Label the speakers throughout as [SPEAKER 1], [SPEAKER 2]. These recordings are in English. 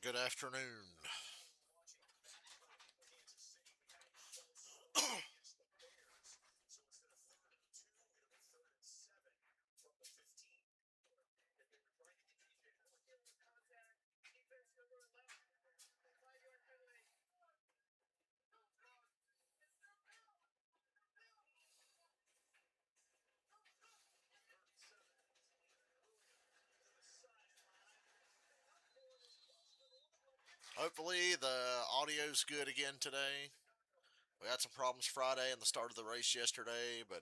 [SPEAKER 1] good afternoon. Hopefully the audio's good again today. We had some problems Friday and the start of the race yesterday, but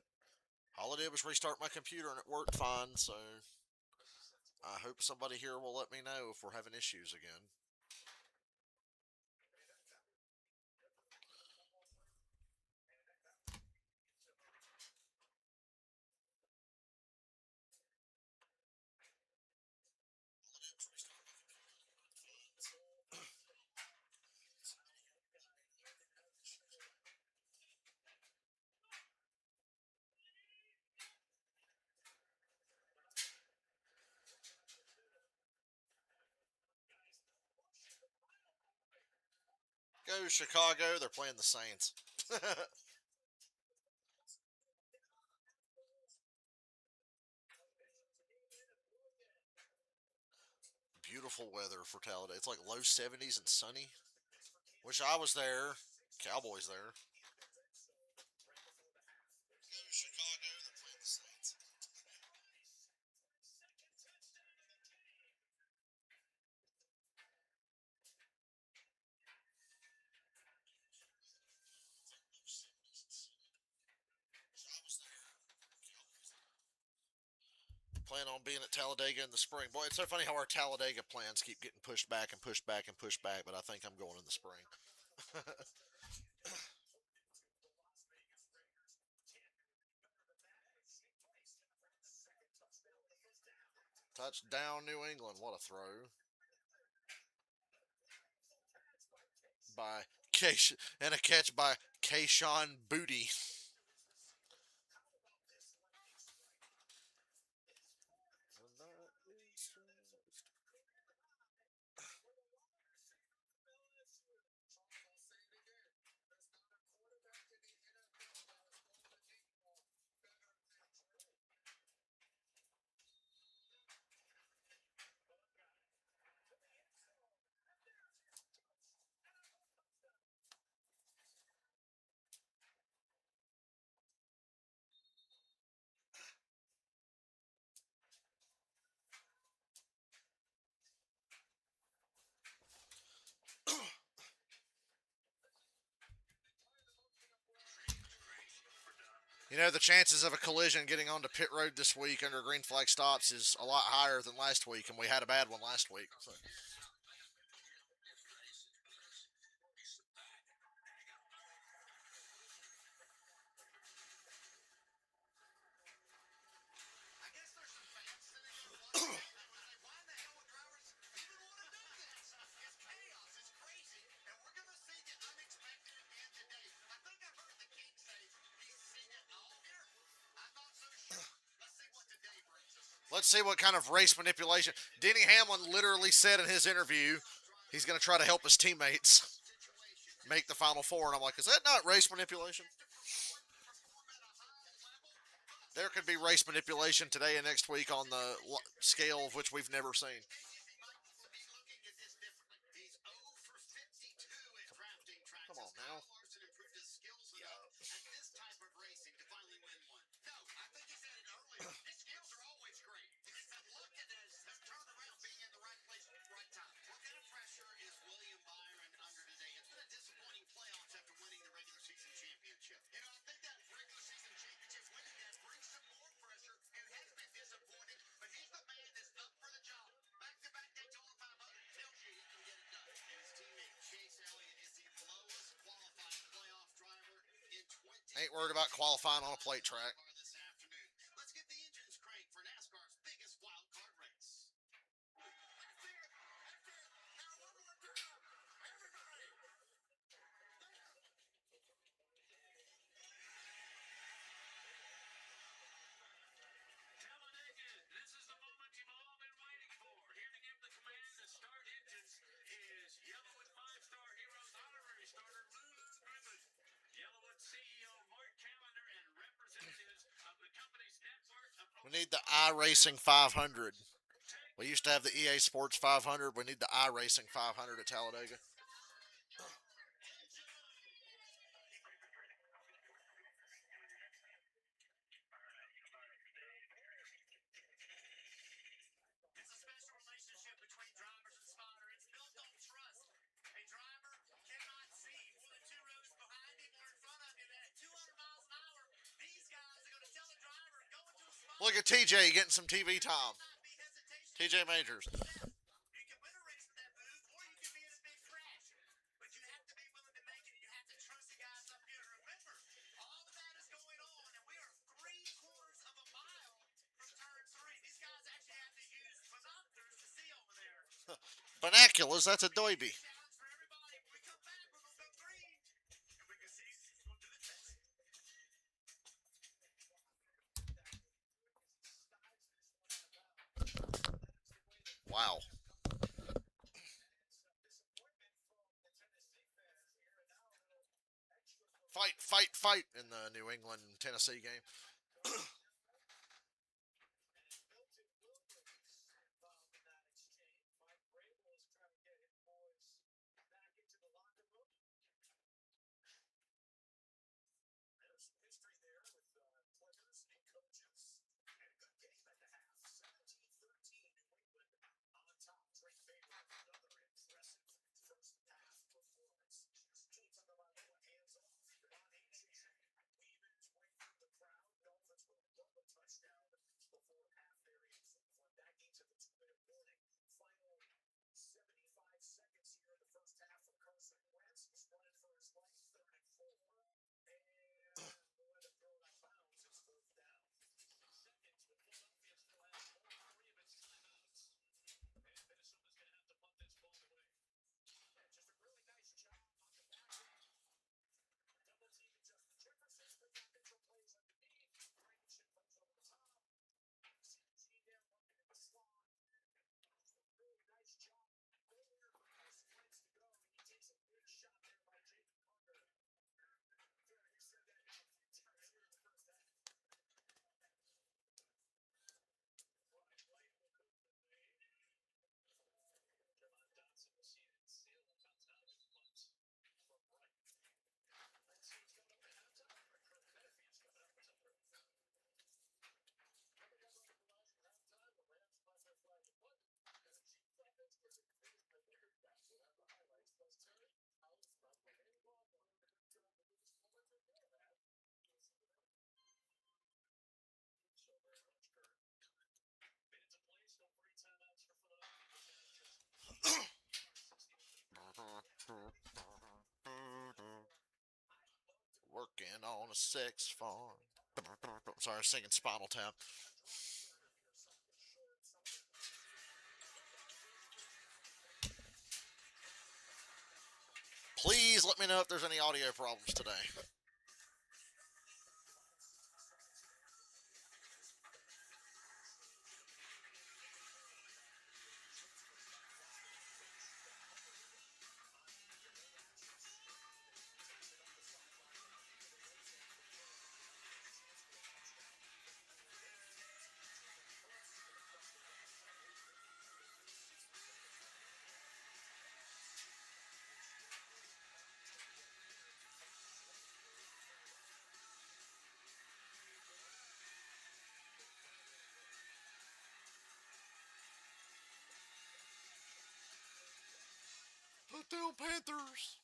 [SPEAKER 1] all I did was restart my computer and it worked fine, so I hope somebody here will let me know if we're having issues again. Go Chicago, they're playing the Saints. Beautiful weather for Talladega. It's like low 70s and sunny. Wish I was there. Cowboys there. Go Chicago, they're playing the Saints. Plan on being at Talladega in the spring. Boy, it's so funny how our Talladega plans keep getting pushed back and pushed back and pushed back, but I think I'm going in the spring. Touchdown, New England. What a throw by and a catch by Kayshawn Booty. You know, the chances of a collision getting onto pit road this week under green flag stops is a lot higher than last week, and we had a bad one last week. So. Let's see what kind of race manipulation. Denny Hamlin literally said in his interview he's going to try to help his teammates make the Final Four. And I'm like, is that not race manipulation? There could be race manipulation today and next week on the scale of which we've never seen. Come on now. Ain't worried about qualifying on a plate track. We need the iRacing 500. We used to have the EA Sports 500. We need the iRacing 500 at Talladega. Look at TJ getting some TV time. TJ Majors. Binoculars, that's a doiby. Wow. Fight, fight, fight in the New England Tennessee game. Working on a sex farm. Sorry, I was singing Spinal Tap. Please let me know if there's any audio problems today. Put down Panthers.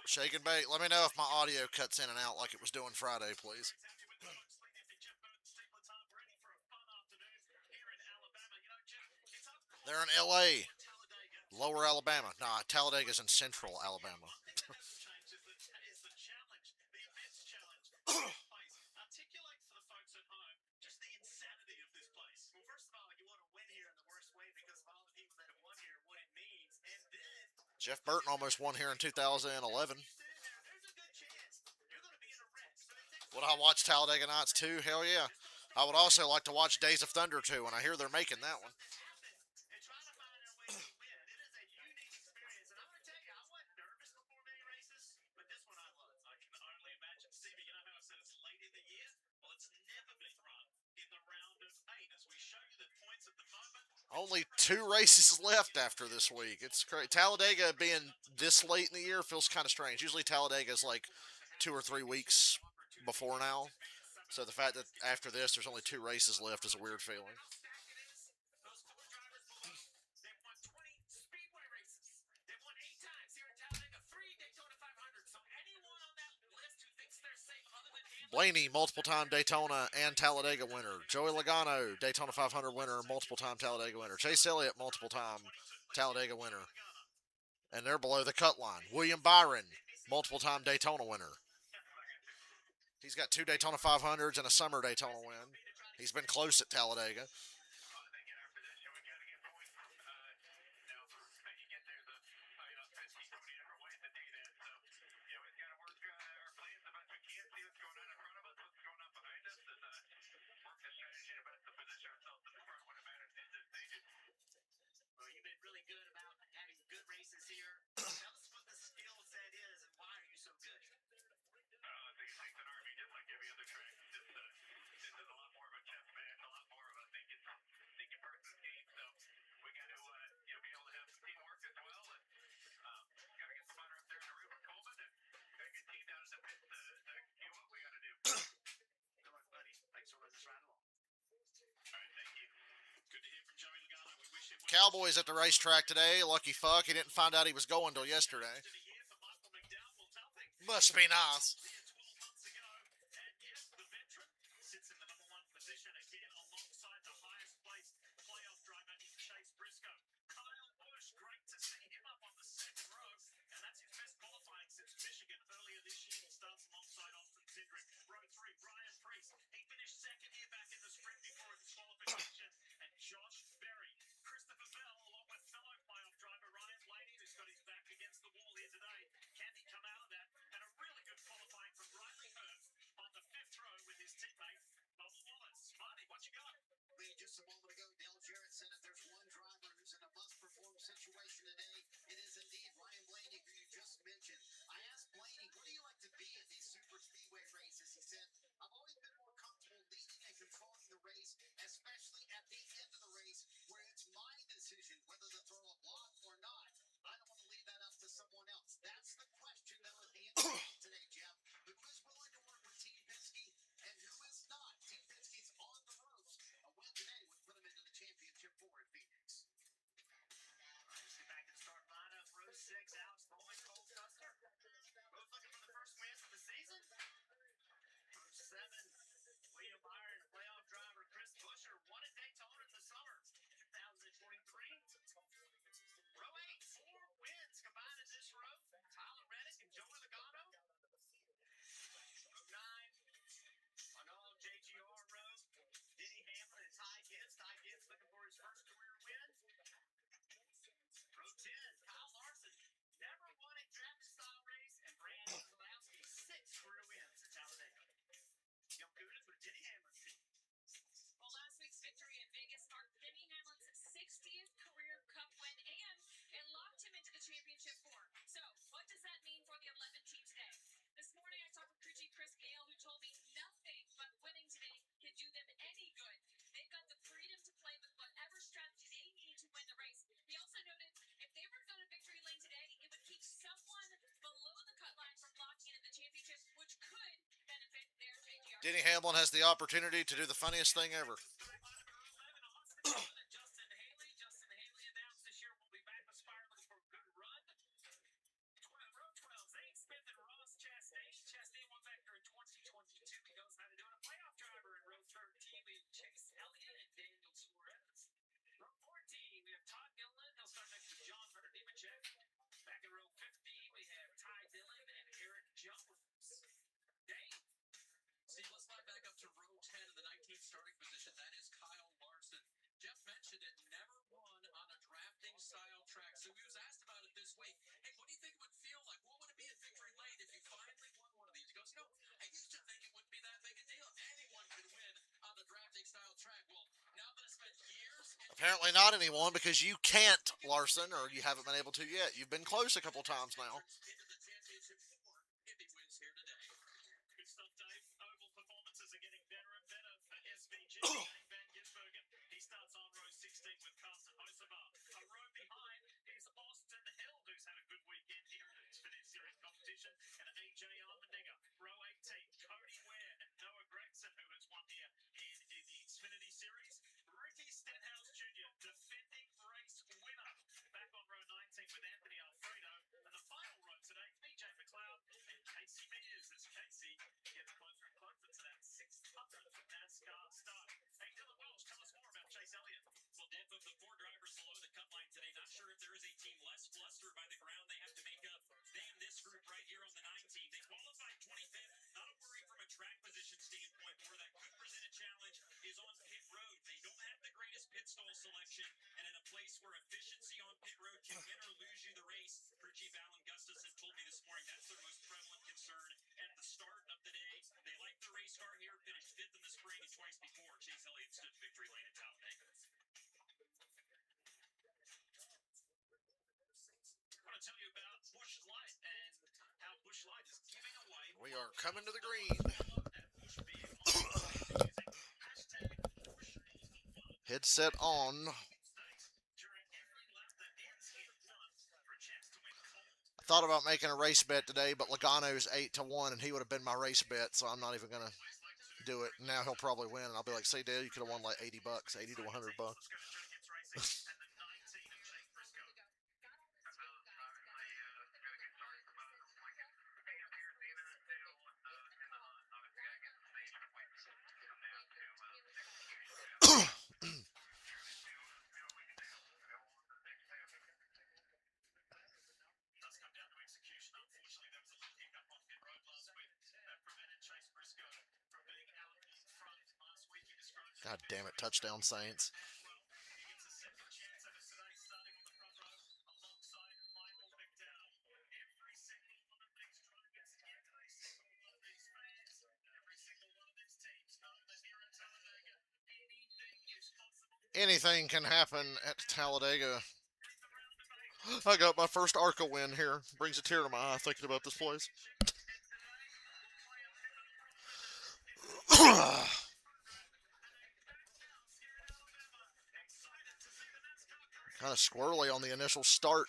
[SPEAKER 1] Shake and bake. Let me know if my audio cuts in and out like it was doing Friday, please. They're in LA, Lower Alabama. Nah, Talladega's in Central Alabama. Jeff Burton almost won here in 2011. Would I watch Talladega Nights too? Hell yeah. I would also like to watch Days of Thunder too, and I hear they're making that one. Only 2 races left after this week. It's crazy. Talladega being this late in the year feels kind of strange. Usually Talladega is like 2 or 3 weeks before now. So the fact that after this there's only 2 races left is a weird feeling. Blaney, multiple time Daytona and Talladega winner. Joey Logano, Daytona 500 winner, multiple time Talladega winner. Chase Elliott, multiple time Talladega winner. And they're below the cut line. William Byron, multiple time Daytona winner. He's got 2 Daytona 500s and a summer Daytona win. He's been close at Talladega. Cowboys at the racetrack today. Lucky fuck, he didn't find out he was going till yesterday. Must be nice. Denny Hamlin has the opportunity to do the funniest thing ever. Apparently not anyone because you can't, Larson, or you haven't been able to yet. You've been close a couple times now. We are coming to the green. Headset on. I thought about making a race bet today, but Logano's 8-1, and he would have been my race bet, so I'm not even gonna do it. Now he'll probably win, and I'll be like, "See, Dale, you could have won like $80, 80 to $100." God damn it, touchdown Saints. Anything can happen at Talladega. I got my first ARCA win here. Brings a tear to my eye thinking about this place. Kind of squirrely on the initial start.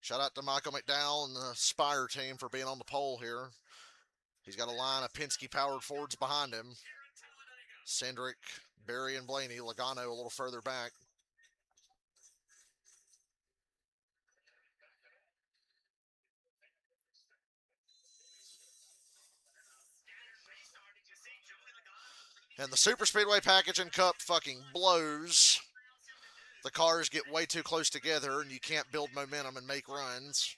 [SPEAKER 1] Shout out to Michael McDowell and the Spire team for being on the pole here. He's got a line of Penske-powered Fords behind him. Cindric, Barry, and Blaney. Logano a little further back. And the Super Speedway package and Cup fucking blows. The cars get way too close together, and you can't build momentum and make runs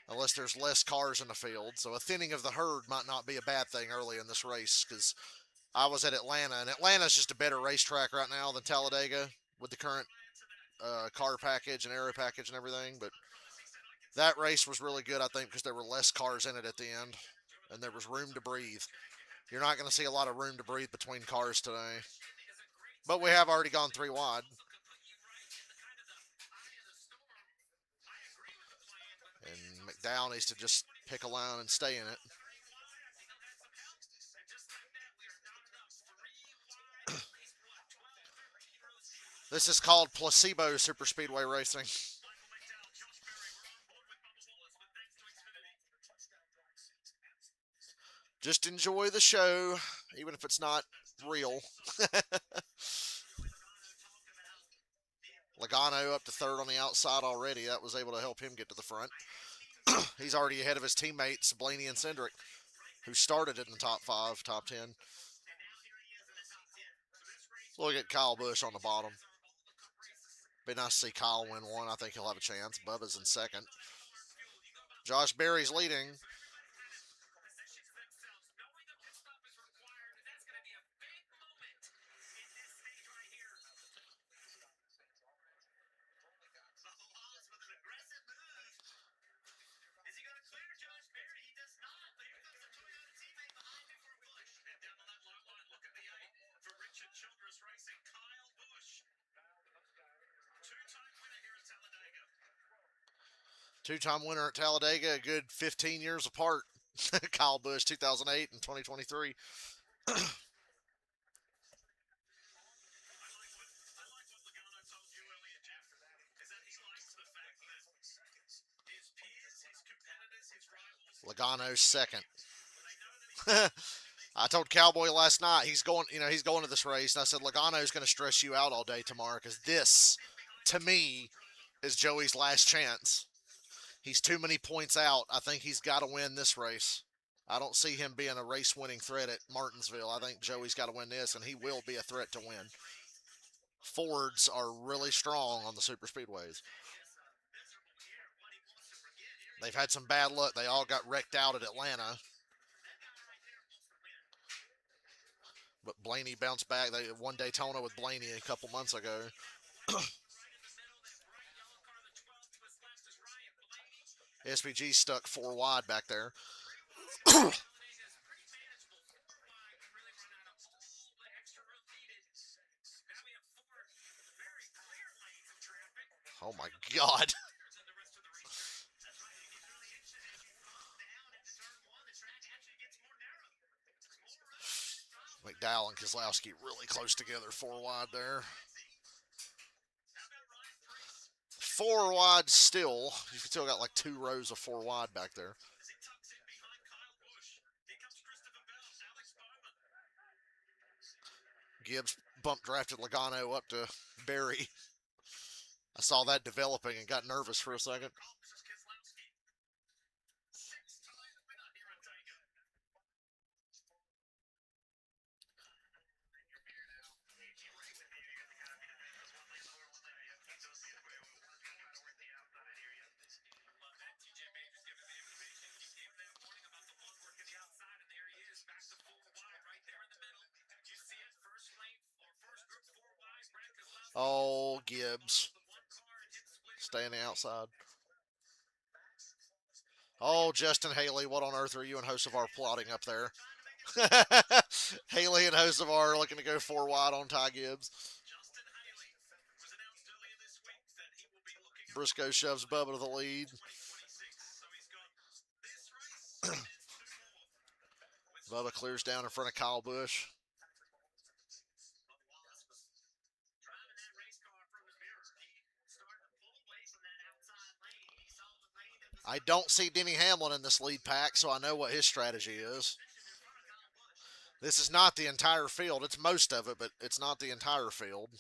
[SPEAKER 1] unless there's less cars in the field. So a thinning of the herd might not be a bad thing early in this race, because I was at Atlanta, and Atlanta's just a better racetrack right now than Talladega with the current car package and aero package and everything. But that race was really good, I think, because there were less cars in it at the end, and there was room to breathe. You're not going to see a lot of room to breathe between cars today. But we have already gone 3 wide. And McDowell needs to just pick a line and stay in it. This is called placebo super speedway racing. Just enjoy the show, even if it's not real. Logano up to third on the outside already. That was able to help him get to the front. He's already ahead of his teammates, Blaney and Cindric, who started in the top 5, top 10. Look at Kyle Busch on the bottom. Be nice to see Kyle win one. I think he'll have a chance. Bubba's in second. Josh Berry's leading. Two-time winner at Talladega, a good 15 years apart. Kyle Busch, 2008 and 2023. Logano's second. I told Cowboy last night he's going to this race, and I said Logano's going to stress you out all day tomorrow because this, to me, is Joey's last chance. He's too many points out. I think he's got to win this race. I don't see him being a race-winning threat at Martinsville. I think Joey's got to win this, and he will be a threat to win. Fords are really strong on the super speedways. They've had some bad luck. They all got wrecked out at Atlanta. But Blaney bounced back. They won Daytona with Blaney a couple months ago. SPG stuck 4 wide back there. Oh my God. McDowell and Keselowski really close together, 4 wide there. 4 wide still. You've still got like 2 rows of 4 wide back there. Gibbs bump drafted Logano up to Barry. I saw that developing and got nervous for a second. Oh, Gibbs. Stay on the outside. Oh, Justin Haley, what on earth are you and Hocevar plotting up there? Haley and Hocevar looking to go 4 wide on Ty Gibbs. Briscoe shoves Bubba to the lead. Bubba clears down in front of Kyle Busch. I don't see Denny Hamlin in this lead pack, so I know what his strategy is. This is not the entire field. It's most of it, but it's not the entire field.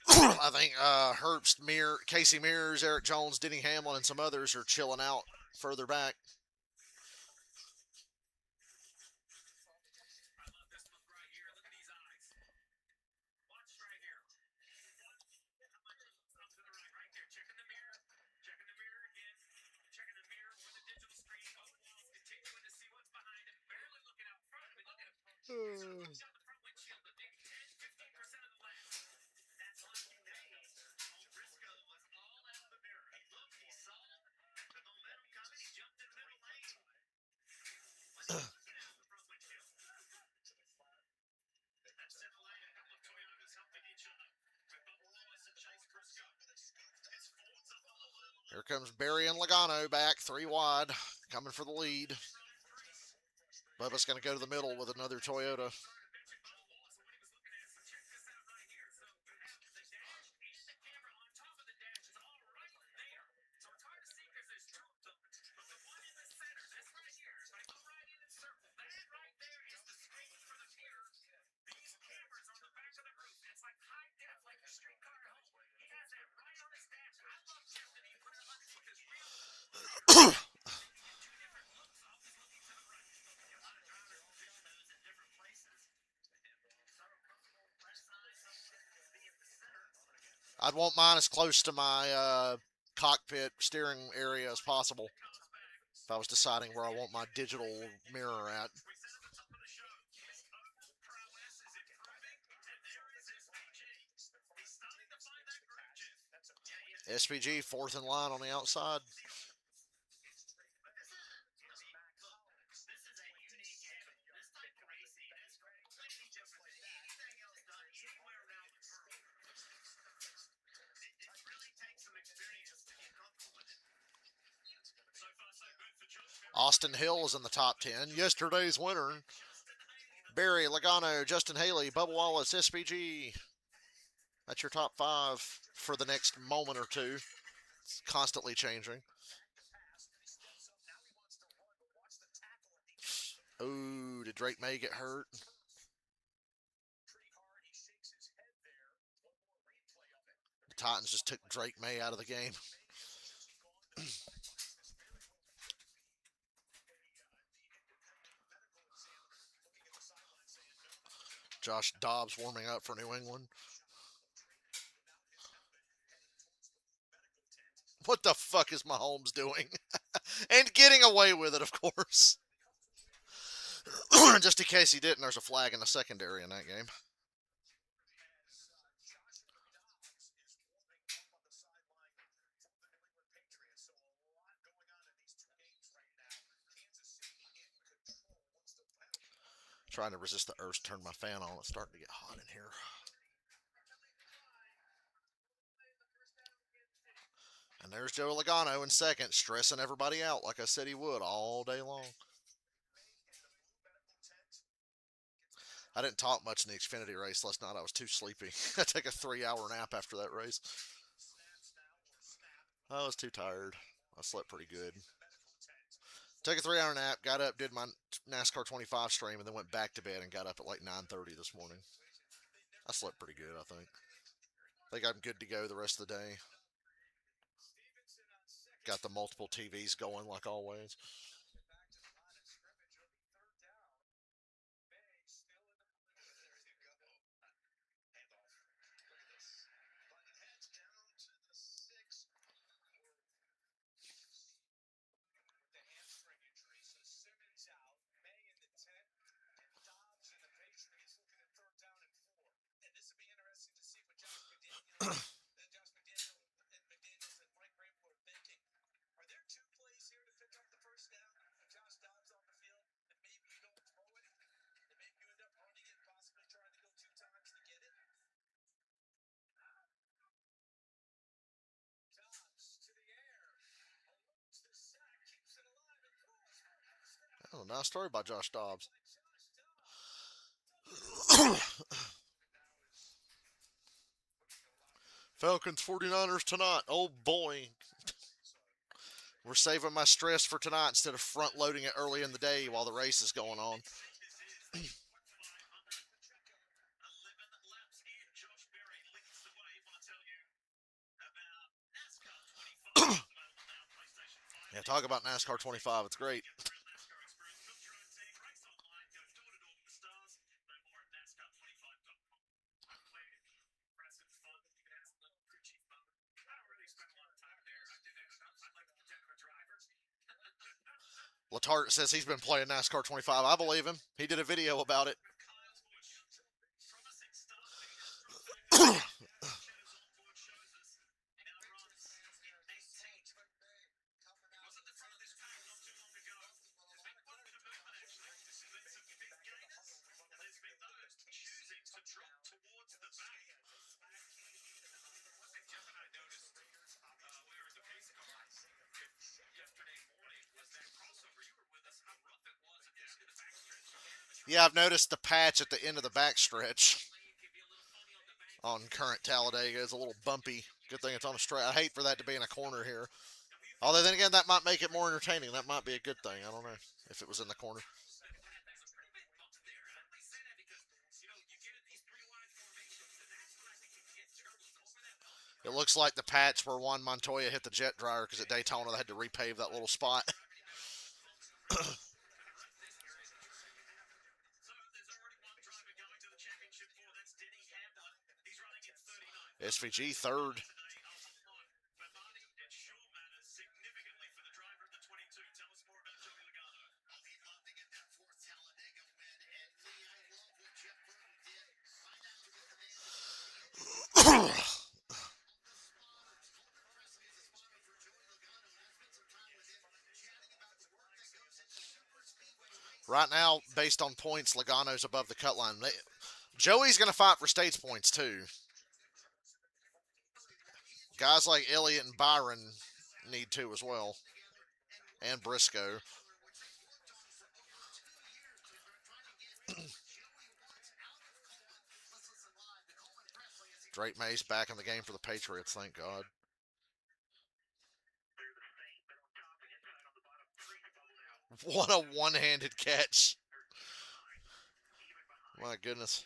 [SPEAKER 1] I think Herbst, Casey Mears, Eric Jones, Denny Hamlin, and some others are chilling out further back. Here comes Barry and Logano back, 3 wide, coming for the lead. Bubba's going to go to the middle with another Toyota. I'd want mine as close to my cockpit steering area as possible if I was deciding where I want my digital mirror at. SPG 4th in line on the outside. Austin Hill is in the top 10. Yesterday's winner, Barry, Logano, Justin Haley, Bubba Wallace, SPG. That's your top 5 for the next moment or two. It's constantly changing. Ooh, did Drake May get hurt? The Titans just took Drake May out of the game. Josh Dobbs warming up for New England. What the fuck is Mahomes doing? And getting away with it, of course. Just in case he didn't, there's a flag in the secondary in that game. Trying to resist the urge to turn my fan on. It's starting to get hot in here. And there's Joe Logano in second, stressing everybody out like I said he would all day long. I didn't talk much in the Xfinity race last night. I was too sleepy. I took a 3-hour nap after that race. I was too tired. I slept pretty good. Took a 3-hour nap, got up, did my NASCAR 25 stream, and then went back to bed and got up at like 9:30 this morning. I slept pretty good, I think. I think I'm good to go the rest of the day. Got the multiple TVs going like always. Oh, nice story by Josh Dobbs. Falcons 49ers tonight. Oh boy. We're saving my stress for tonight instead of front loading it early in the day while the race is going on. Yeah, talk about NASCAR 25. It's great. Latart says he's been playing NASCAR 25. I believe him. He did a video about it. Yeah, I've noticed the patch at the end of the backstretch on current Talladega is a little bumpy. Good thing it's on a straight. I hate for that to be in a corner here. Although then again, that might make it more entertaining. That might be a good thing. I don't know if it was in the corner. It looks like the patch where Juan Montoya hit the jet dryer because at Daytona they had to repave that little spot. SVG third. Right now, based on points, Logano's above the cut line. Joey's going to fight for states points too. Guys like Elliott and Byron need to as well, and Briscoe. Drake May's back in the game for the Patriots, thank God. What a one-handed catch. My goodness.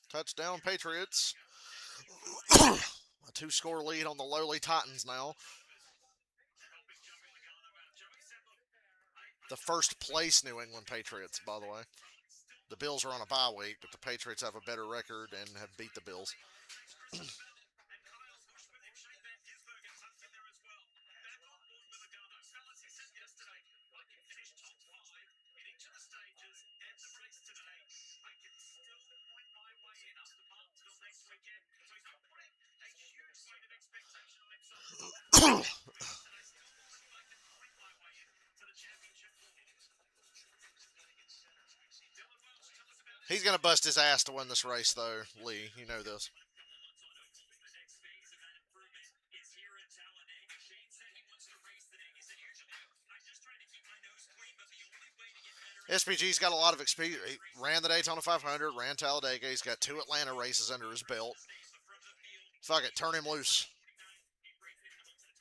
[SPEAKER 1] Touchdown, Patriots. A two-score lead on the lowly Titans now. The first place New England Patriots, by the way. The Bills are on a bye week, but the Patriots have a better record and have beat the Bills. He's going to bust his ass to win this race, though, Lee. You know this. SPG's got a lot of experience. He ran the Daytona 500, ran Talladega. He's got 2 Atlanta races under his belt. Fuck it, turn him loose.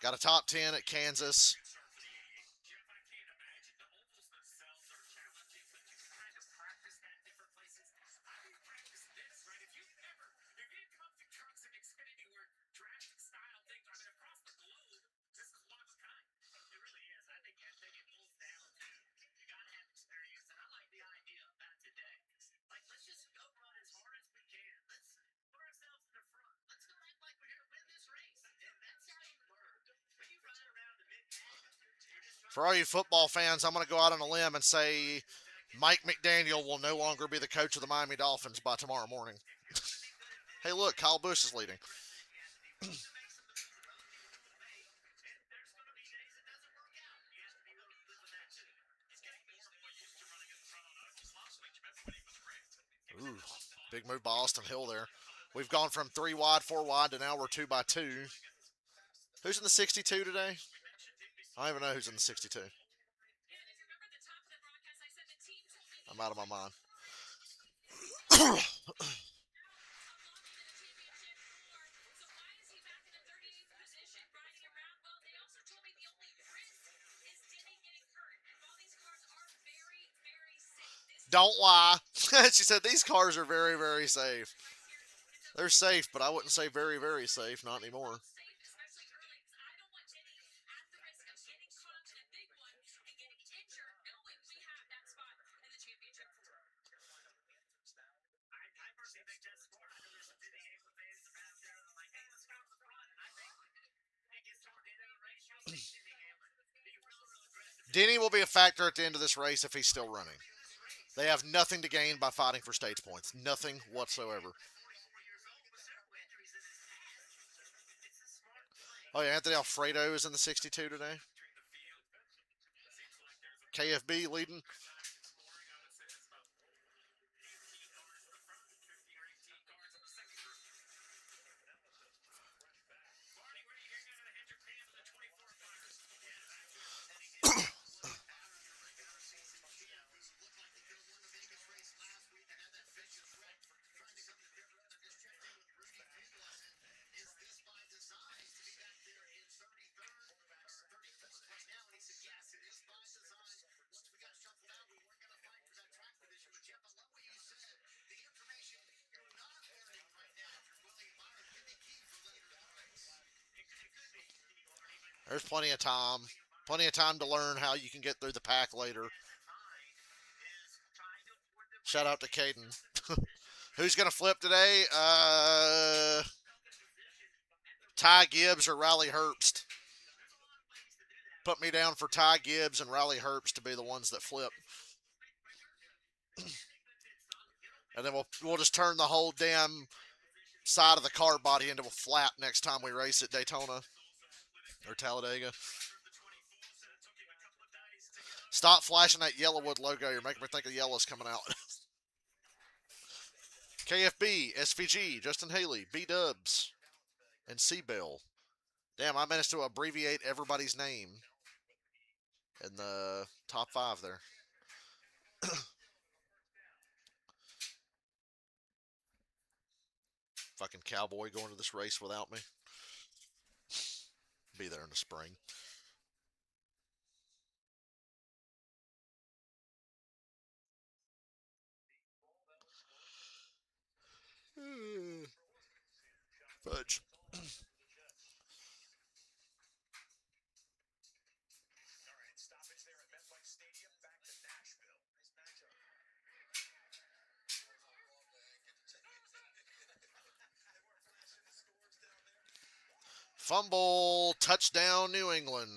[SPEAKER 1] Got a top 10 at Kansas. For all you football fans, I'm going to go out on a limb and say Mike McDaniel will no longer be the coach of the Miami Dolphins by tomorrow morning. Hey, look, Kyle Busch is leading. Ooh, big move by Austin Hill there. We've gone from 3 wide, 4 wide to now we're 2 by 2. Who's in the 62 today? I don't even know who's in the 62. I'm out of my mind. Don't lie. She said these cars are very, very safe. They're safe, but I wouldn't say very, very safe. Not anymore. Denny will be a factor at the end of this race if he's still running. They have nothing to gain by fighting for stage points. Nothing whatsoever. Oh, yeah, Anthony Alfredo is in the 62 today. KFB leading. There's plenty of time. Plenty of time to learn how you can get through the pack later. Shout out to Caden. Who's going to flip today? Ty Gibbs or Riley Herbst. Put me down for Ty Gibbs and Riley Herbst to be the ones that flip. And then we'll just turn the whole damn side of the car body into a flat next time we race at Daytona or Talladega. Stop flashing that Yellowwood logo. You're making me think of Yellow's coming out. KFB, SVG, Justin Haley, B Dubs, and C Bill. Damn, I managed to abbreviate everybody's name in the top 5 there. Fucking cowboy going to this race without me. Be there in the spring. Fudge. Fumble, touchdown, New England.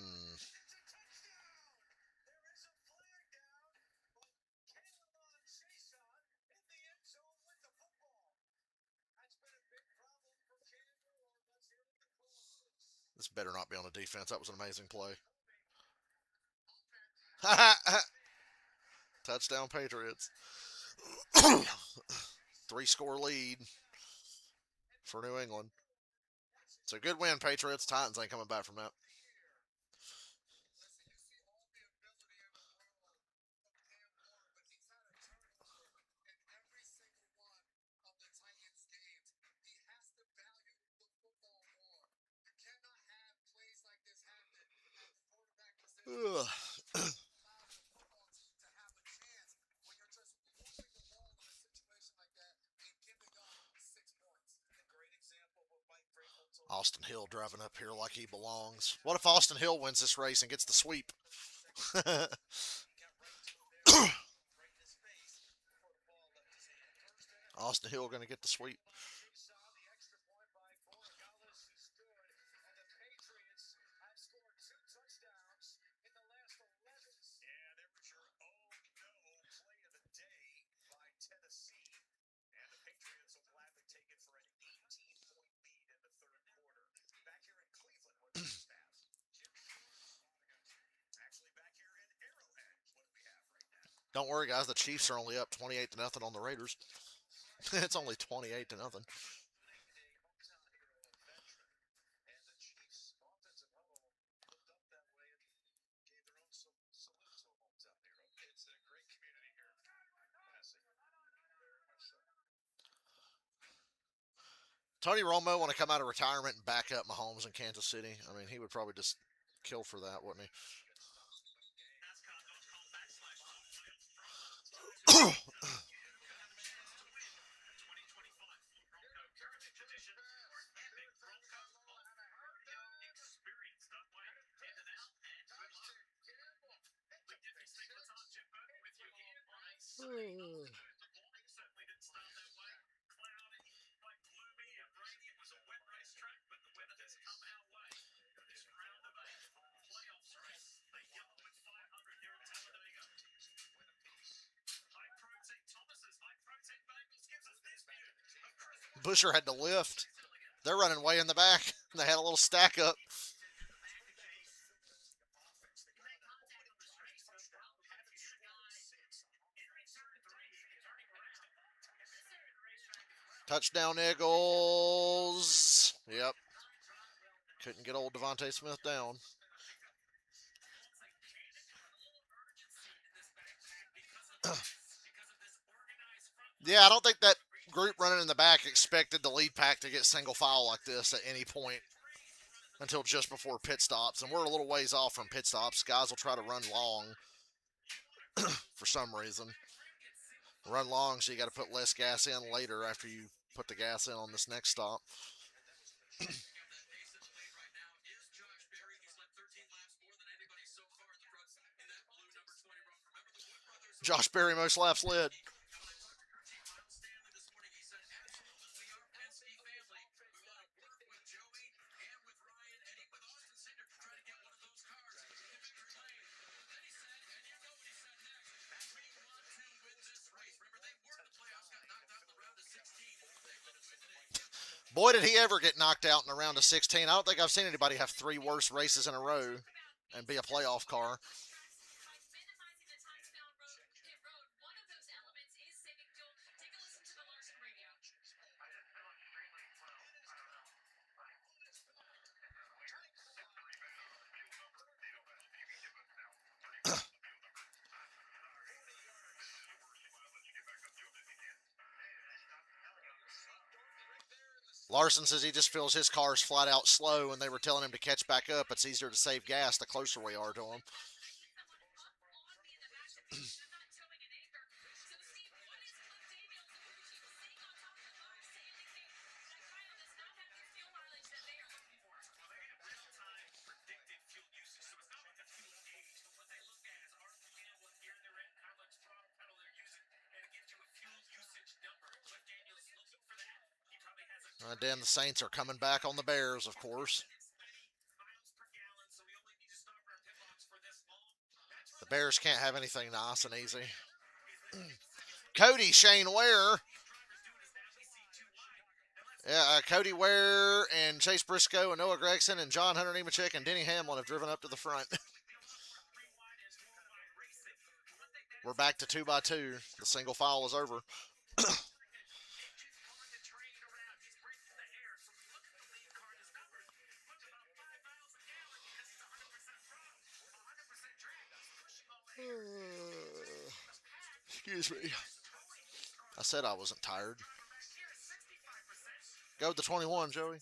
[SPEAKER 1] This better not be on the defense. That was an amazing play. Touchdown, Patriots. 3-score lead for New England. It's a good win, Patriots. Titans ain't coming back from that. Ugh. Austin Hill driving up here like he belongs. What if Austin Hill wins this race and gets the sweep? Austin Hill going to get the sweep. Don't worry, guys. The Chiefs are only up 28-0 on the Raiders. It's only 28-0. Tony Romo want to come out of retirement and back up Mahomes in Kansas City. I mean, he would probably just kill for that, wouldn't he? Busher had to lift. They're running way in the back. They had a little stack up. Touchdown, Eagles. Yep. Couldn't get old Devontae Smith down. Yeah, I don't think that group running in the back expected the lead pack to get single file like this at any point until just before pit stops. And we're a little ways off from pit stops. Guys will try to run long for some reason. Run long, so you got to put less gas in later after you put the gas in on this next stop. Josh Berry most laps led. Boy, did he ever get knocked out in the round of 16. I don't think I've seen anybody have 3 worse races in a row and be a playoff car. Larson says he just feels his car's flat out slow, and they were telling him to catch back up. It's easier to save gas the closer we are to him. Then the Saints are coming back on the Bears, of course. The Bears can't have anything nice and easy. Cody Shane Ware. Yeah, Cody Ware and Chase Briscoe and Noah Gregson and John Hunter Nemechek and Denny Hamlin have driven up to the front. We're back to 2x2. The single file is over. Excuse me. I said I wasn't tired. Go with the 21, Joey.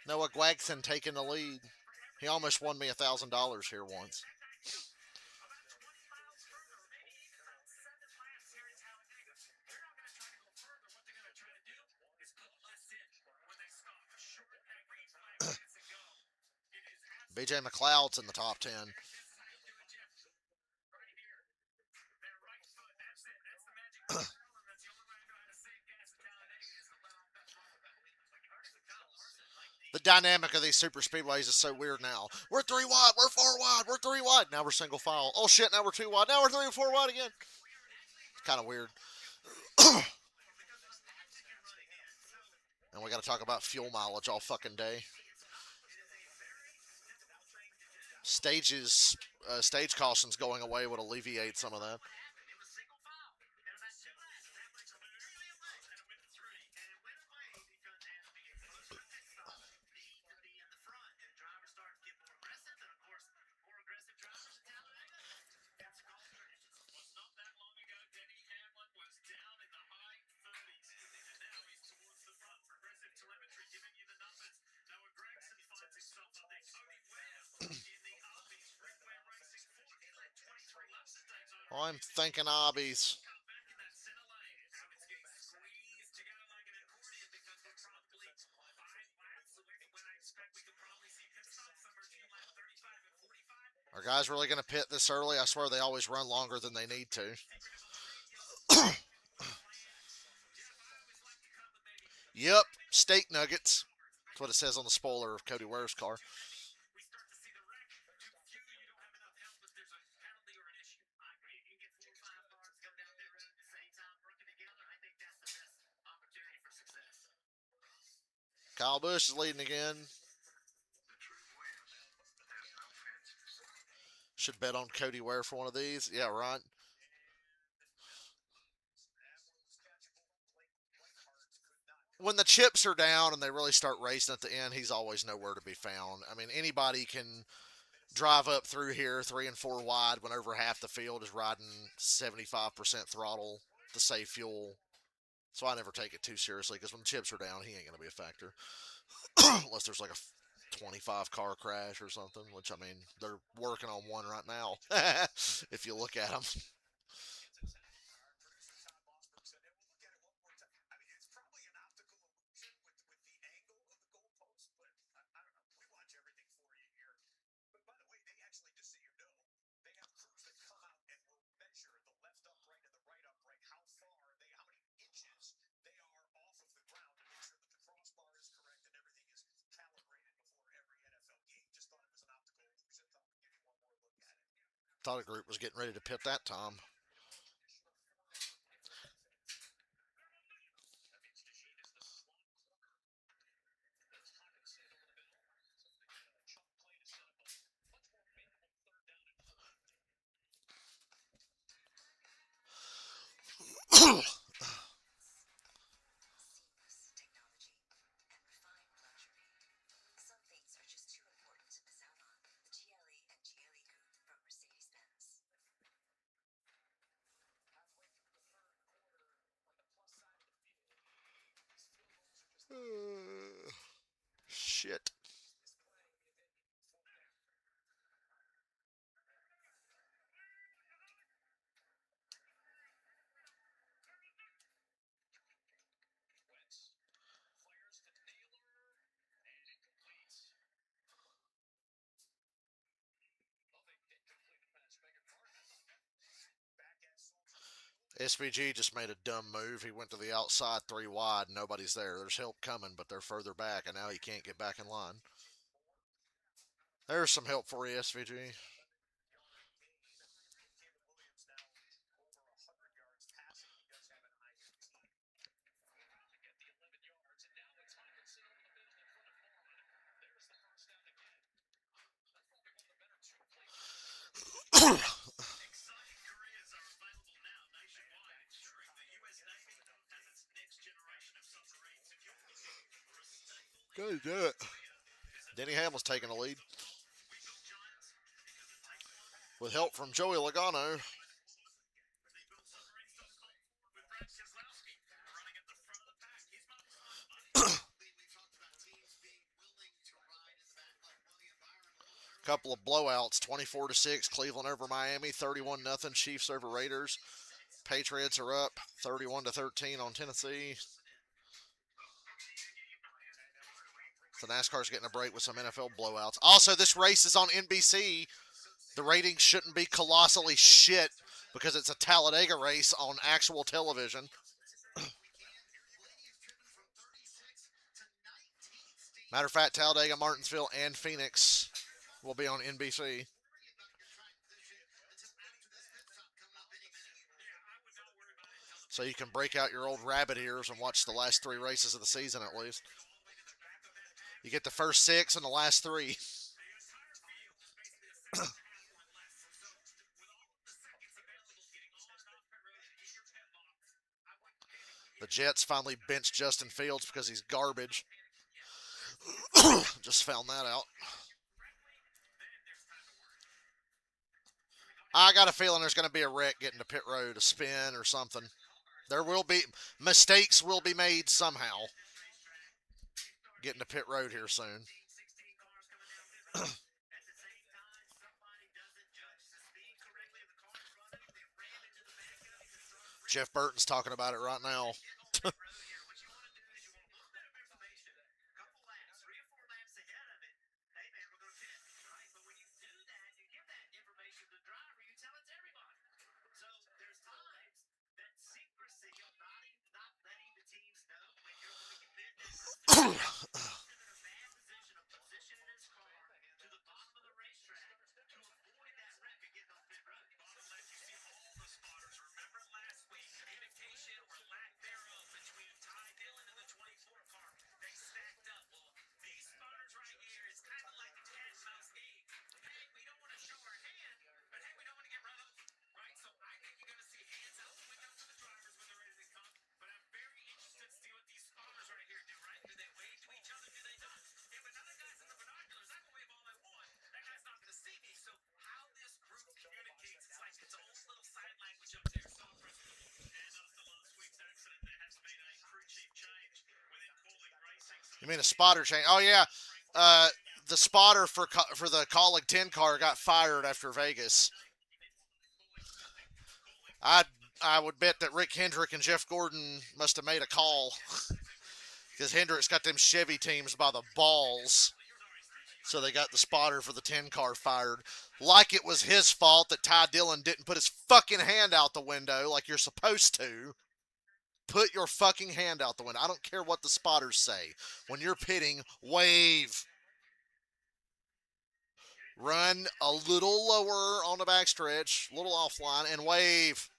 [SPEAKER 1] Noah Gwagson taking the lead. He almost won me $1,000 here once. BJ McLeod's in the top 10. The dynamic of these super speedways is so weird now. We're 3 wide, we're 4 wide, we're 3 wide. Now we're single file. Oh shit, now we're 2 wide. Now we're 3 and 4 wide again. It's kind of weird. And we got to talk about fuel mileage all fucking day. Stage cautions going away would alleviate some of that. I'm thinking obbies. Are guys really going to pit this early? I swear they always run longer than they need to. Yep, steak nuggets. That's what it says on the spoiler of Cody Ware's car. Kyle Busch is leading again. Should bet on Cody Ware for one of these. Yeah, right. When the chips are down and they really start racing at the end, he's always nowhere to be found. I mean, anybody can drive up through here 3 and 4 wide when over half the field is riding 75% throttle to save fuel. So I never take it too seriously because when the chips are down, he ain't going to be a factor. Unless there's like a 25 car crash or something, which, I mean, they're working on one right now if you look at them. Thought a group was getting ready to pit that time. SVG just made a dumb move. He went to the outside 3 wide. Nobody's there. There's help coming, but they're further back, and now he can't get back in line. There's some help for you, SVG. Good, do it. Denny Hamlin's taking the lead. With help from Joey Logano. Couple of blowouts, 24-6, Cleveland over Miami, 31-0, Chiefs over Raiders. Patriots are up 31-13 on Tennessee. So NASCAR's getting a break with some NFL blowouts. Also, this race is on NBC. The ratings shouldn't be colossally shit because it's a Talladega race on actual television. Matter of fact, Talladega, Martinsville, and Phoenix will be on NBC. So you can break out your old rabbit ears and watch the last 3 races of the season at least. You get the first 6 and the last 3. The Jets finally benched Justin Fields because he's garbage. Just found that out. I got a feeling there's going to be a wreck getting to pit road, a spin or something. There will be mistakes will be made somehow. Getting to pit road here soon. Jeff Burton's talking about it right now. You mean a spotter change? Oh yeah, uh, the spotter for the Colleague 10 car got fired after Vegas. I I would bet that Rick Hendrick and Jeff Gordon must have made a call because Hendrick's got them Chevy teams by the balls. So they got the spotter for the 10 car fired. Like it was his fault that Ty Dillon didn't put his fucking hand out the window like you're supposed to. Put your fucking hand out the window. I don't care what the spotters say. When you're pitting, wave. Run a little lower on the backstretch, a little offline, and wave.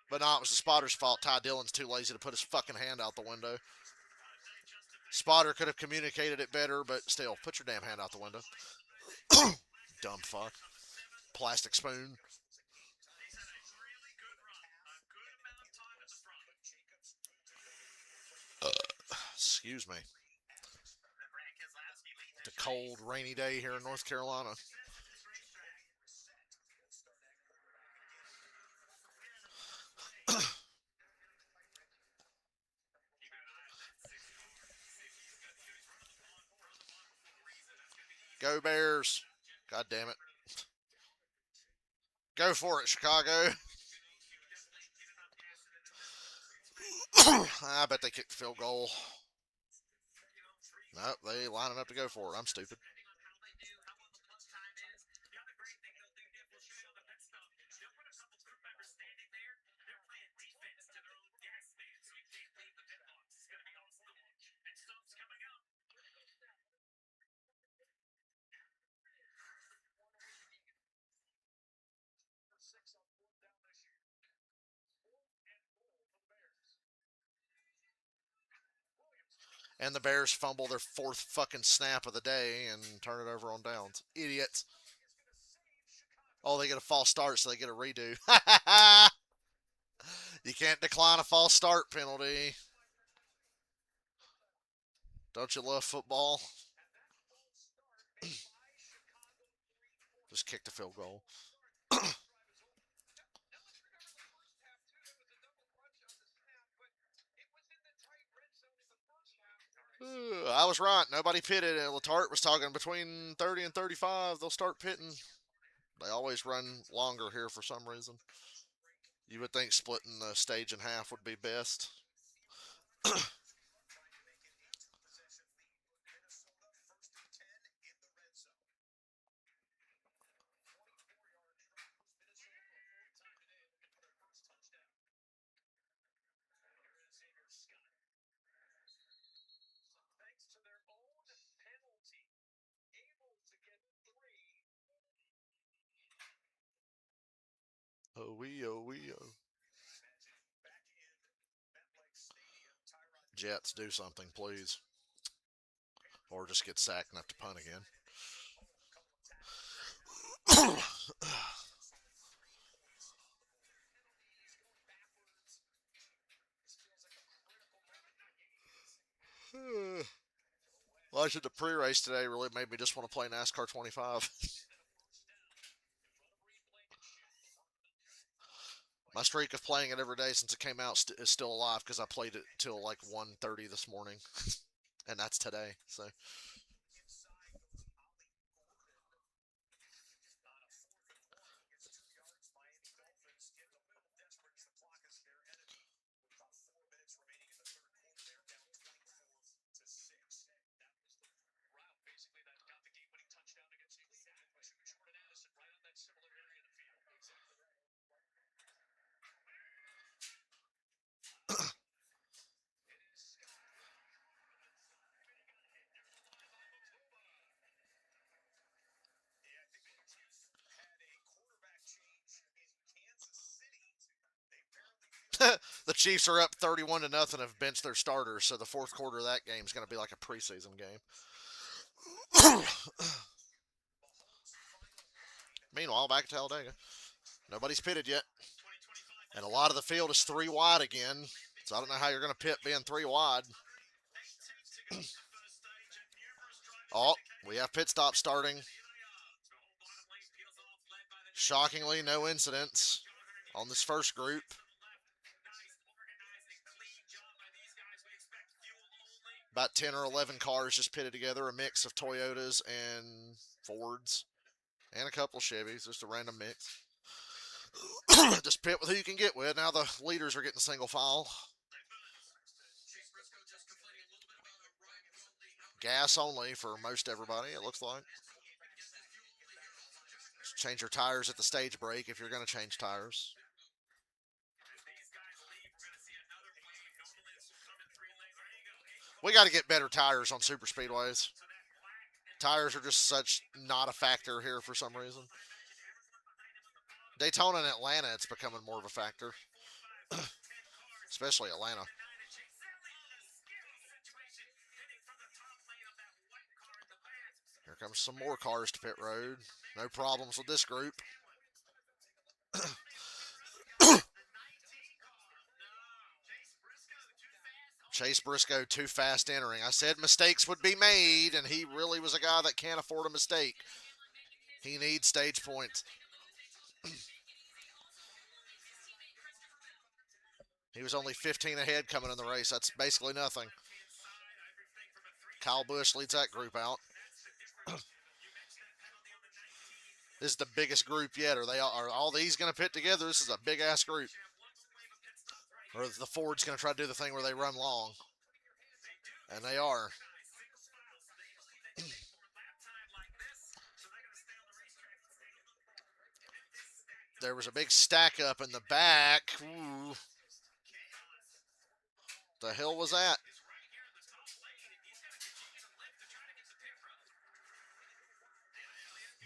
[SPEAKER 1] But no, it was the spotter's fault. Ty Dillon's too lazy to put his fucking hand out the window. Spotter could have communicated it better, but still, put your damn hand out the window. Dumb fuck. Plastic spoon. Excuse me. It's a cold, rainy day here in North Carolina. Go Bears. God damn it. Go for it, Chicago. I bet they kicked the field goal. Nope, they lining up to go for it. I'm stupid. And the Bears fumble their fourth fucking snap of the day and turn it over on downs. Idiots. Oh, they get a false start, so they get a redo. You can't decline a false start penalty. Don't you love football? Just kick the field goal. I was right. Nobody pitted. Latart was talking between 30 and 35. They'll start pitting. They always run longer here for some reason. You would think splitting the stage in half would be best. Oh, wee, oh, wee, oh. Jets, do something, please. Or just get sacked and have to punt again. Watching the pre-race today really made me just want to play NASCAR 25. My streak of playing it every day since it came out is still alive because I played it till like 1:30 this morning, and that's today. So the Chiefs are up 31 to nothing. Have benched their starters, so the fourth quarter of that game is going to be like a preseason game. Meanwhile, back at Talladega, nobody's pitted yet, and a lot of the field is three wide again. So I don't know how you're going to pit being three wide. Oh, we have pit stop starting. Shockingly, no incidents on this first group. About 10 or 11 cars just pitted together, a mix of Toyotas and Fords, and a couple Chevys, just a random mix. Just pit with who you can get with. Now the leaders are getting single file. Gas only for most everybody, it looks like. Just change your tires at the stage break if you're going to change tires. We got to get better tires on super speedways. Tires are just such not a factor here for some reason. Daytona and Atlanta, it's becoming more of a factor. Especially Atlanta. Here comes some more cars to pit road. No problems with this group. Chase Briscoe too fast entering. I said mistakes would be made, and he really was a guy that can't afford a mistake. He needs stage points. He was only 15 ahead coming in the race. That's basically nothing. Kyle Busch leads that group out. This is the biggest group yet. Are all these going to pit together? This is a big ass group. Or the Ford's going to try to do the thing where they run long. And they are. There was a big stack up in the back. Ooh. The hell was that?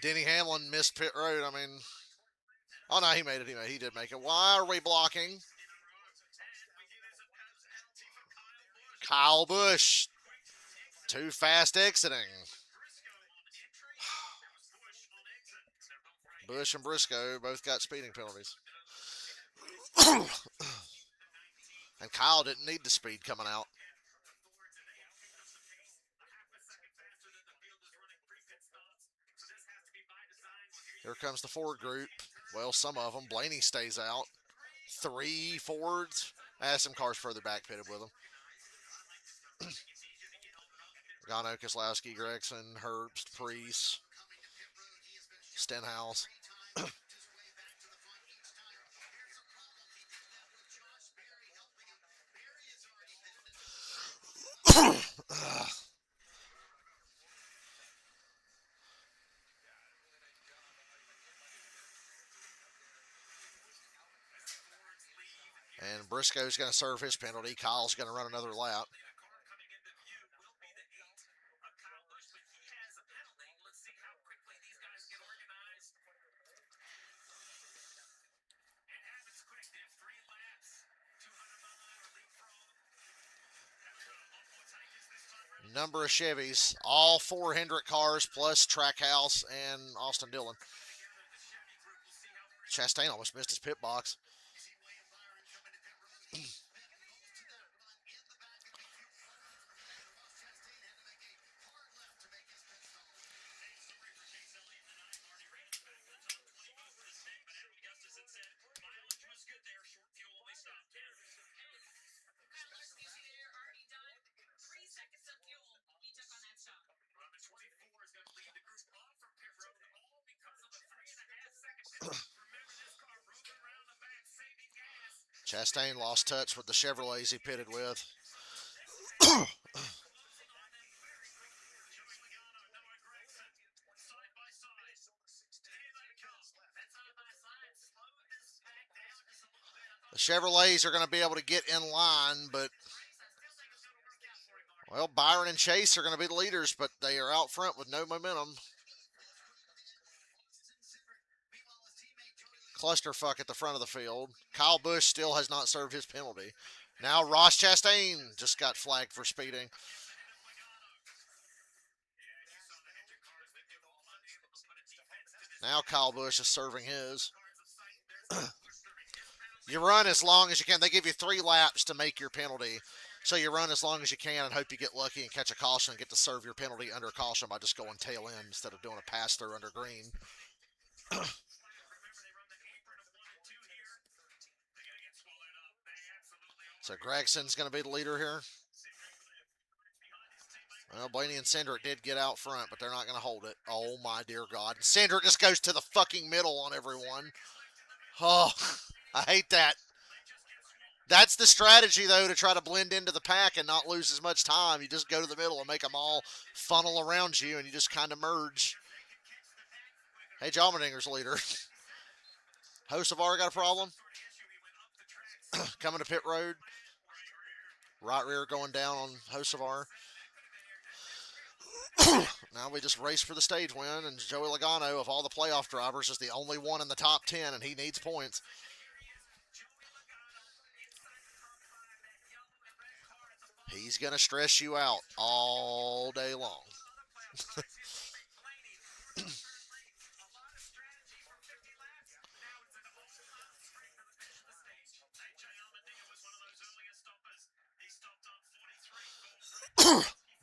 [SPEAKER 1] Denny Hamlin missed pit road. I mean, oh no, he made it. He did make it. Why are we blocking? Kyle Busch. Too fast exiting. Bush and Briscoe both got speeding penalties. And Kyle didn't need the speed coming out. Here comes the Ford group. Well, some of them. Blaney stays out. 3 Fords. Some cars further back pitted with them. Gano, Keselowski, Gregson, Herbst, Priest, Stenhouse. And Briscoe's going to serve his penalty. Kyle's going to run another lap. Number of Chevys, all 4 Hendrick cars plus Trackhouse and Austin Dillon. Chastain almost missed his pit box. Chastain lost touch with the Chevrolets he pitted with. The Chevrolets are going to be able to get in line, but, well, Byron and Chase are going to be the leaders, but they are out front with no momentum. Clusterfuck at the front of the field. Kyle Busch still has not served his penalty. Now Ross Chastain just got flagged for speeding. Now Kyle Busch is serving his. You run as long as you can. They give you 3 laps to make your penalty. So you run as long as you can and hope you get lucky and catch a caution and get to serve your penalty under caution by just going tail end instead of doing a pass through under green. So Gregson's going to be the leader here. Well, Blaney and Cindric did get out front, but they're not going to hold it. Oh, my dear God. Cindric just goes to the fucking middle on everyone. Oh, I hate that. That's the strategy, though, to try to blend into the pack and not lose as much time. You just go to the middle and make them all funnel around you, and you just kind of merge. Hey, Jalmerdinger's leader. Hocevar got a problem. Coming to pit road. Right rear going down on Hocevar. Now we just race for the stage win, and Joey Logano, of all the playoff drivers, is the only one in the top 10, and he needs points. He's going to stress you out all day long.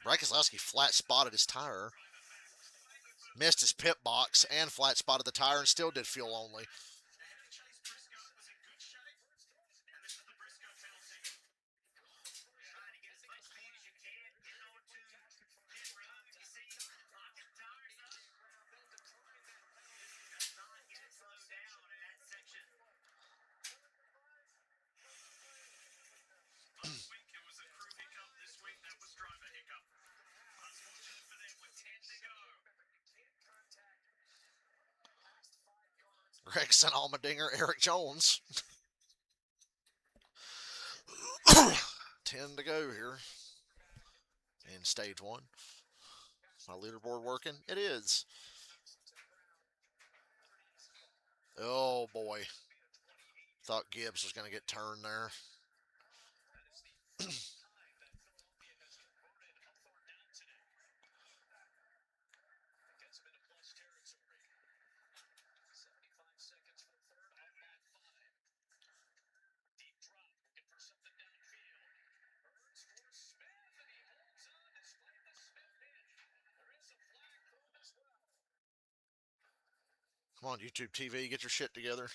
[SPEAKER 1] Keselowski flat spotted his tire, missed his pit box, and flat spotted the tire, and still did fuel only. Gregson, Allmendinger, Eric Jones. 10 to go here in stage 1. My leaderboard working? It is. Oh, boy. Thought Gibbs was going to get turned there. Come on, YouTube TV, get your shit together.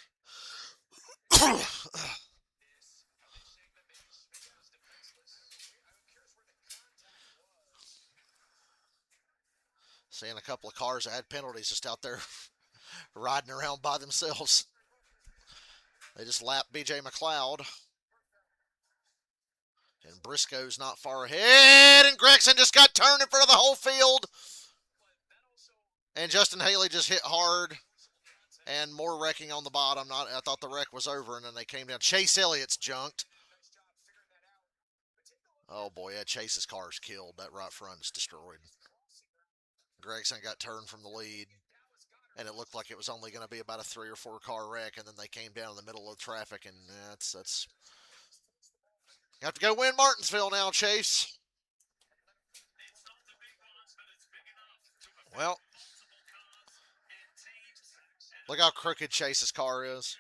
[SPEAKER 1] Seeing a couple of cars that had penalties just out there riding around by themselves. They just lapped BJ McLeod. And Briscoe's not far ahead. And Gregson just got turned in front of the whole field. And Justin Haley just hit hard. And more wrecking on the bottom. I thought the wreck was over, and then they came down. Chase Elliott's junked. Oh, boy, yeah, Chase's car's killed. That right front is destroyed. Gregson got turned from the lead, and it looked like it was only going to be about a 3 or 4 car wreck, and then they came down in the middle of the traffic, and that's... You have to go win Martinsville now, Chase. Well, look how crooked Chase's car is.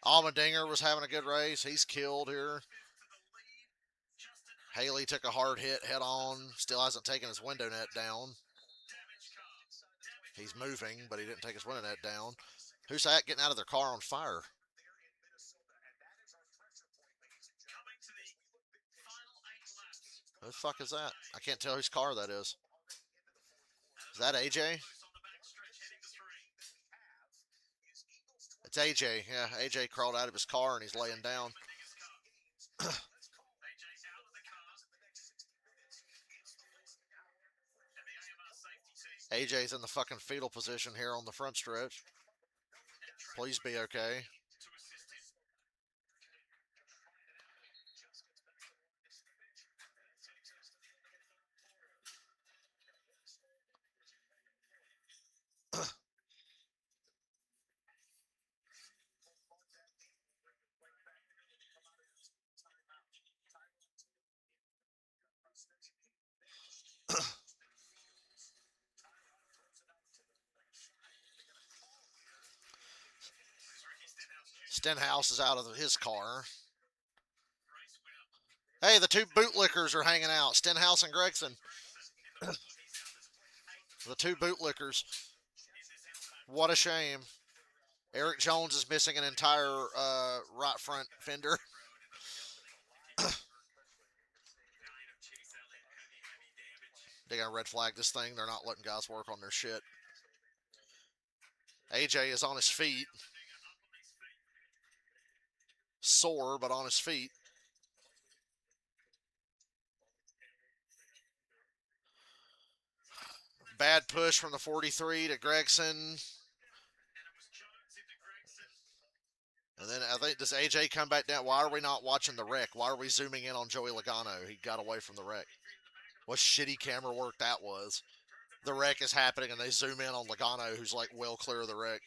[SPEAKER 1] Allmendinger was having a good race. He's killed here. Haley took a hard hit head on. Still hasn't taken his window net down. He's moving, but he didn't take his window net down. Who's that getting out of their car on fire? Who the fuck is that? I can't tell whose car that is. Is that AJ? It's AJ. Yeah, AJ crawled out of his car and he's laying down. AJ's in the fucking fetal position here on the front stretch. Please be okay. Stenhouse is out of his car. Hey, the two bootlickers are hanging out. Stenhouse and Gregson. The two bootlickers. What a shame. Eric Jones is missing an entire right front fender. They got to red flag this thing. They're not letting guys work on their shit. AJ is on his feet. Sore, but on his feet. Bad push from the 43 to Gregson. And then I think, does AJ come back down? Why are we not watching the wreck? Why are we zooming in on Joey Logano? He got away from the wreck. What shitty camera work that was. The wreck is happening, and they zoom in on Logano, who's like well clear of the wreck.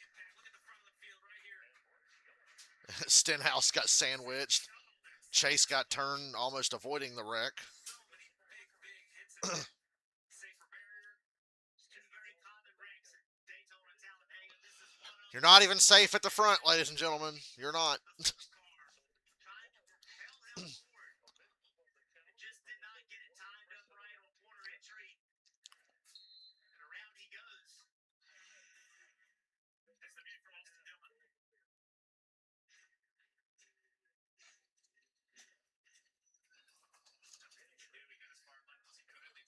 [SPEAKER 1] Stenhouse got sandwiched. Chase got turned, almost avoiding the wreck. You're not even safe at the front, ladies and gentlemen. You're not.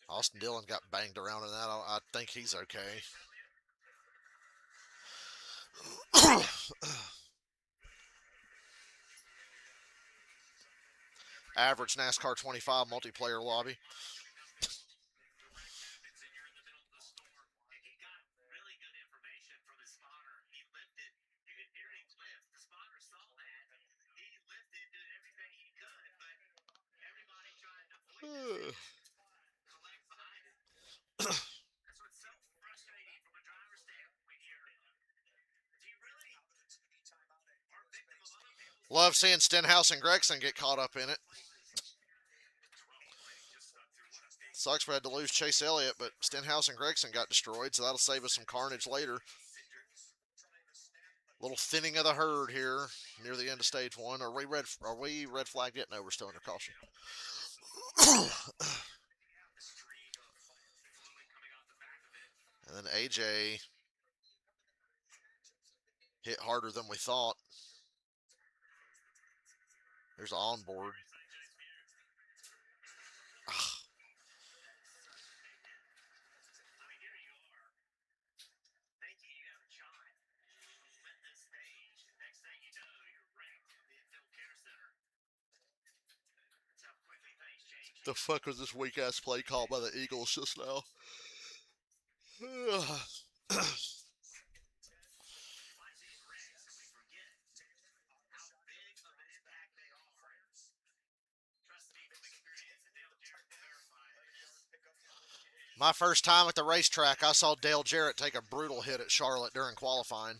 [SPEAKER 1] Austin Dillon got banged around in that. I think he's okay. Average NASCAR 25 multiplayer lobby. Love seeing Stenhouse and Gregson get caught up in it. Sucks we had to lose Chase Elliott, but Stenhouse and Gregson got destroyed, so that'll save us some carnage later. Little thinning of the herd here near the end of stage one. Are we red flagged yet? No, we're still under caution. And then AJ Hit harder than we thought. There's an onboard. Ah, the fuck was this weak ass play called by the Eagles just now? My first time at the racetrack, I saw Dale Jarrett take a brutal hit at Charlotte during qualifying.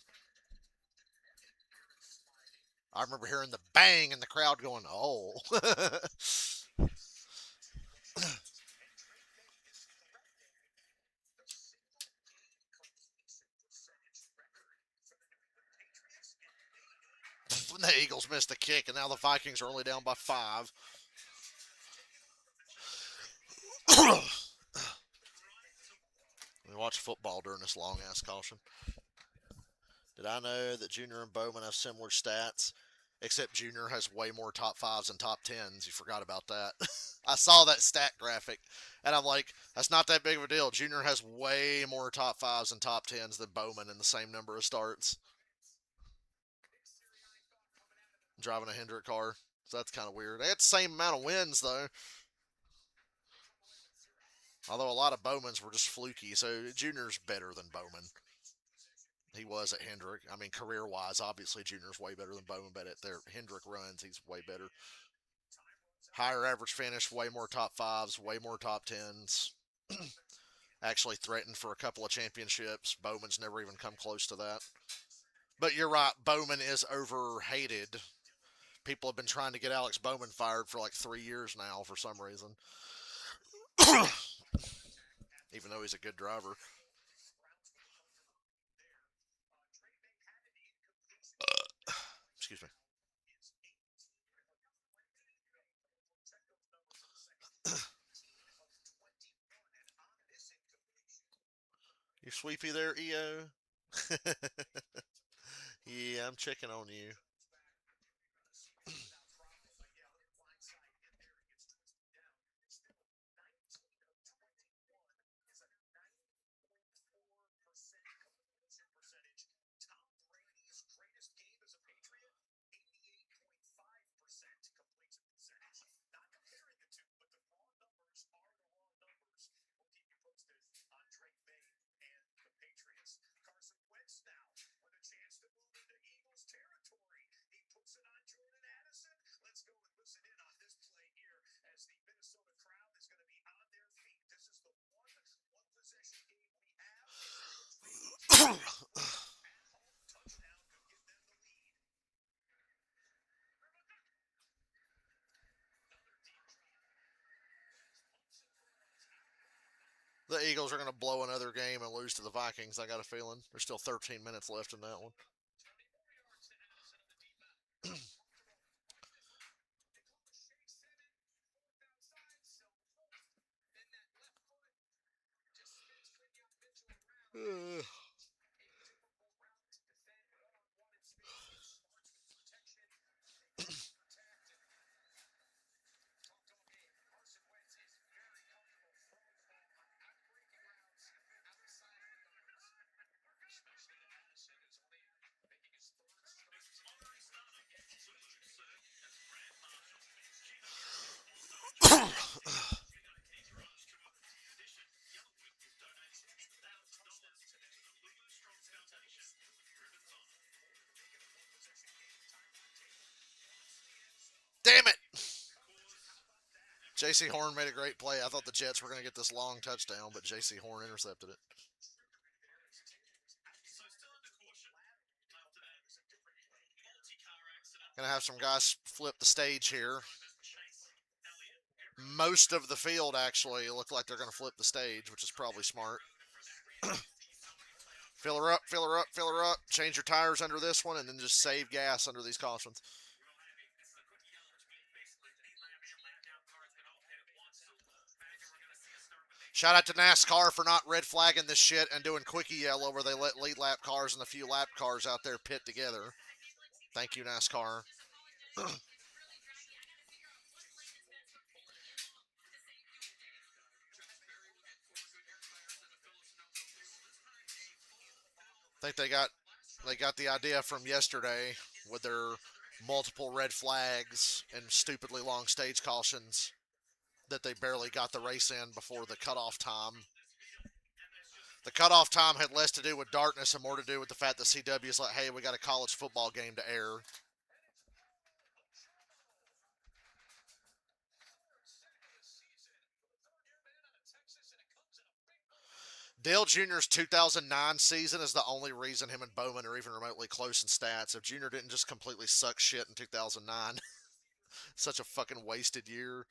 [SPEAKER 1] I remember hearing the bang and the crowd going, oh. The Eagles missed the kick, and now the Vikings are only down by 5. We watch football during this long ass caution. Did I know that Junior and Bowman have similar stats? Except Junior has way more top 5s and top 10s. You forgot about that. I saw that stat graphic, and I'm like, that's not that big of a deal. Junior has way more top 5s and top 10s than Bowman in the same number of starts. Driving a Hendrick car. So that's kind of weird. They had the same amount of wins, though. Although a lot of Bowman's were just fluky, so Junior's better than Bowman. He was at Hendrick. I mean, career-wise, obviously Junior's way better than Bowman, but at their Hendrick runs, he's way better. Higher average finish, way more top 5s, way more top 10s. Actually threatened for a couple of championships. Bowman's never even come close to that. But you're right, Bowman is overhated. People have been trying to get Alex Bowman fired for like 3 years now for some reason. Even though he's a good driver. Excuse me. You sweepy there, EO? Yeah, I'm checking on you. The Eagles are going to blow another game and lose to the Vikings, I got a feeling. There's still 13 minutes left in that one. Damn it! J.C. Horn made a great play. I thought the Jets were going to get this long touchdown, but J.C. Horn intercepted it. Going to have some guys flip the stage here. Most of the field actually look like they're going to flip the stage, which is probably smart. Fill her up, fill her up, fill her up. Change your tires under this one, and then just save gas under these cautions. Shout out to NASCAR for not red flagging this shit and doing quickie yellow where they let lead lap cars and the few lap cars out there pit together. Thank you, NASCAR. I think they got the idea from yesterday with their multiple red flags and stupidly long stage cautions that they barely got the race in before the cutoff time. The cutoff time had less to do with darkness and more to do with the fact that CW is like, hey, we got a college football game to air. Dale Jr.'s 2009 season is the only reason him and Bowman are even remotely close in stats. If Jr. didn't just completely suck shit in 2009, such a fucking wasted year.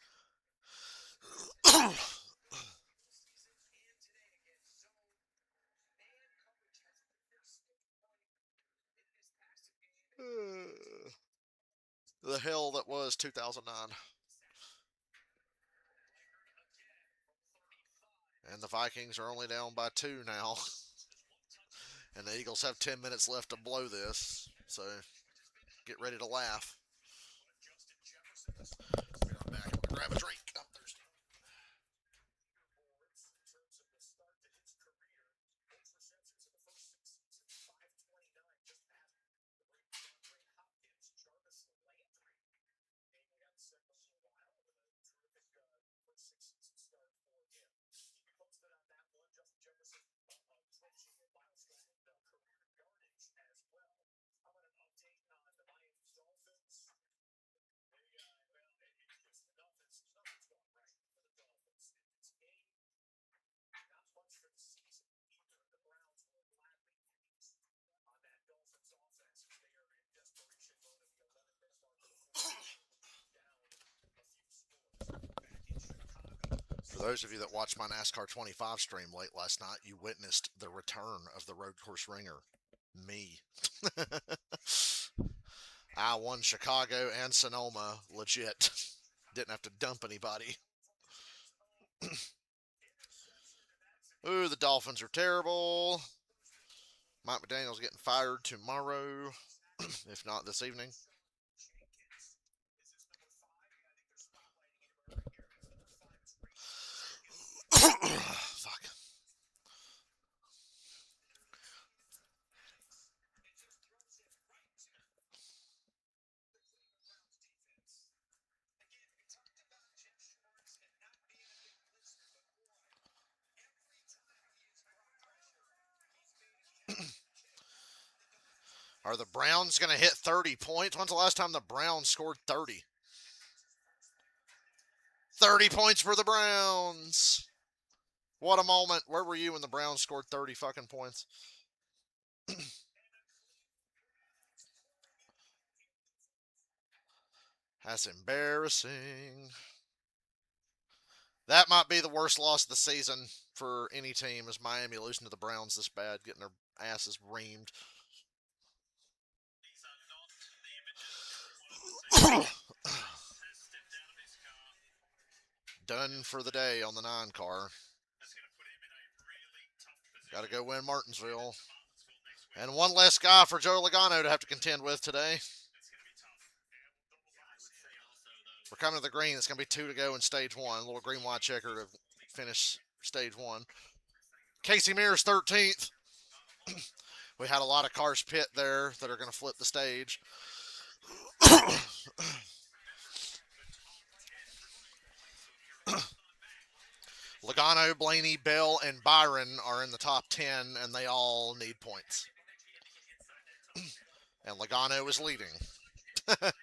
[SPEAKER 1] The hell that was 2009. And the Vikings are only down by 2 now. And the Eagles have 10 minutes left to blow this. So get ready to laugh. Be right back. I'm going to grab a drink. I'm thirsty. For those of you that watched my NASCAR 25 stream late last night, you witnessed the return of the road course ringer. Me. I won Chicago and Sonoma legit. Didn't have to dump anybody. Ooh, the Dolphins are terrible. Mike McDaniel's getting fired tomorrow, if not this evening. Fuck. Are the Browns going to hit 30 points? When's the last time the Browns scored 30? 30 points for the Browns. What a moment. Where were you when the Browns scored 30 fucking points? That's embarrassing. That might be the worst loss of the season for any team, is Miami losing to the Browns this bad, getting their asses reamed. Done for the day on the 9 car. Got to go win Martinsville. And one less guy for Joe Logano to have to contend with today. We're coming to the green. It's going to be 2 to go in stage 1. A little green-white checker to finish stage 1. Casey Mears 13th. We had a lot of cars pit there that are going to flip the stage. Logano, Blaney, Bell, and Byron are in the top 10, and they all need points. And Logano is leading. Gonna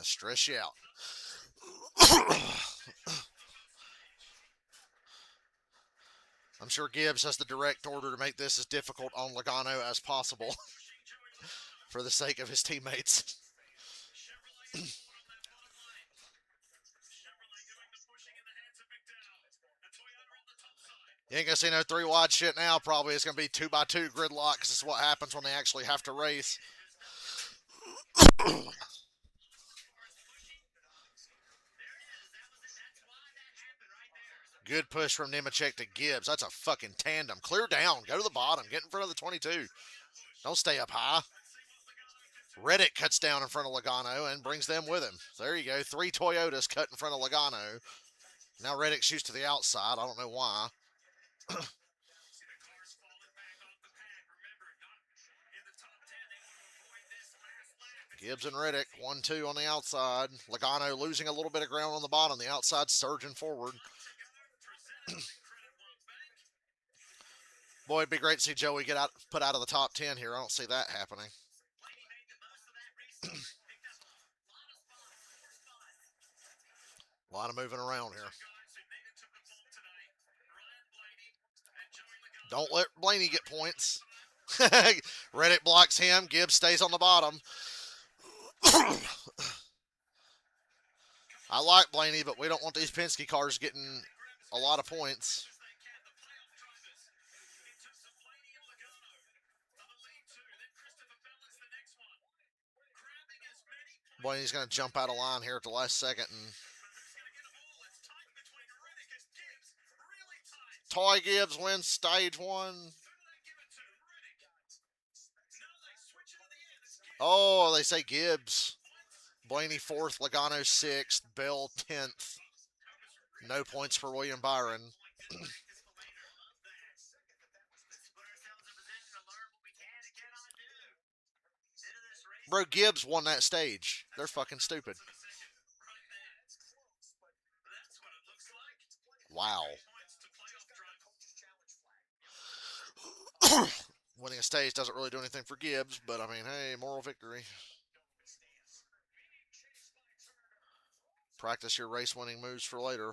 [SPEAKER 1] stress you out. I'm sure Gibbs has the direct order to make this as difficult on Logano as possible for the sake of his teammates. You ain't gonna see no 3 wide shit now. Probably it's gonna be 2x2 gridlock because this is what happens when they actually have to race. Good push from Nemechek to Gibbs. That's a fucking tandem. Clear down. Go to the bottom. Get in front of the 22. Don't stay up high. Reddick cuts down in front of Logano and brings them with him. There you go. 3 Toyotas cut in front of Logano. Now Reddick shoots to the outside. I don't know why. Gibbs and Reddick, 1-2 on the outside. Logano losing a little bit of ground on the bottom. The outside surging forward. Boy, it'd be great to see Joey get put out of the top 10 here. I don't see that happening. A lot of moving around here. Don't let Blaney get points. Reddick blocks him. Gibbs stays on the bottom. I like Blaney, but we don't want these Penske cars getting a lot of points. Blaney's going to jump out of line here at the last second. And Toy Gibbs wins stage 1. Oh, they say Gibbs. Blaney 4th, Logano 6th, Bell 10th. No points for William Byron. Bro, Gibbs won that stage. They're fucking stupid. Wow. Winning a stage doesn't really do anything for Gibbs, but I mean, hey, moral victory. Practice your race winning moves for later.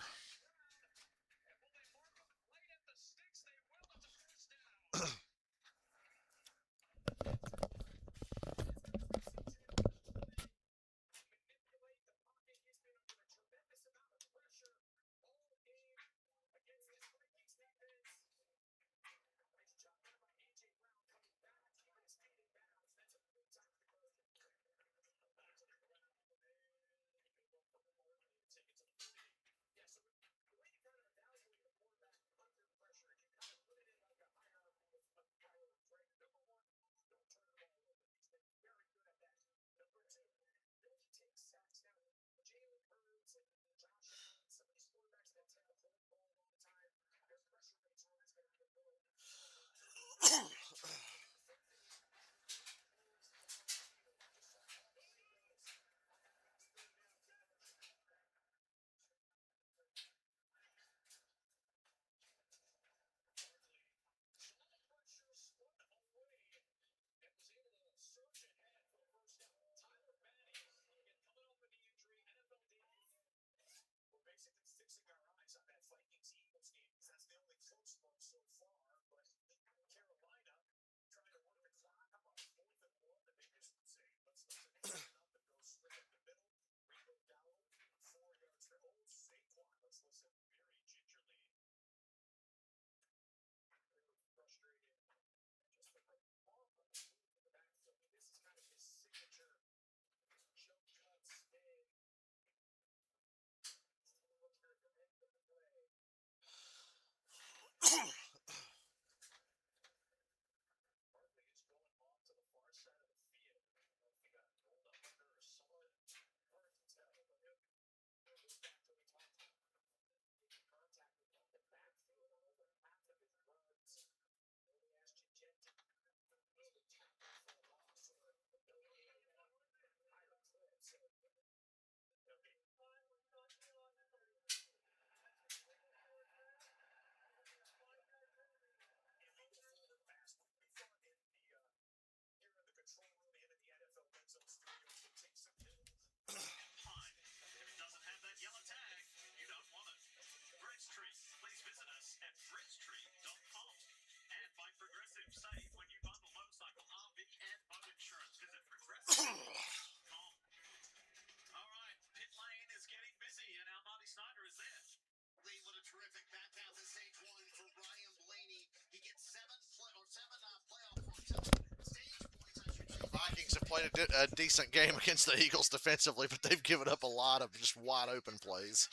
[SPEAKER 1] Vikings have played a decent game against the Eagles defensively, but they've given up a lot of just wide open plays.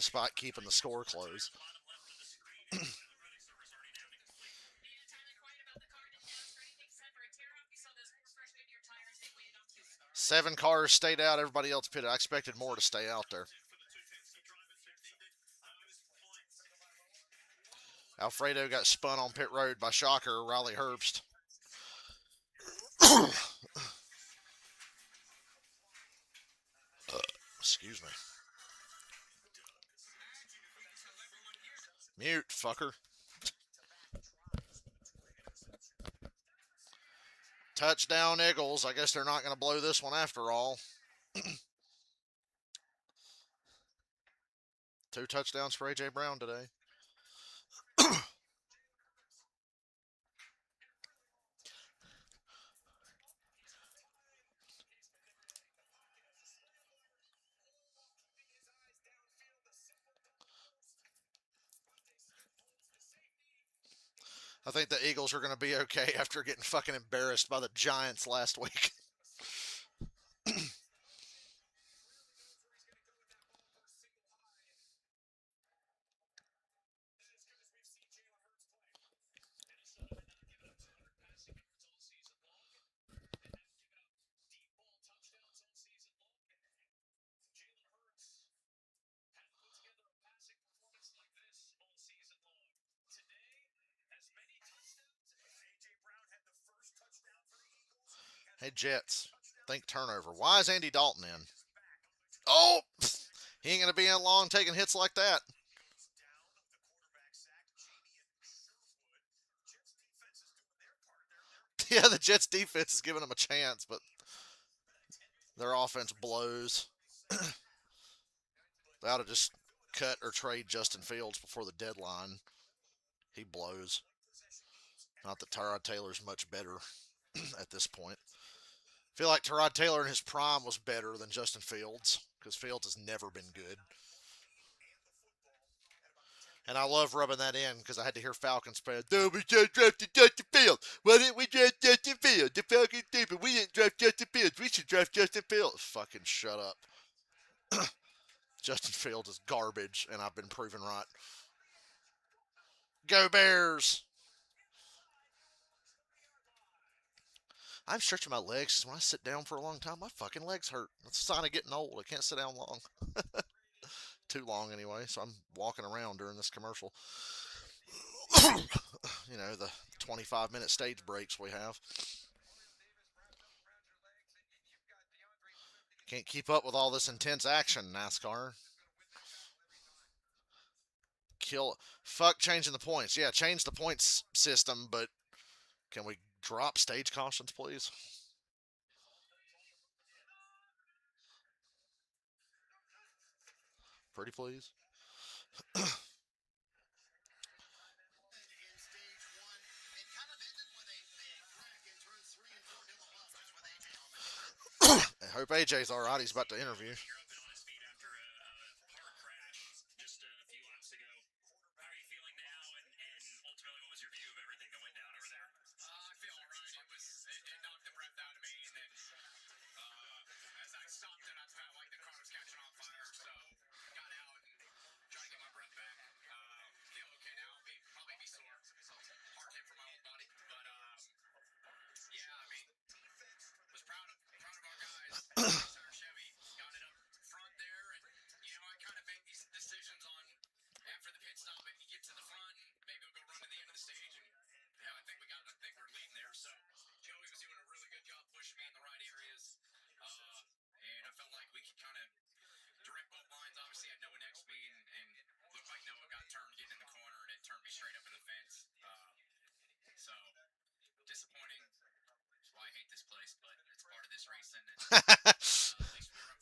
[SPEAKER 1] despite keeping the score close. 7 cars stayed out. Everybody else pitted. I expected more to stay out there. Alfredo got spun on pit road by shocker Riley Herbst. Excuse me. Mute, fucker. Touchdown, Eagles. I guess they're not going to blow this one after all. 2 touchdowns for A.J. Brown today. I think the Eagles are going to be okay after getting fucking embarrassed by the Giants last week. Hey, Jets, think turnover. Why is Andy Dalton in? Oh! He ain't going to be in long taking hits like that. Yeah, the Jets defense is giving them a chance, but their offense blows. They ought to just cut or trade Justin Fields before the deadline. He blows. Not that Tyrod Taylor's much better at this point. I feel like Tyrod Taylor in his prime was better than Justin Fields because Fields has never been good. And I love rubbing that in because I had to hear Falcons fans, no, we just drafted Justin Fields. Why didn't we draft Justin Fields? The Falcons did, but we didn't draft Justin Fields. We should draft Justin Fields. Fucking shut up. Justin Fields is garbage, and I've been proven right. Go Bears! I'm stretching my legs because when I sit down for a long time, my fucking legs hurt. That's a sign of getting old. I can't sit down long. Too long anyway, so I'm walking around during this commercial. You know, the 25-minute stage breaks we have. Can't keep up with all this intense action, NASCAR. Fuck changing the points. Yeah, change the points system, but can we drop stage cautions, please? Pretty please. I hope AJ's alright. He's about to interview.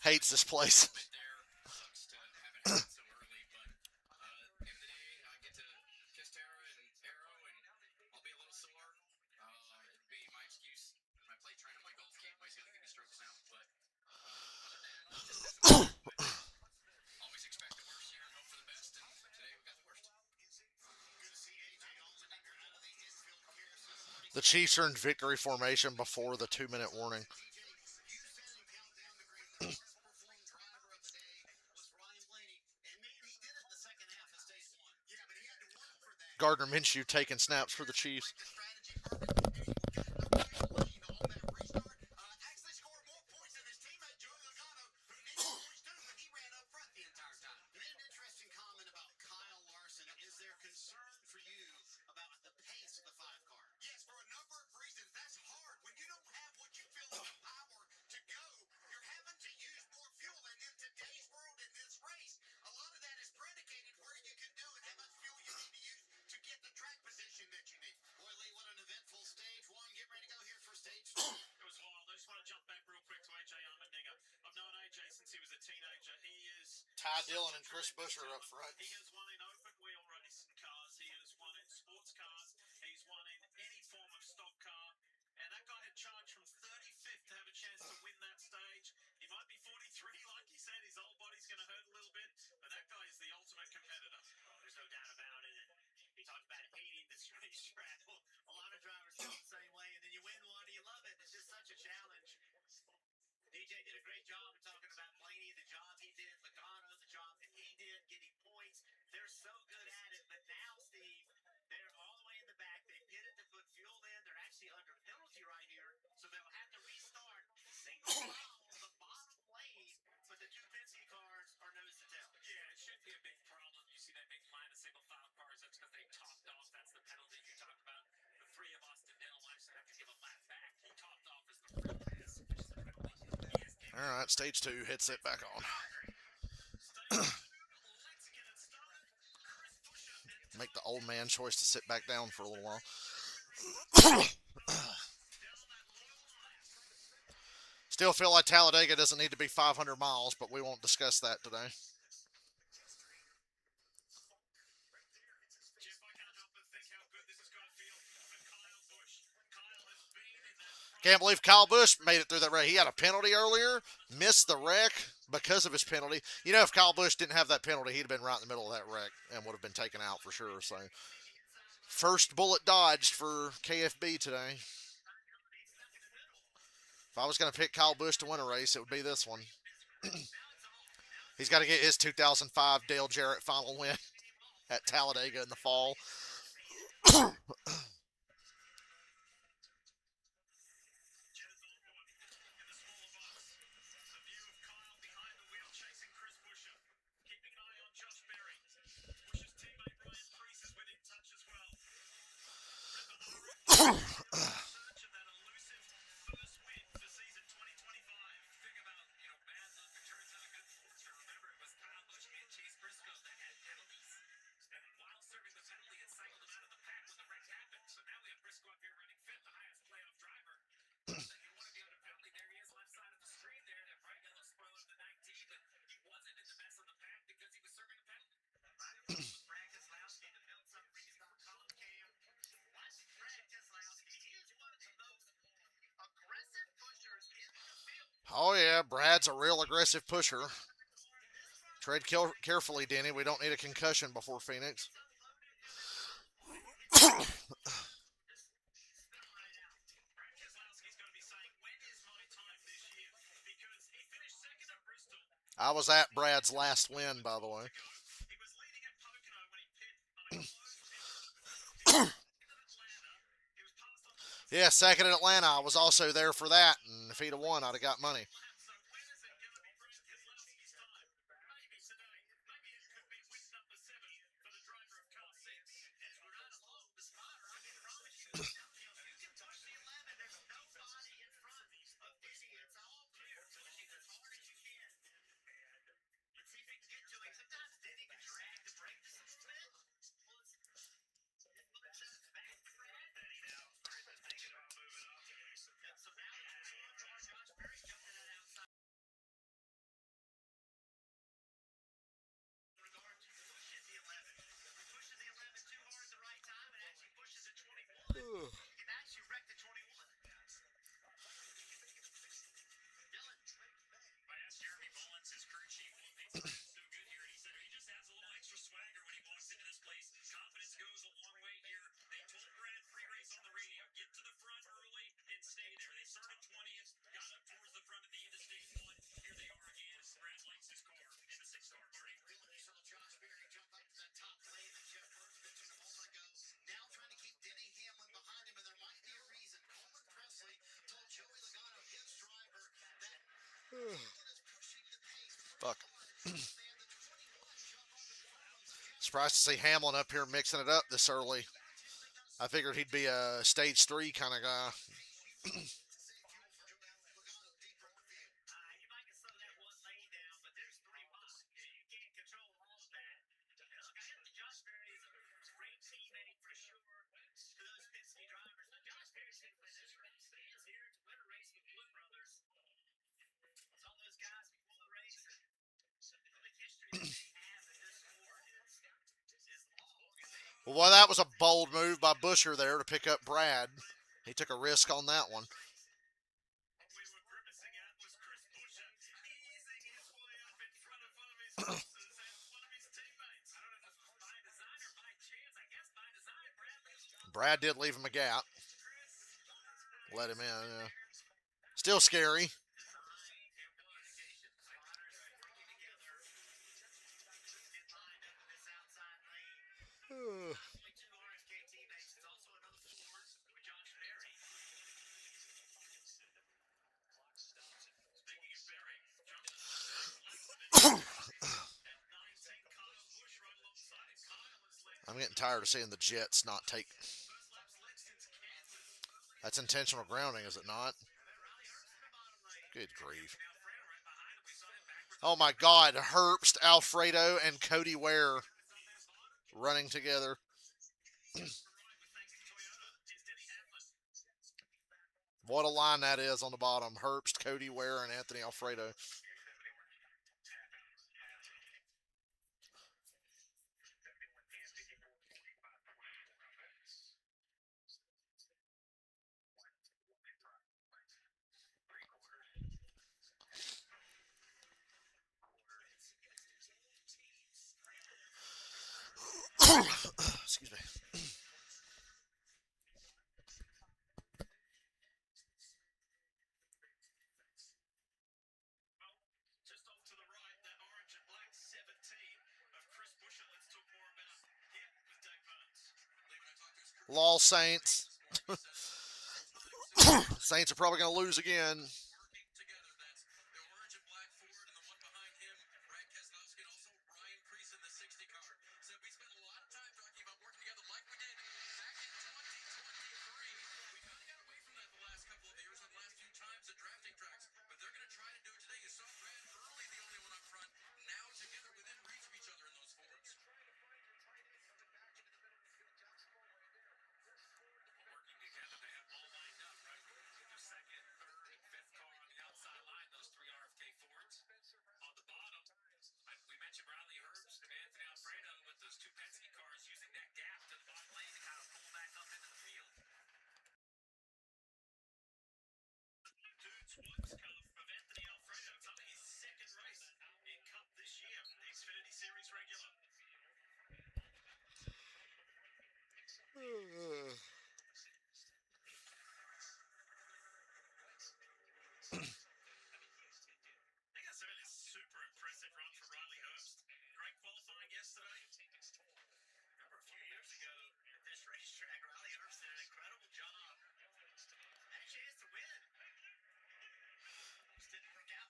[SPEAKER 1] Hates this place. The Chiefs are in victory formation before the 2-minute warning. Gardner Minshew taking snaps for the Chiefs. Ty Dillon and Chris Buescher up front. All right, stage 2 hits it back on. Make the old man choice to sit back down for a little while. Still feel like Talladega doesn't need to be 500 miles, but we won't discuss that today. Can't believe Kyle Busch made it through that wreck. He had a penalty earlier, missed the wreck because of his penalty. You know, if Kyle Busch didn't have that penalty, he'd have been right in the middle of that wreck and would have been taken out for sure. So, first bullet dodged for KFB today. If I was going to pick Kyle Busch to win a race, it would be this one. He's got to get his 2005 Dale Jarrett final win at Talladega in the fall. Oh, yeah, Brad's a real aggressive pusher. Tread carefully, Denny. We don't need a concussion before Phoenix. I was at Brad's last win, by the way. Yeah, second in Atlanta. I was also there for that, and if he'd have won, I'd have got money. Surprised to see Hamlin up here mixing it up this early. I figured he'd be a stage 3 kind of guy. Well, that was a bold move by Busher there to pick up Brad. He took a risk on that one. Brad did leave him a gap. Let him in. Yeah. Still scary. I'm getting tired of seeing the Jets not take. That's intentional grounding, is it not? Good grief. Oh my God. Herbst, Alfredo, and Cody Ware running together. What a line that is on the bottom. Herbst, Cody Ware, and Anthony Alfredo. Excuse me. Law Saints. Saints are probably going to lose again.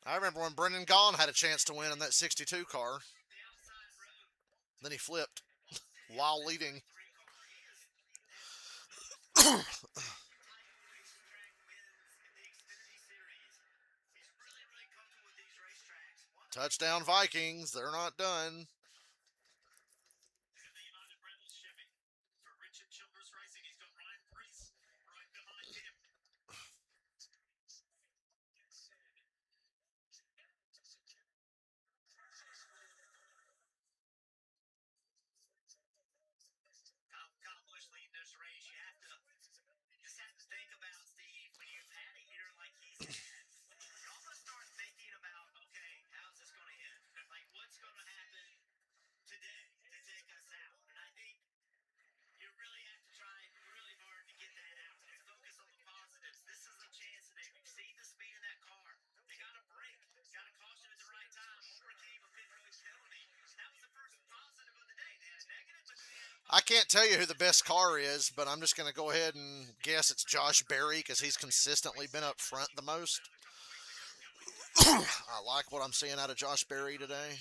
[SPEAKER 1] I remember when Brendan Gaughan had a chance to win in that 62 car. Then he flipped while leading. Touchdown Vikings. They're not done. I can't tell you who the best car is, but I'm just going to go ahead and guess it's Josh Berry because he's consistently been up front the most. I like what I'm seeing out of Josh Berry today.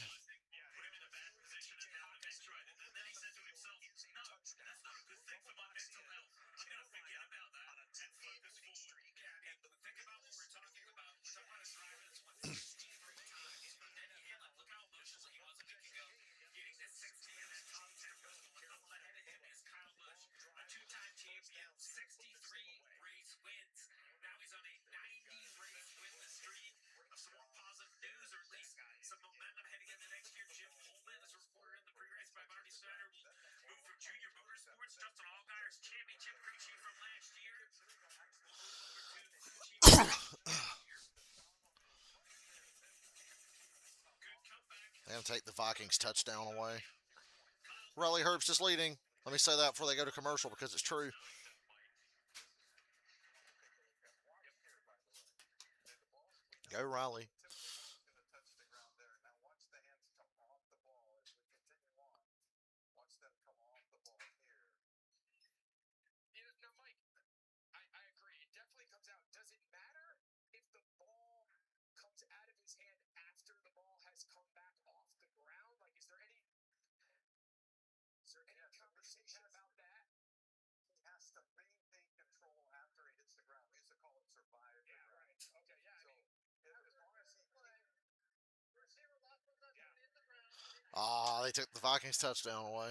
[SPEAKER 1] And take the Vikings touchdown away. Riley Herbst is leading. Let me say that before they go to commercial because it's true. Go Riley. Ah, they took the Vikings touchdown away.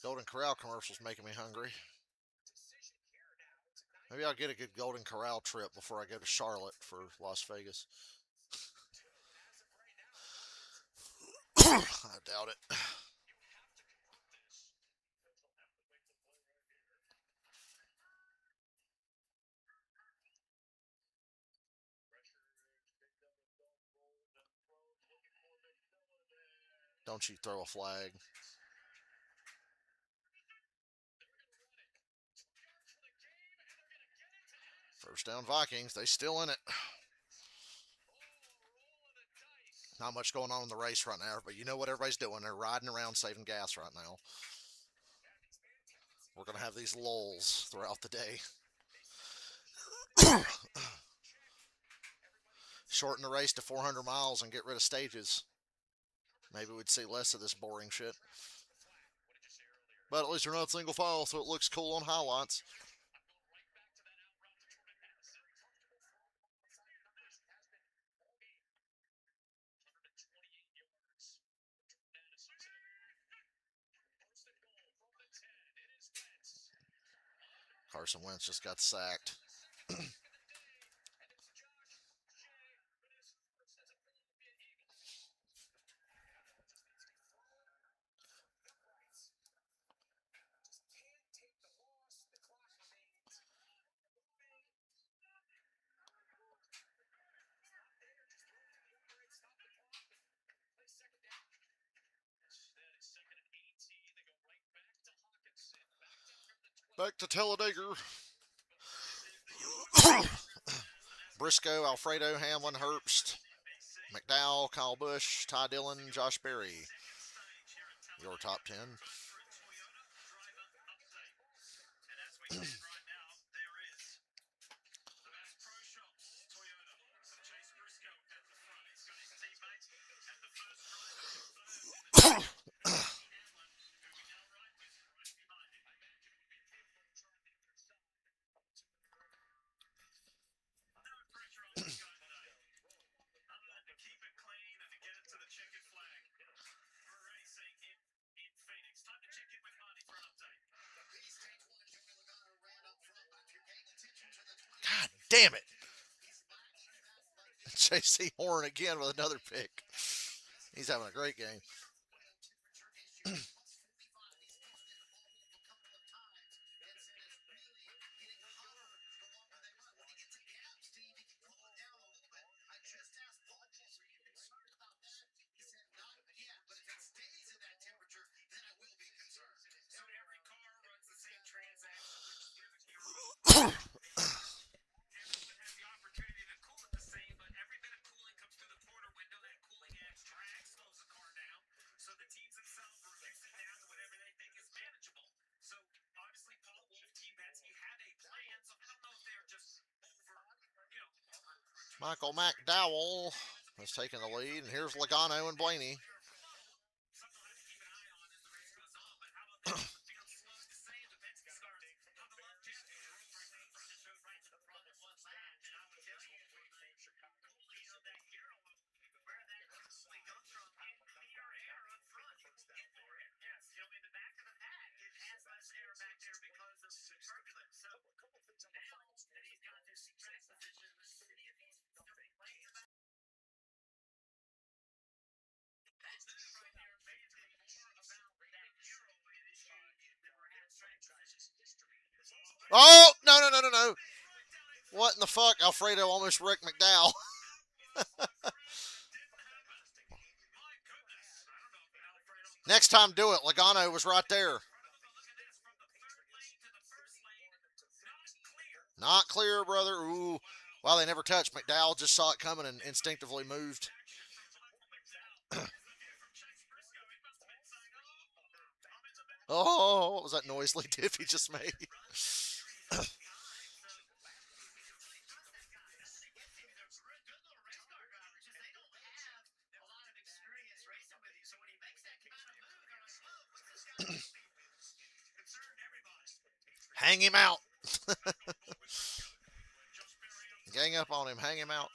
[SPEAKER 1] Golden Corral commercials making me hungry. Maybe I'll get a good Golden Corral trip before I go to Charlotte for Las Vegas. I doubt it. Don't you throw a flag. First down Vikings. They still in it. Not much going on in the race right now, but you know what everybody's doing. They're riding around saving gas right now. We're going to have these lulls throughout the day. Shorten the race to 400 miles and get rid of stages. Maybe we'd see less of this boring shit. But at least you're not single file, so it looks cool on highlights. Carson Wentz just got sacked. Back to Talladega. Briscoe, Alfredo, Hamlin, Herbst, McDowell, Kyle Busch, Ty Dillon, Josh Berry. Your top 10. God damn it. J.C. Horn again with another pick. He's having a great game. Michael McDowell is taking the lead, and here's Logano and Blaney. Oh, no, no, no, no, no. What in the fuck? Alfredo almost wrecked McDowell. Next time, do it. Logano was right there. Not clear, brother. Ooh. Wow, they never touched. McDowell just saw it coming and instinctively moved. Oh, what was that noise Lee Diffie just made? Hang him out. Gang up on him. Hang him out.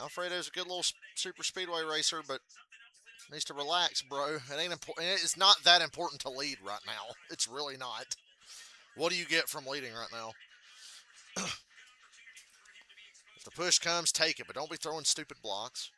[SPEAKER 1] Alfredo's a good little super speedway racer, but needs to relax, bro. It ain't important. It's not that important to lead right now. It's really not. What do you get from leading right now? If the push comes, take it, but don't be throwing stupid blocks.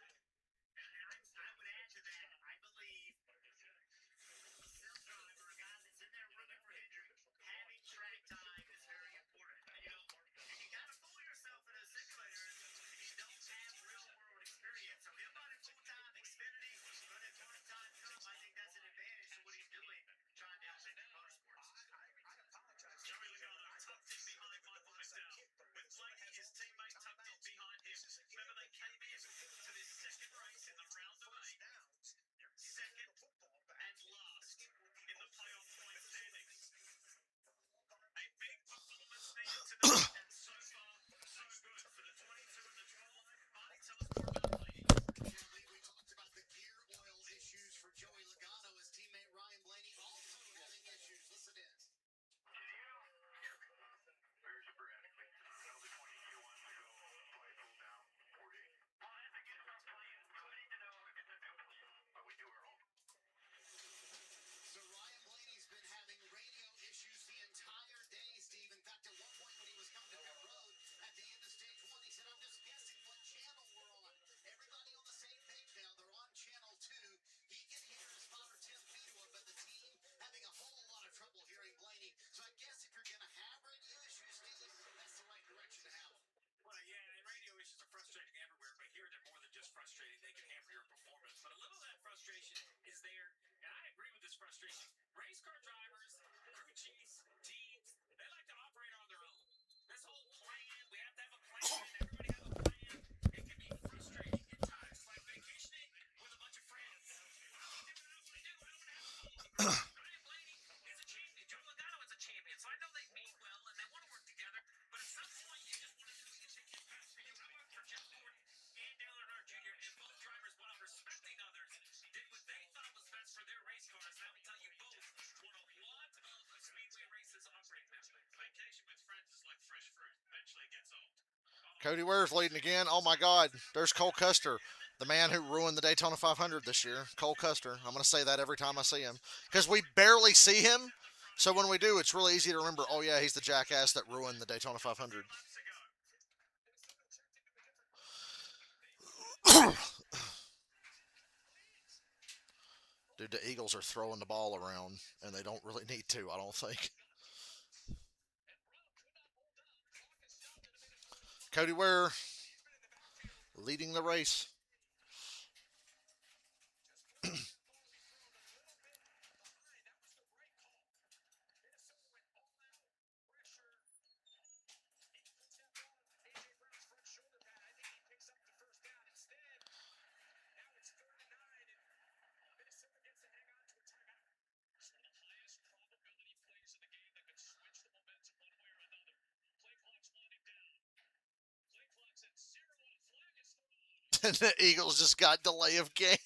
[SPEAKER 1] Cody Ware's leading again. Oh my God. There's Cole Custer, the man who ruined the Daytona 500 this year. Cole Custer. I'm going to say that every time I see him because we barely see him. So when we do, it's really easy to remember. Oh yeah, he's the jackass that ruined the Daytona 500. Dude, the Eagles are throwing the ball around, and they don't really need to. I don't think. Cody Ware leading the race. And the Eagles just got delay of game.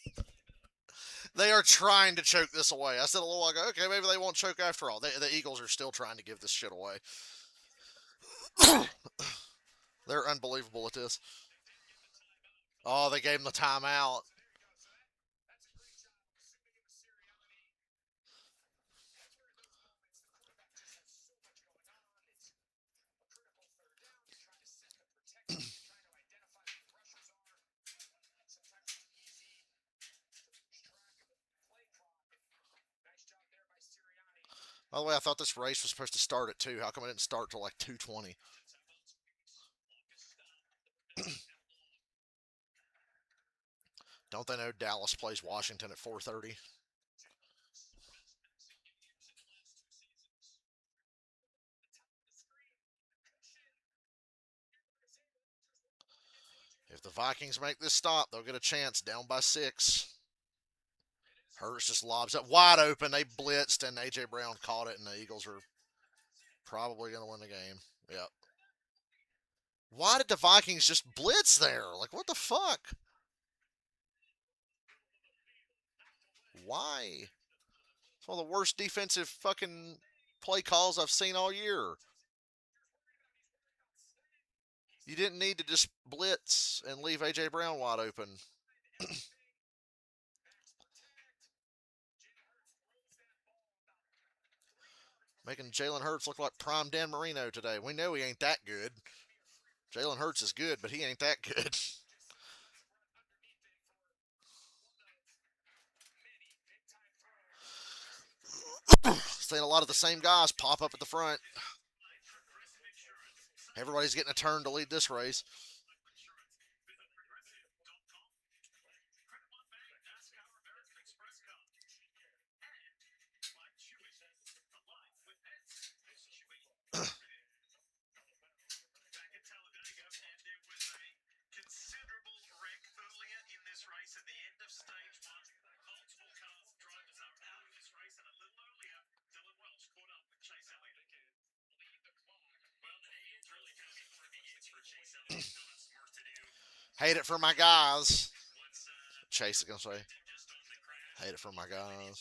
[SPEAKER 1] They are trying to choke this away. I said a little while ago, okay, maybe they won't choke after all. The Eagles are still trying to give this shit away. They're unbelievable at this. Oh, they gave him the timeout. By the way, I thought this race was supposed to start at 2. How come it didn't start till like 2:20? Don't they know Dallas plays Washington at 4:30? If the Vikings make this stop, they'll get a chance down by 6. Hurts just lobs it wide open. They blitzed, and A.J. Brown caught it, and the Eagles are probably going to win the game. Yep. Why did the Vikings just blitz there? Like, what the fuck? Why? It's one of the worst defensive fucking play calls I've seen all year. You didn't need to just blitz and leave A.J. Brown wide open. Making Jalen Hurts look like prime Dan Marino today. We know he ain't that good. Jalen Hurts is good, but he ain't that good. Seeing a lot of the same guys pop up at the front. Everybody's getting a turn to lead this race. Hate it for my guys. Chase is going to say. Hate it for my guys.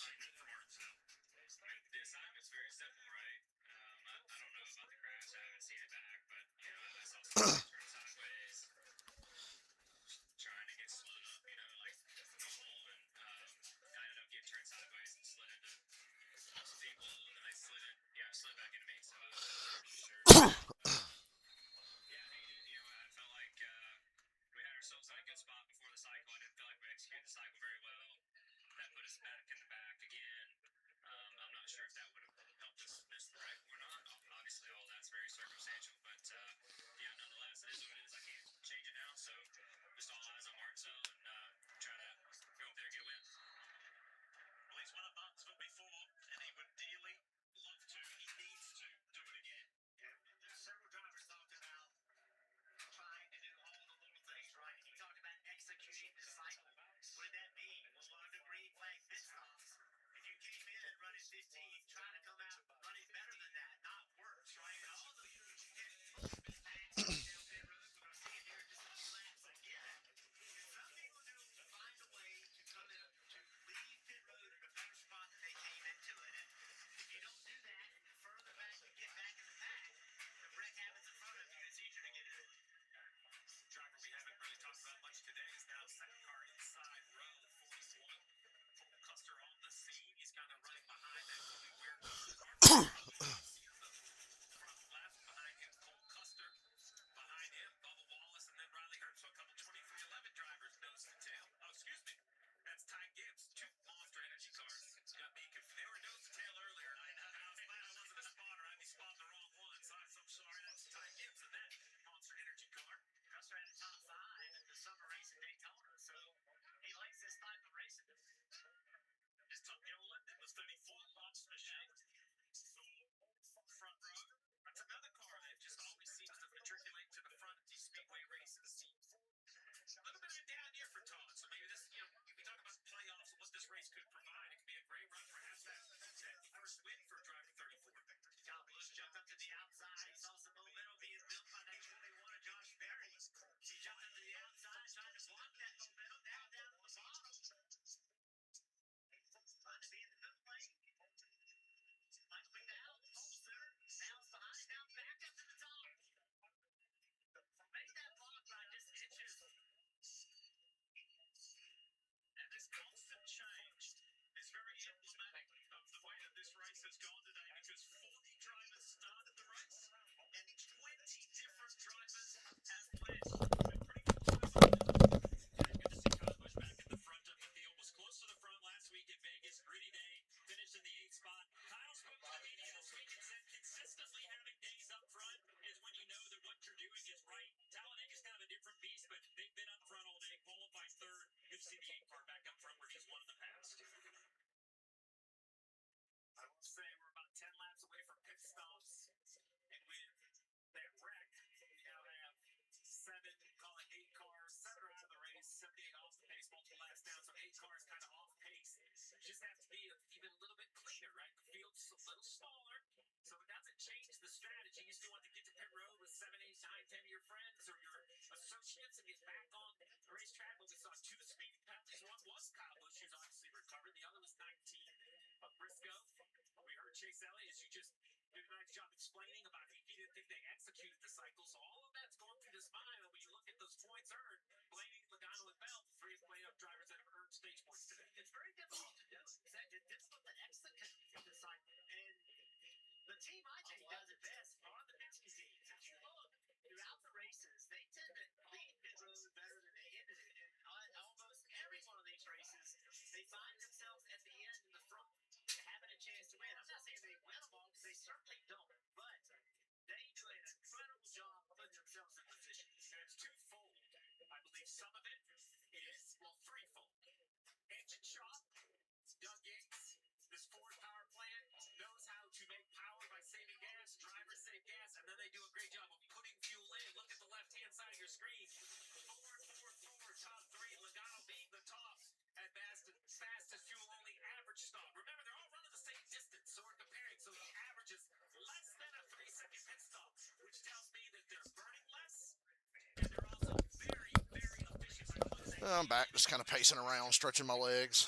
[SPEAKER 1] I'm back, just kind of pacing around, stretching my legs.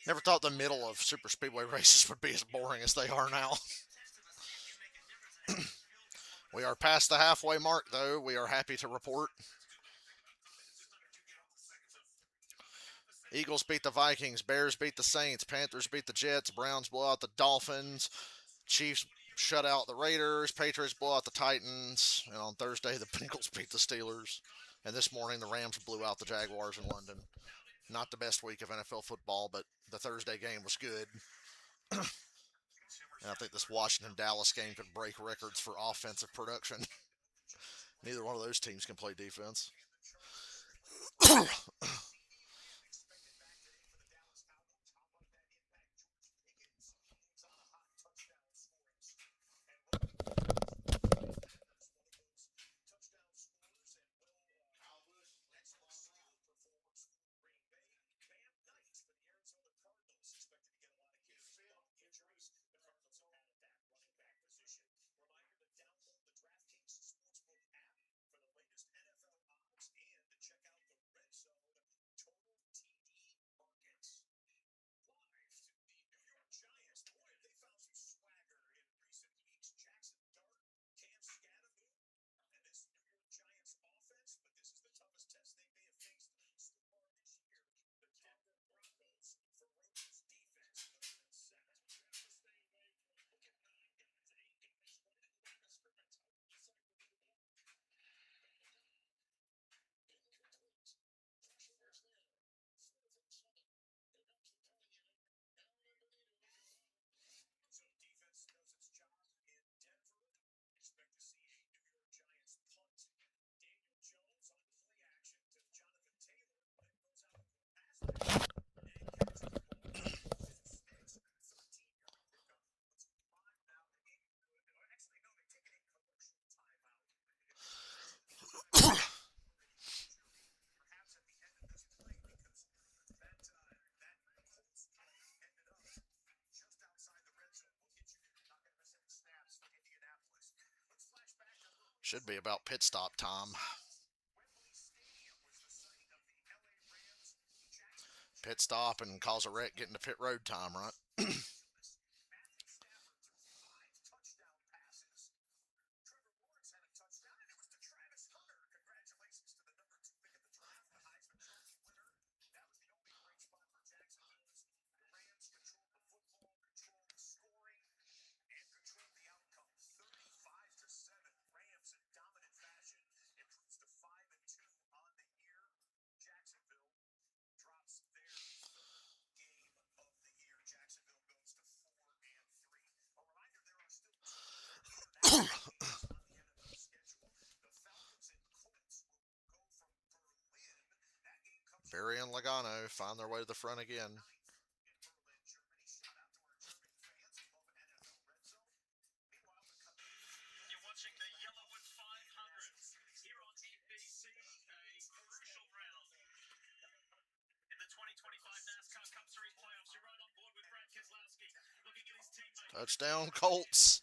[SPEAKER 1] Never thought the middle of super speedway races would be as boring as they are now. We are past the halfway mark, though. We are happy to report. Eagles beat the Vikings. Bears beat the Saints. Panthers beat the Jets. Browns blow out the Dolphins. Chiefs shut out the Raiders. Patriots blow out the Titans. And on Thursday, the Bengals beat the Steelers. And this morning, the Rams blew out the Jaguars in London. Not the best week of NFL football, but the Thursday game was good. And I think this Washington-Dallas game could break records for offensive production. Neither one of those teams can play defense. Should be about pit stop time. Pit stop and cause a wreck getting to pit road time, right? Barry and Logano find their way to the front again. Touchdown, Colts.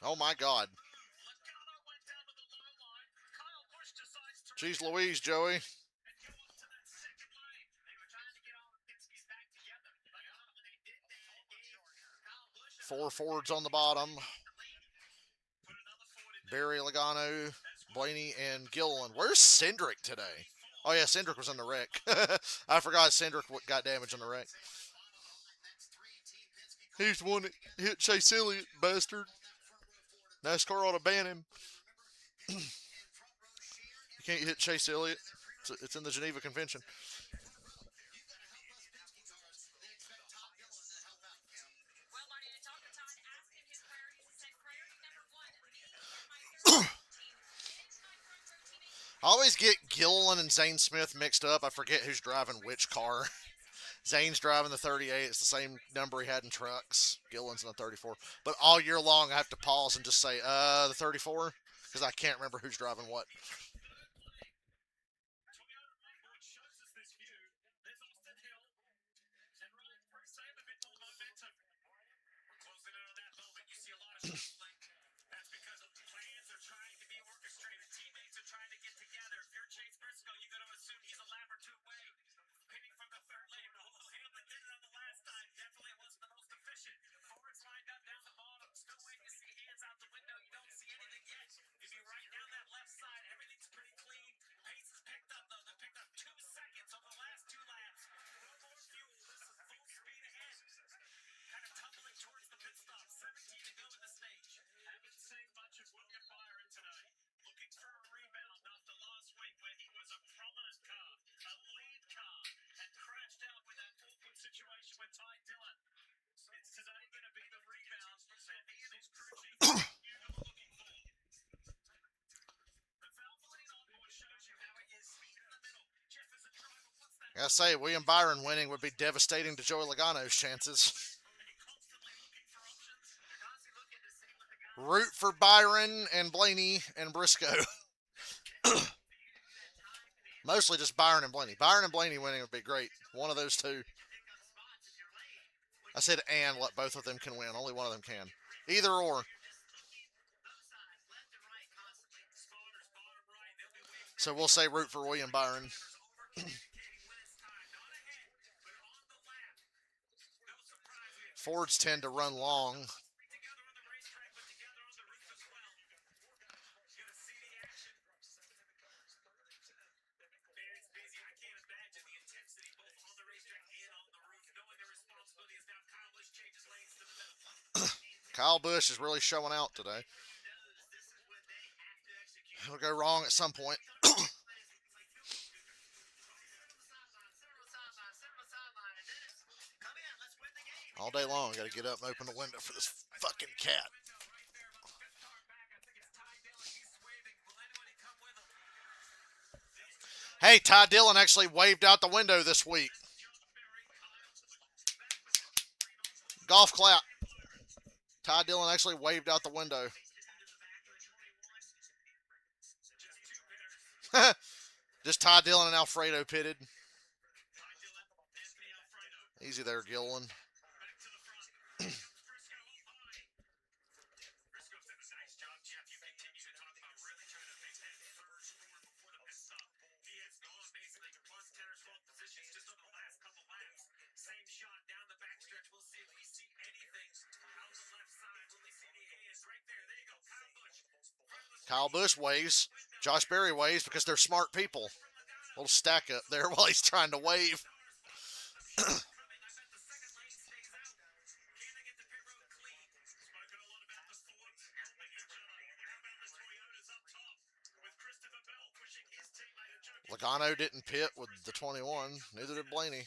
[SPEAKER 1] Oh my God. Jeez Louise, Joey. 4 forwards on the bottom. Barry, Logano, Blaney, and Gilliland. Where's Cindric today? Oh, yeah, Cindric was in the wreck. I forgot Cindric got damaged in the wreck. He's the one that hit Chase Elliott, bastard. NASCAR ought to ban him. You can't hit Chase Elliott. It's in the Geneva Convention. I always get Gilliland and Zane Smith mixed up. I forget who's driving which car. Zane's driving the 38. It's the same number he had in trucks. Gilliland's in the 34. But all year long, I have to pause and just say, the 34? Because I can't remember who's driving what. I say, William Byron winning would be devastating to Joey Logano's chances. Root for Byron and Blaney and Briscoe. Mostly just Byron and Blaney. Byron and Blaney winning would be great. One of those two. I said and let both of them can win. Only one of them can. Either or. So we'll say root for William Byron. Fords tend to run long. Kyle Busch is really showing out today. It'll go wrong at some point. All day long, got to get up and open the window for this fucking cat. Hey, Ty Dillon actually waved out the window this week. Golf clap. Ty Dillon actually waved out the window. Just Ty Dillon and Alfredo pitted. Easy there, Gilliland. Kyle Busch waves. Josh Berry waves because they're smart people. Little stack up there while he's trying to wave. Logano didn't pit with the 21. Neither did Blaney.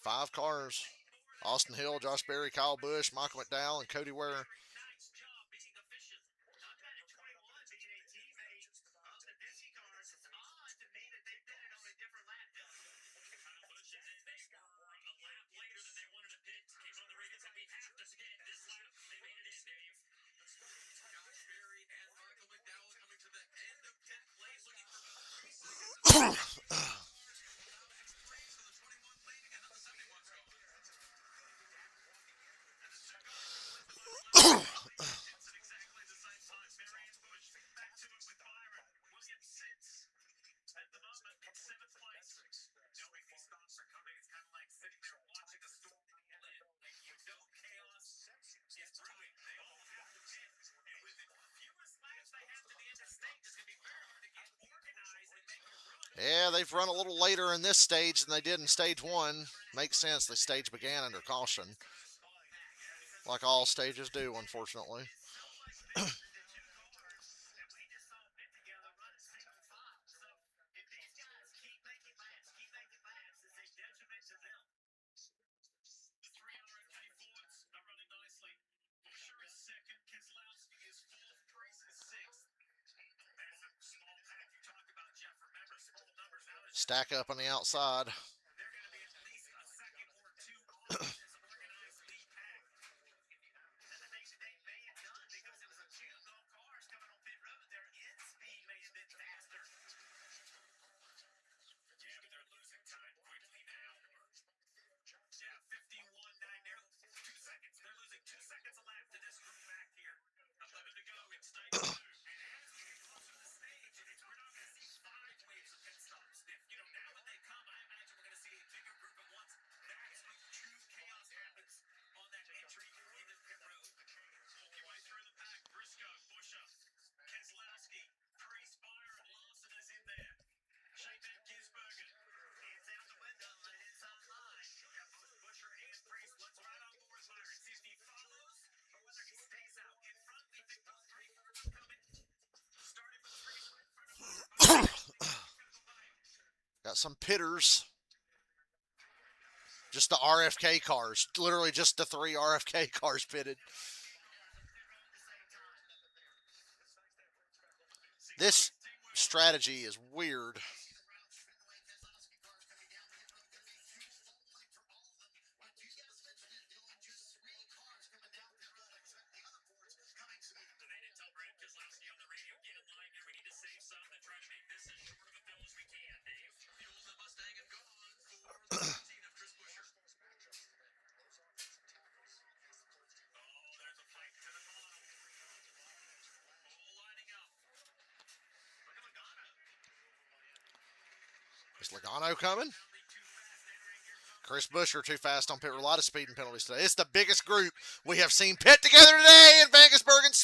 [SPEAKER 1] 5 cars. Austin Hill, Josh Berry, Kyle Busch, Michael McDowell, and Cody Ware. Yeah, they've run a little later in this stage than they did in stage 1. Makes sense. The stage began under caution. Like all stages do, unfortunately. Stack up on the outside. Got some pitters. Just the RFK cars. Literally just the 3 RFK cars pitted. This strategy is weird. Is Logano coming? Chris Buescher too fast on pit. A lot of speeding penalties today. It's the biggest group we have seen pit together today in Vegasbergen.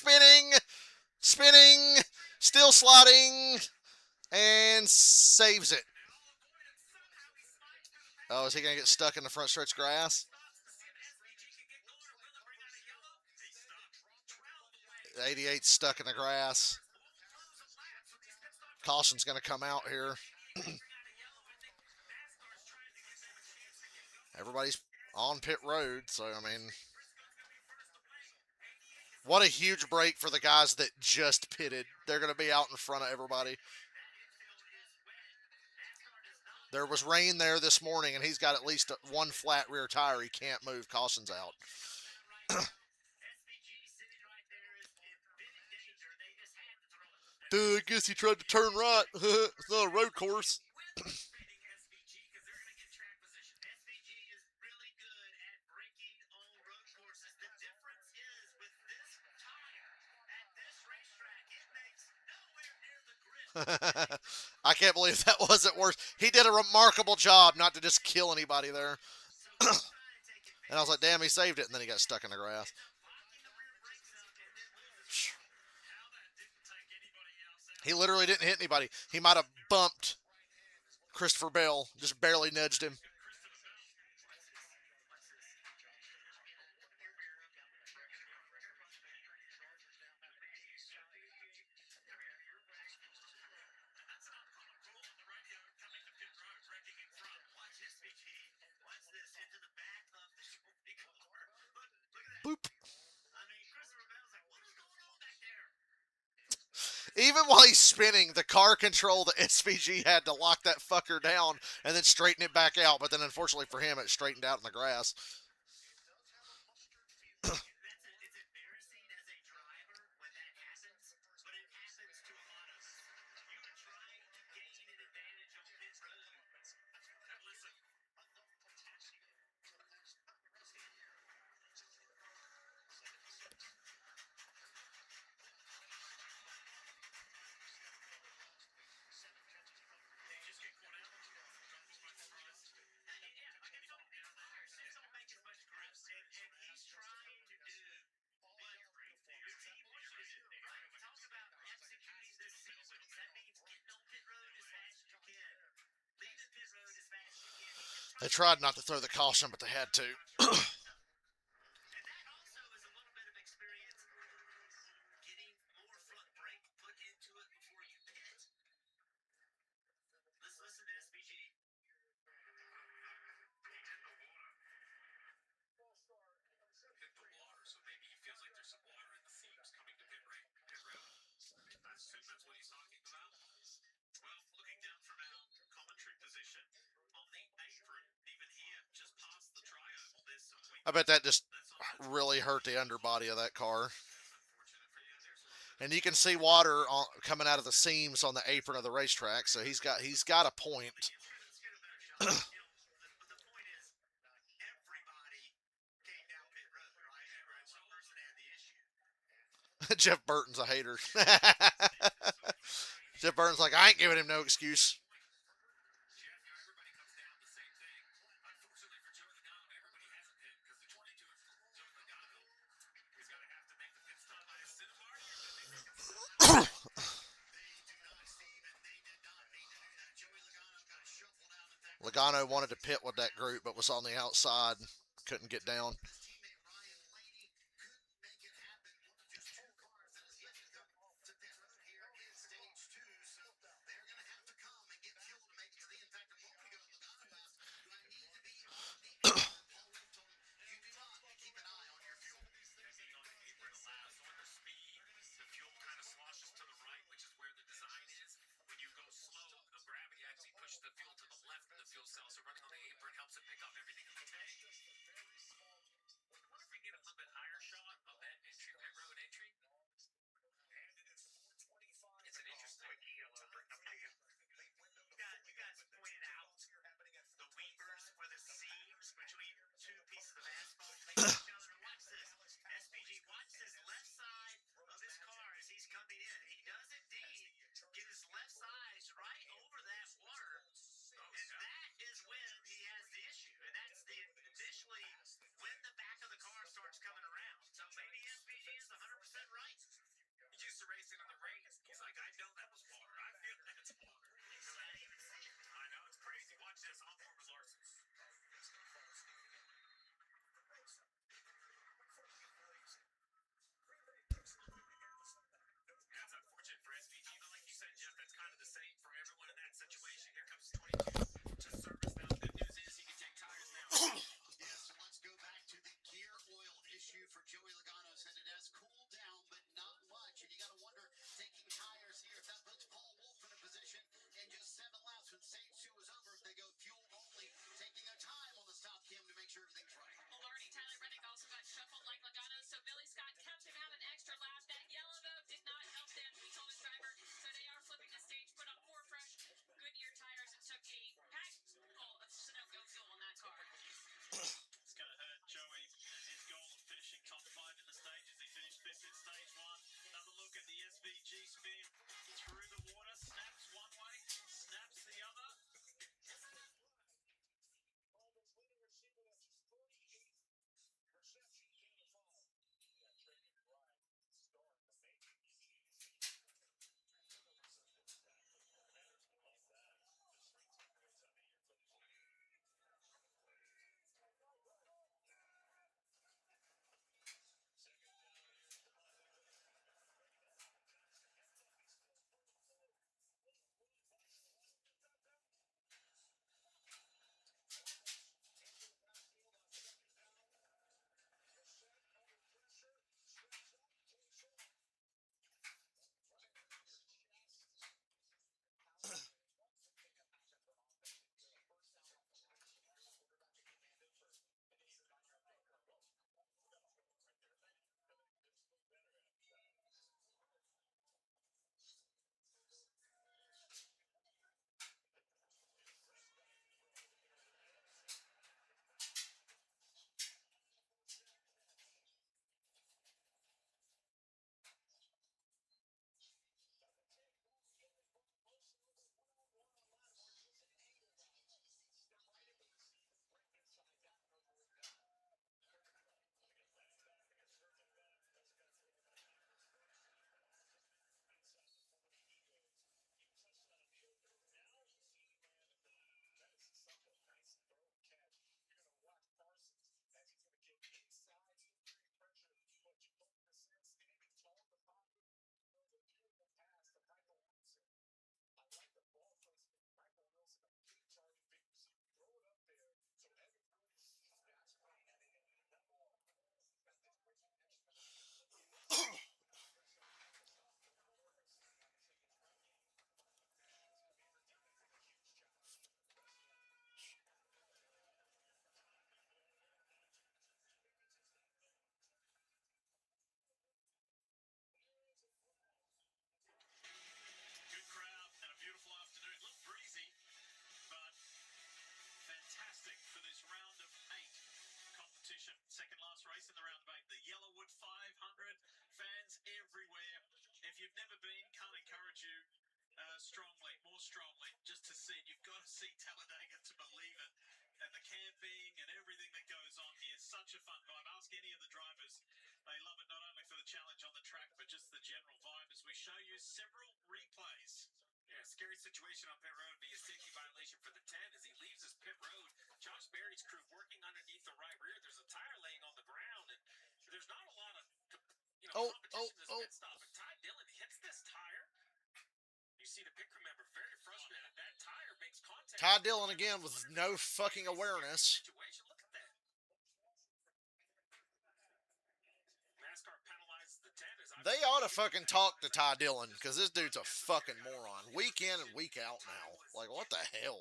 [SPEAKER 1] Spinning, still sliding, and saves it. Oh, is he going to get stuck in the front stretch grass? 88's stuck in the grass. Caution's going to come out here. Everybody's on pit road, so I mean, what a huge break for the guys that just pitted. They're going to be out in front of everybody. There was rain there this morning, and he's got at least one flat rear tire. He can't move. Caution's out. Dude, I guess he tried to turn right. It's not a road course. I can't believe that wasn't worse. He did a remarkable job not to just kill anybody there. And I was like, damn, he saved it. And then he got stuck in the grass. He literally didn't hit anybody. He might have bumped Christopher Bell, just barely nudged him. Even while he's spinning, the car control, the SVG had to lock that fucker down and then straighten it back out. But then, unfortunately for him, it straightened out in the grass. They tried not to throw the caution, but they had to. I bet that just really hurt the underbody of that car. And you can see water coming out of the seams on the apron of the racetrack, so he's got a point. Jeff Burton's a hater. Jeff Burton's like, I ain't giving him no excuse. Logano wanted to pit with that group, but was on the outside, couldn't get down. Oh, oh, oh. Ty Dillon again with no fucking awareness. They ought to fucking talk to Ty Dillon because this dude's a fucking moron. Week in and week out now. Like, what the hell?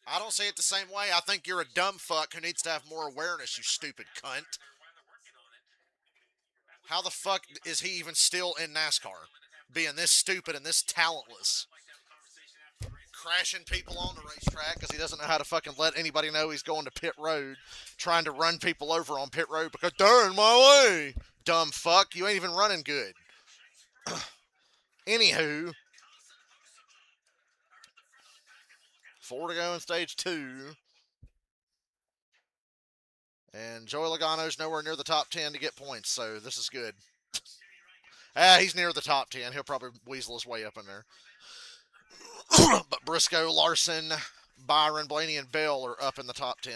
[SPEAKER 1] I don't see it the same way. I think you're a dumb fuck who needs to have more awareness, you stupid cunt. How the fuck is he even still in NASCAR? Being this stupid and this talentless. Crashing people on the racetrack because he doesn't know how to fucking let anybody know he's going to pit road. Trying to run people over on pit road because they're in my way. Dumb fuck. You ain't even running good. Anywho. 4 to go in stage 2. And Joey Logano's nowhere near the top 10 to get points, so this is good. He's near the top 10. He'll probably weasel his way up in there. But Briscoe, Larson, Byron, Blaney, and Bell are up in the top 10.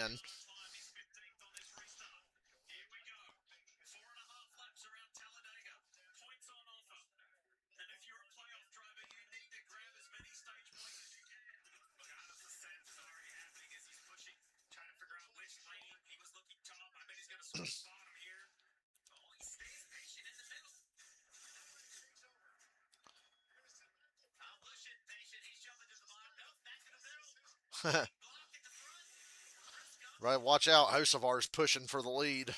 [SPEAKER 1] Right, watch out. Hocevar's pushing for the lead.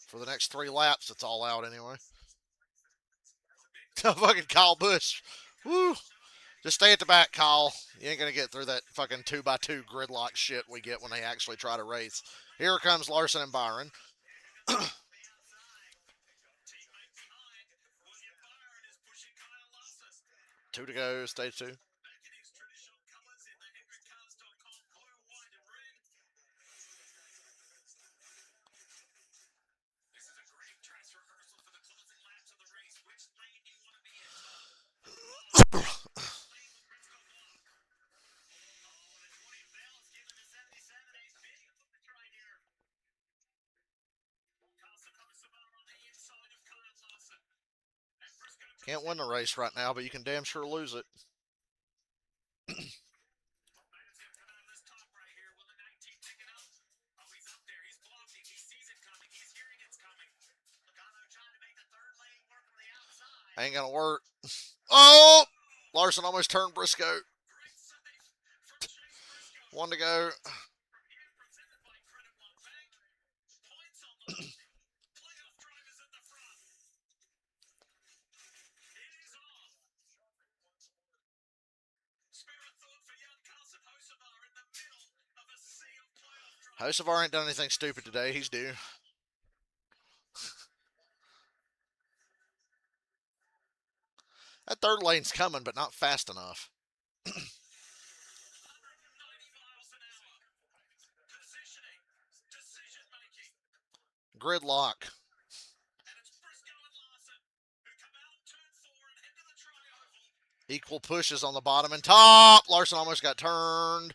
[SPEAKER 1] For the next 3 laps, it's all out anyway. Fucking Kyle Busch. Woo. Just stay at the back, Kyle. You ain't going to get through that fucking 2x2 gridlock shit we get when they actually try to race. Here comes Larson and Byron. 2 to go, stage 2. Can't win the race right now, but you can damn sure lose it. Ain't gonna work. Oh! Larson almost turned Briscoe. 1 to go. Hocevar ain't done anything stupid today. He's due. That third lane's coming, but not fast enough. Gridlock. Equal pushes on the bottom and top. Larson almost got turned.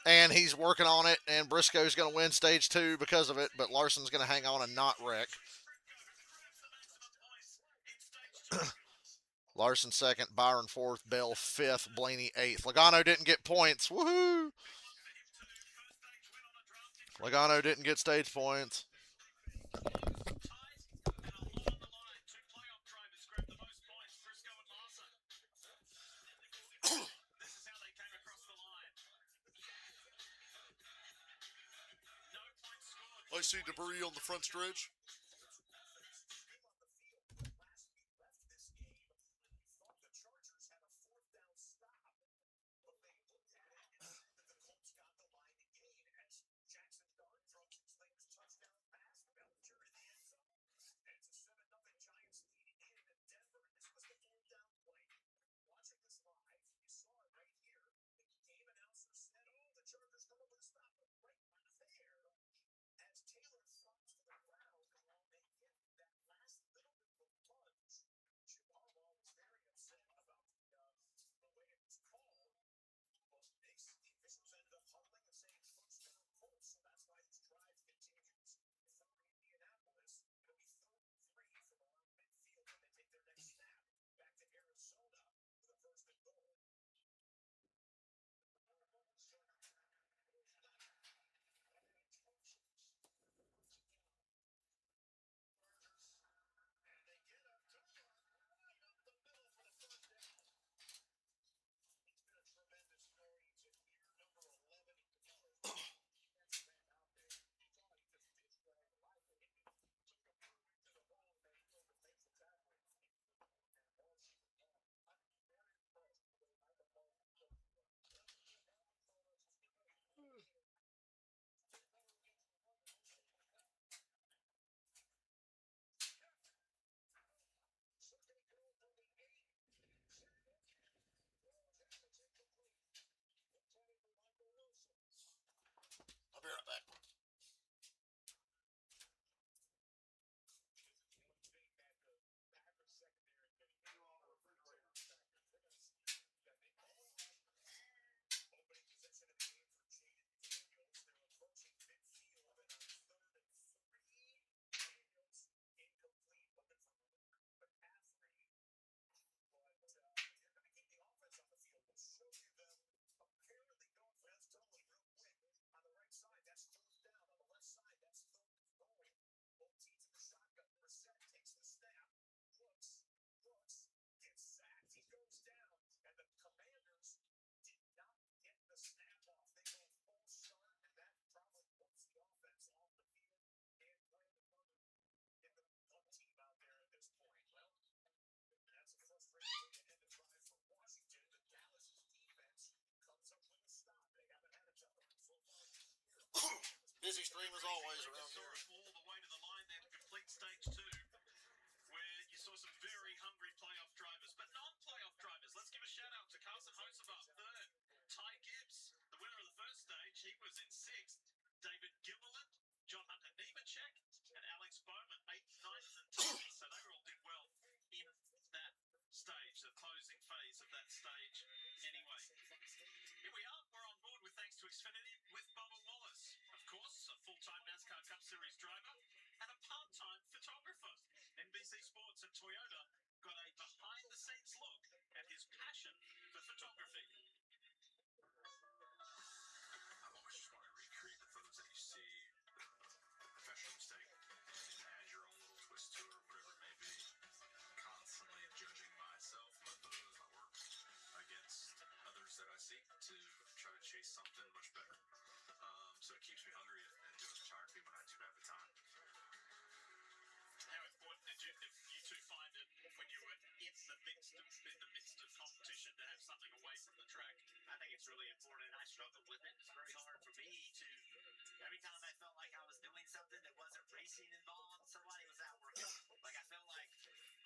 [SPEAKER 1] And he's working on it, and Briscoe's going to win stage 2 because of it, but Larson's going to hang on and not wreck. Larson 2nd, Byron 4th, Bell 5th, Blaney 8th. Logano didn't get points. Woohoo! Logano didn't get stage points. see debris on the front stretch. I'll be right back. Busy stream as always around here.
[SPEAKER 2] All the way to the line there to complete stage 2, where you saw some very hungry playoff drivers, but non-playoff drivers. Let's give a shout out to Carson Hocevar, 3rd. Ty Gibbs, the winner of the first stage, he was in 6th. David Gimmerland, John Hunter Nemechek, and Alex Bowman, 8th, 9th, and 10th. So they all did well in that stage, the closing phase of that stage. Anyway, here we are. We're on board with thanks to Xfinity with Bubba Wallace. Of course, a full-time NASCAR Cup Series driver and a part-time photographer. NBC Sports and Toyota got a behind-the-scenes look at his passion for photography.
[SPEAKER 3] I've always just wanted to recreate the photos that you see, professionals take, and add your own little twist to it or whatever it may be. Constantly judging myself, my photos, my work against others that I see to try to chase something much better. So it keeps me hungry at doing photography when I do have the time.
[SPEAKER 2] How important did you two find it when you were in the midst of competition to have something away from the track?
[SPEAKER 4] I think it's really important. I struggled with it. It's very hard for me to, every time I felt like I was doing something that wasn't racing involved, somebody was out working. Like I felt like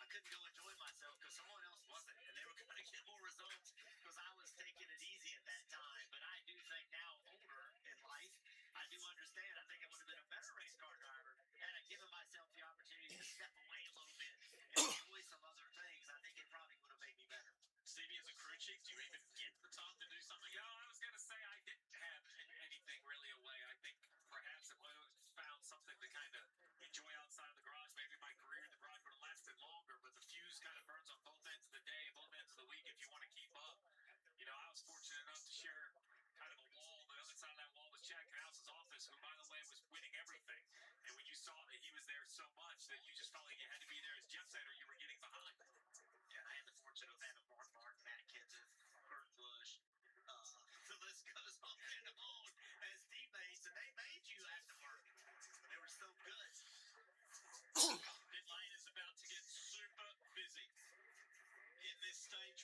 [SPEAKER 4] I couldn't go enjoy myself because someone else wasn't, and they were going to get more results because I was taking it easy at that time. But I do think now, older in life, I do understand. I think I would have been a better race car driver had I given myself the opportunity to step away a little bit and enjoy some other things. I think it probably would have made me better.
[SPEAKER 2] Stevie, as a crew chief, do you even get the time to do something?
[SPEAKER 5] No, I was going to say I didn't have anything really away. I think perhaps if I found something to kind of enjoy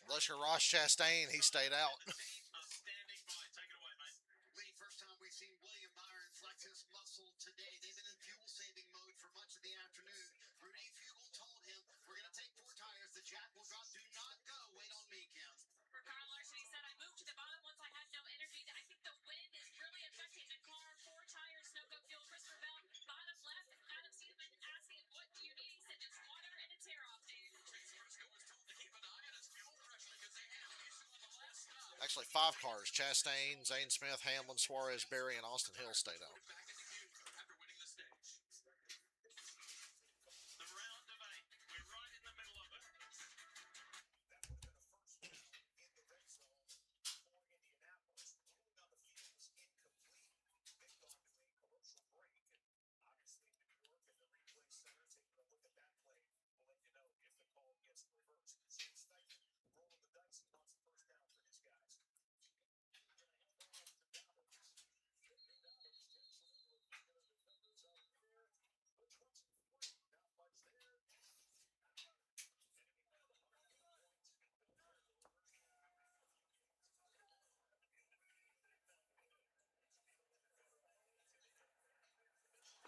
[SPEAKER 1] Unless you're Ross Chastain, he stayed out.
[SPEAKER 2] The team are standing by. Take it away, mate.
[SPEAKER 4] Lee, first time we've seen William Byron flex his muscle today. They've been in fuel-saving mode for much of the afternoon. Rudy Fugle told him, we're going to take 4 tires. The jack will drop. Do not go. Wait on me, Kim.
[SPEAKER 5] For Carl Larson, he said, I moved to the bottom once I had no energy. I think the wind is really affecting the car. 4 tires, no go fuel. Christopher Bell, bottom left. Adam Seidman asking, what do you need? He said, just water and a tear-off, dude.
[SPEAKER 3] Briscoe was told to keep an eye on his fuel pressure because they had an issue on the last stop.
[SPEAKER 1] Actually, 5 cars. Chastain, Zane Smith, Hamlin, Suarez, Berry, and Austin Hill stayed out.
[SPEAKER 3] Back into gear after winning the stage.
[SPEAKER 2] The round of 8. We're right in the middle of it.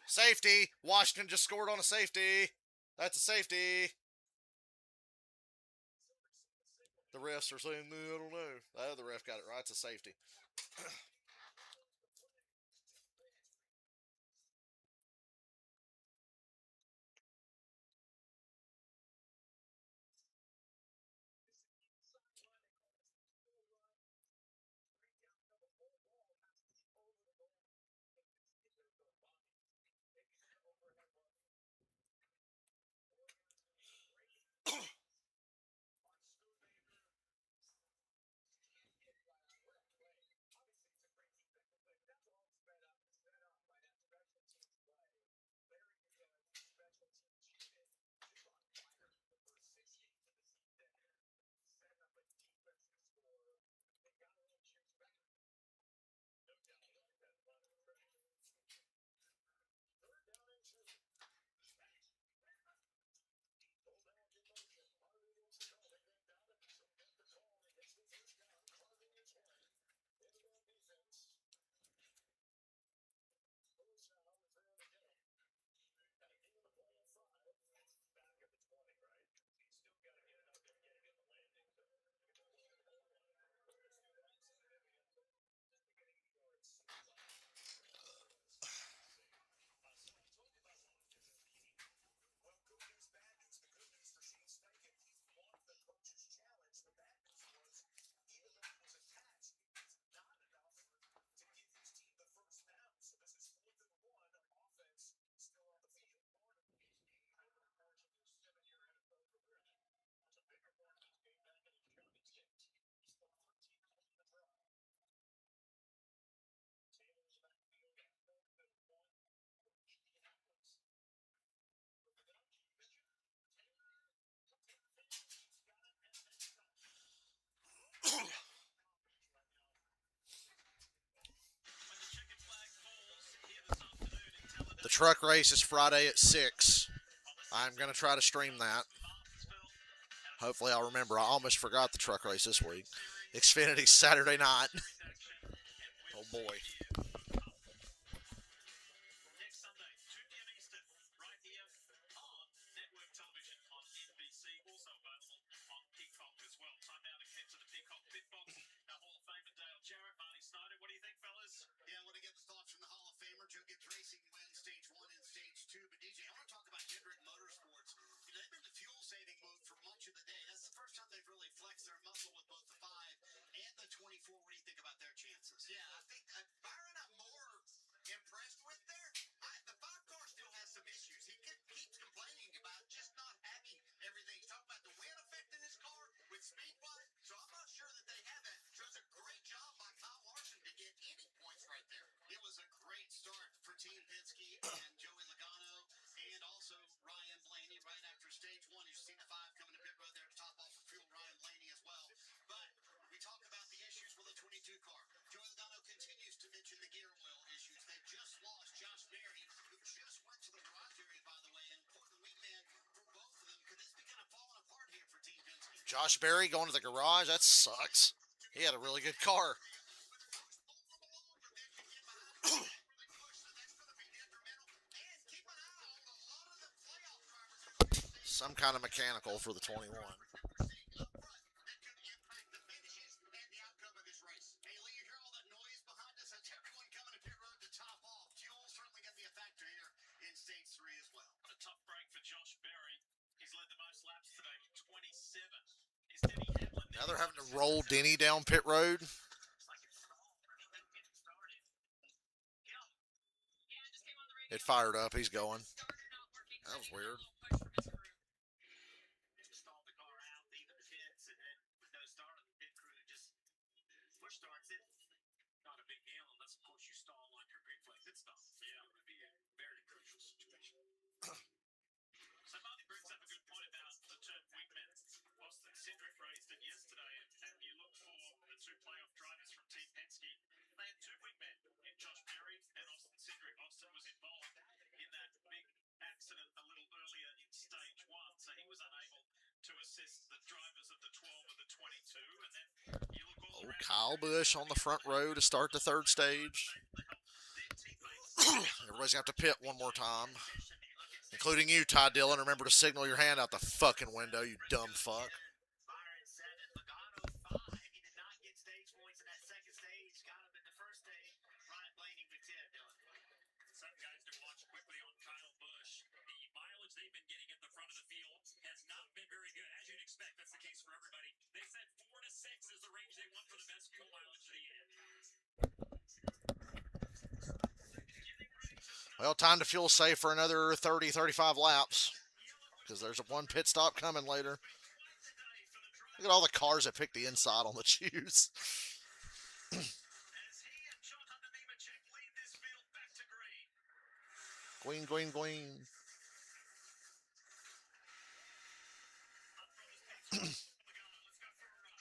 [SPEAKER 1] Safety! Washington just scored on a safety. That's a safety. The refs are saying, no, I don't know. The other ref got it right. It's a safety. The truck race is Friday at 6. I'm going to try to stream that. Hopefully I'll remember. I almost forgot the truck race this week. Xfinity's Saturday night. Oh boy.
[SPEAKER 2] Next Sunday, 2 p.m. Eastern, right here on network television on NBC, also available on Peacock as well. Time now to get to the Peacock pit box. Our Hall of Famer Dale Jarrett, Marty Snyder. What do you think, fellas?
[SPEAKER 4] Yeah, I want to get the thoughts from the Hall of Famer. Joe Gibbs Racing wins stage 1 and stage 2. But DJ, I want to talk about Hendrick Motorsports. You know, they've been in fuel-saving mode for much of the day. That's the first time they've really flexed their muscle with both the 5 and the 24. What do you think about their chances?
[SPEAKER 6] Yeah, I think Byron, I
[SPEAKER 1] Josh Berry going to the garage. That sucks. He had a really good car. Some kind of mechanical for the 21.
[SPEAKER 2] What a tough break for Josh Berry. He's led the most laps today, 27. Is Denny Hamlin
[SPEAKER 1] Now they're having to roll Denny down pit road.
[SPEAKER 5] Yeah, I just came on the radio.
[SPEAKER 1] It fired up. He's going.
[SPEAKER 5] Starter not working.
[SPEAKER 1] That was weird.
[SPEAKER 5] Push from his crew.
[SPEAKER 4] Stalled the car out, leaving the pits, and then with no start on the pit crew, just push starts it.
[SPEAKER 2] not a big deal unless, of course, you stall on your green flag pit stop. Yeah, it would be a very crucial situation. So Marty brings up a good point about the term wingman. Austin Cindric raised it yesterday, and you look for the two playoff drivers from Team Penske. They had two wingmen in Josh Berry and Austin Cindric. Austin was involved in that big accident a little earlier in stage one, so he was unable to assist the drivers of the 12 and the 22. And then you look all
[SPEAKER 1] Oh,
[SPEAKER 2] around.
[SPEAKER 1] Kyle Busch on the front row to start the third stage. Everybody's going to have to pit one more time. Including you, Ty Dillon. Remember to signal your hand out the fucking window, you dumb fuck.
[SPEAKER 4] Byron 7, Logano 5. He did not get stage points in that second stage. Got him in the first stage. Ryan Blaney with 10, Dylan.
[SPEAKER 2] Some guys to watch quickly on Kyle Busch. The mileage they've been getting at the front of the field has not been very good. As you'd expect, that's the case for everybody. They said 4 to 6 is the range they want for the best fuel mileage to the end.
[SPEAKER 1] Well, time to fuel safe for another 30, 35 laps. Because there's a one pit stop coming later. Look at all the cars that pick the inside on the choose.
[SPEAKER 2] As he and Jonathan Nemechek lead this field back to green.
[SPEAKER 1] Green, green, green.
[SPEAKER 2] Let's go for a ride.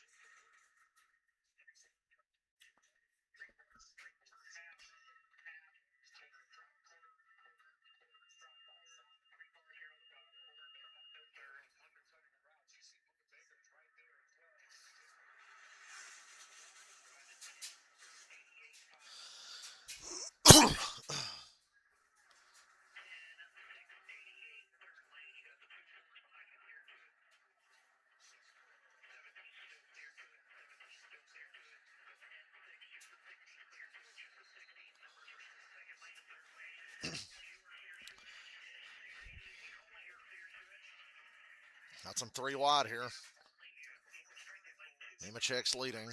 [SPEAKER 1] Got some 3 wide here. Nemechek's leading.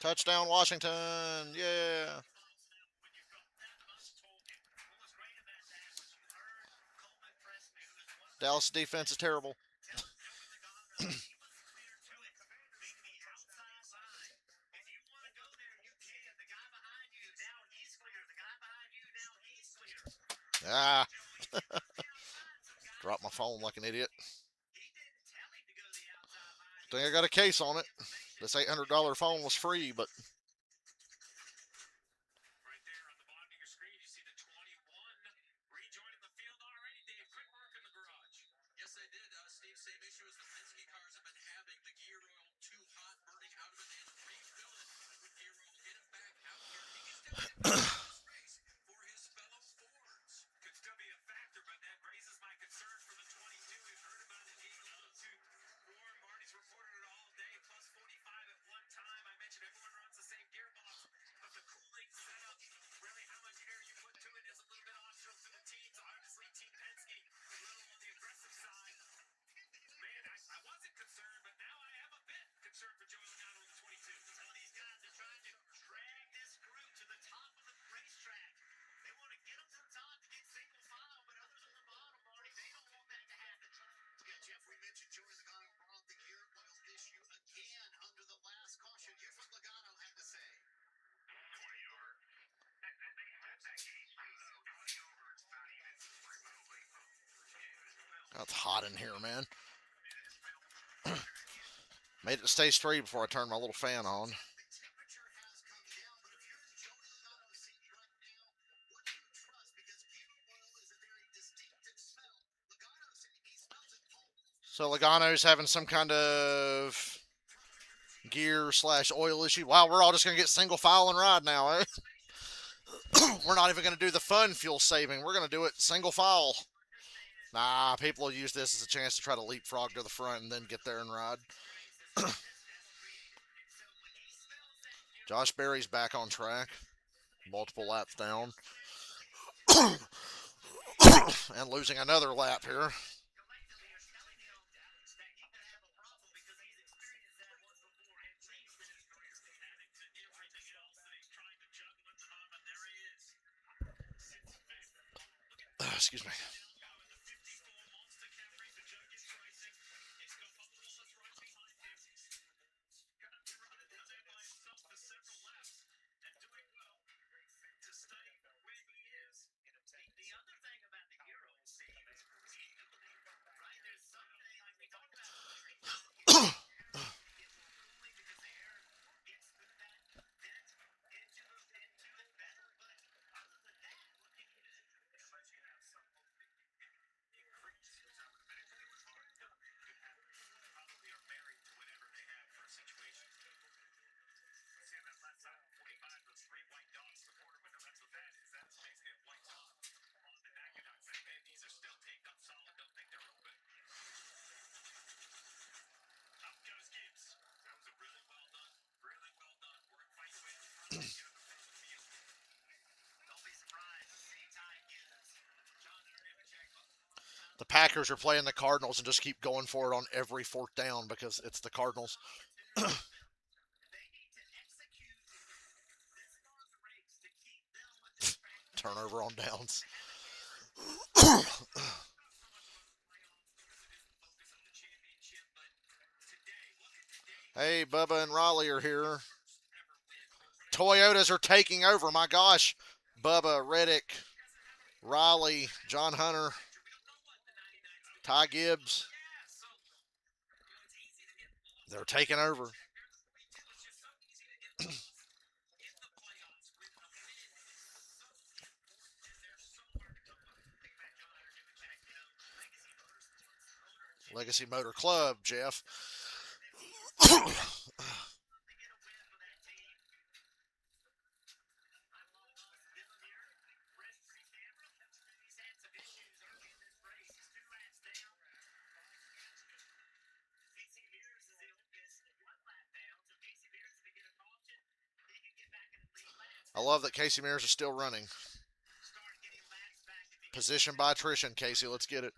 [SPEAKER 1] Touchdown, Washington. Yeah. Dallas defense is terrible. Ah. Dropped my phone like an idiot. Think I got a case on it. This $800 phone was free, but
[SPEAKER 2] Right there on the bottom of your screen, you see the 21 rejoining the field already. Dave, quick work in the garage.
[SPEAKER 3] Yes, I did. Steve, same issue as the Penske cars have been having. The gear oil too hot, burning out of it, and refill it with gear oil. Get him back out here. He can still get this race for his fellow Fords.
[SPEAKER 2] Could still be a factor, but that raises my concern for the 22. We've heard about it being a little too warm. Marty's reported it all day, plus 45 at one time. I mentioned everyone runs the same
[SPEAKER 1] It's hot in here, man. Made it to stage 3 before I turned my little fan on. So Logano's having some kind of gear / oil issue. Wow, we're all just going to get single file and ride now, eh? We're not even going to do the fun fuel saving. We're going to do it single file. Nah, people will use this as a chance to try to leapfrog to the front and then get there and ride. Josh Berry's back on track. Multiple laps down. And losing another lap here. Excuse me. The Packers are playing the Cardinals and just keep going for it on every 4th down because it's the Cardinals. Turnover on downs. Hey, Bubba and Raleigh are here. Toyotas are taking over. My gosh. Bubba, Reddick, Raleigh, John Hunter, Ty Gibbs. They're taking over. Legacy Motor Club, Jeff. I love that Casey Mears is still running. Position by attrition, Casey. Let's get it.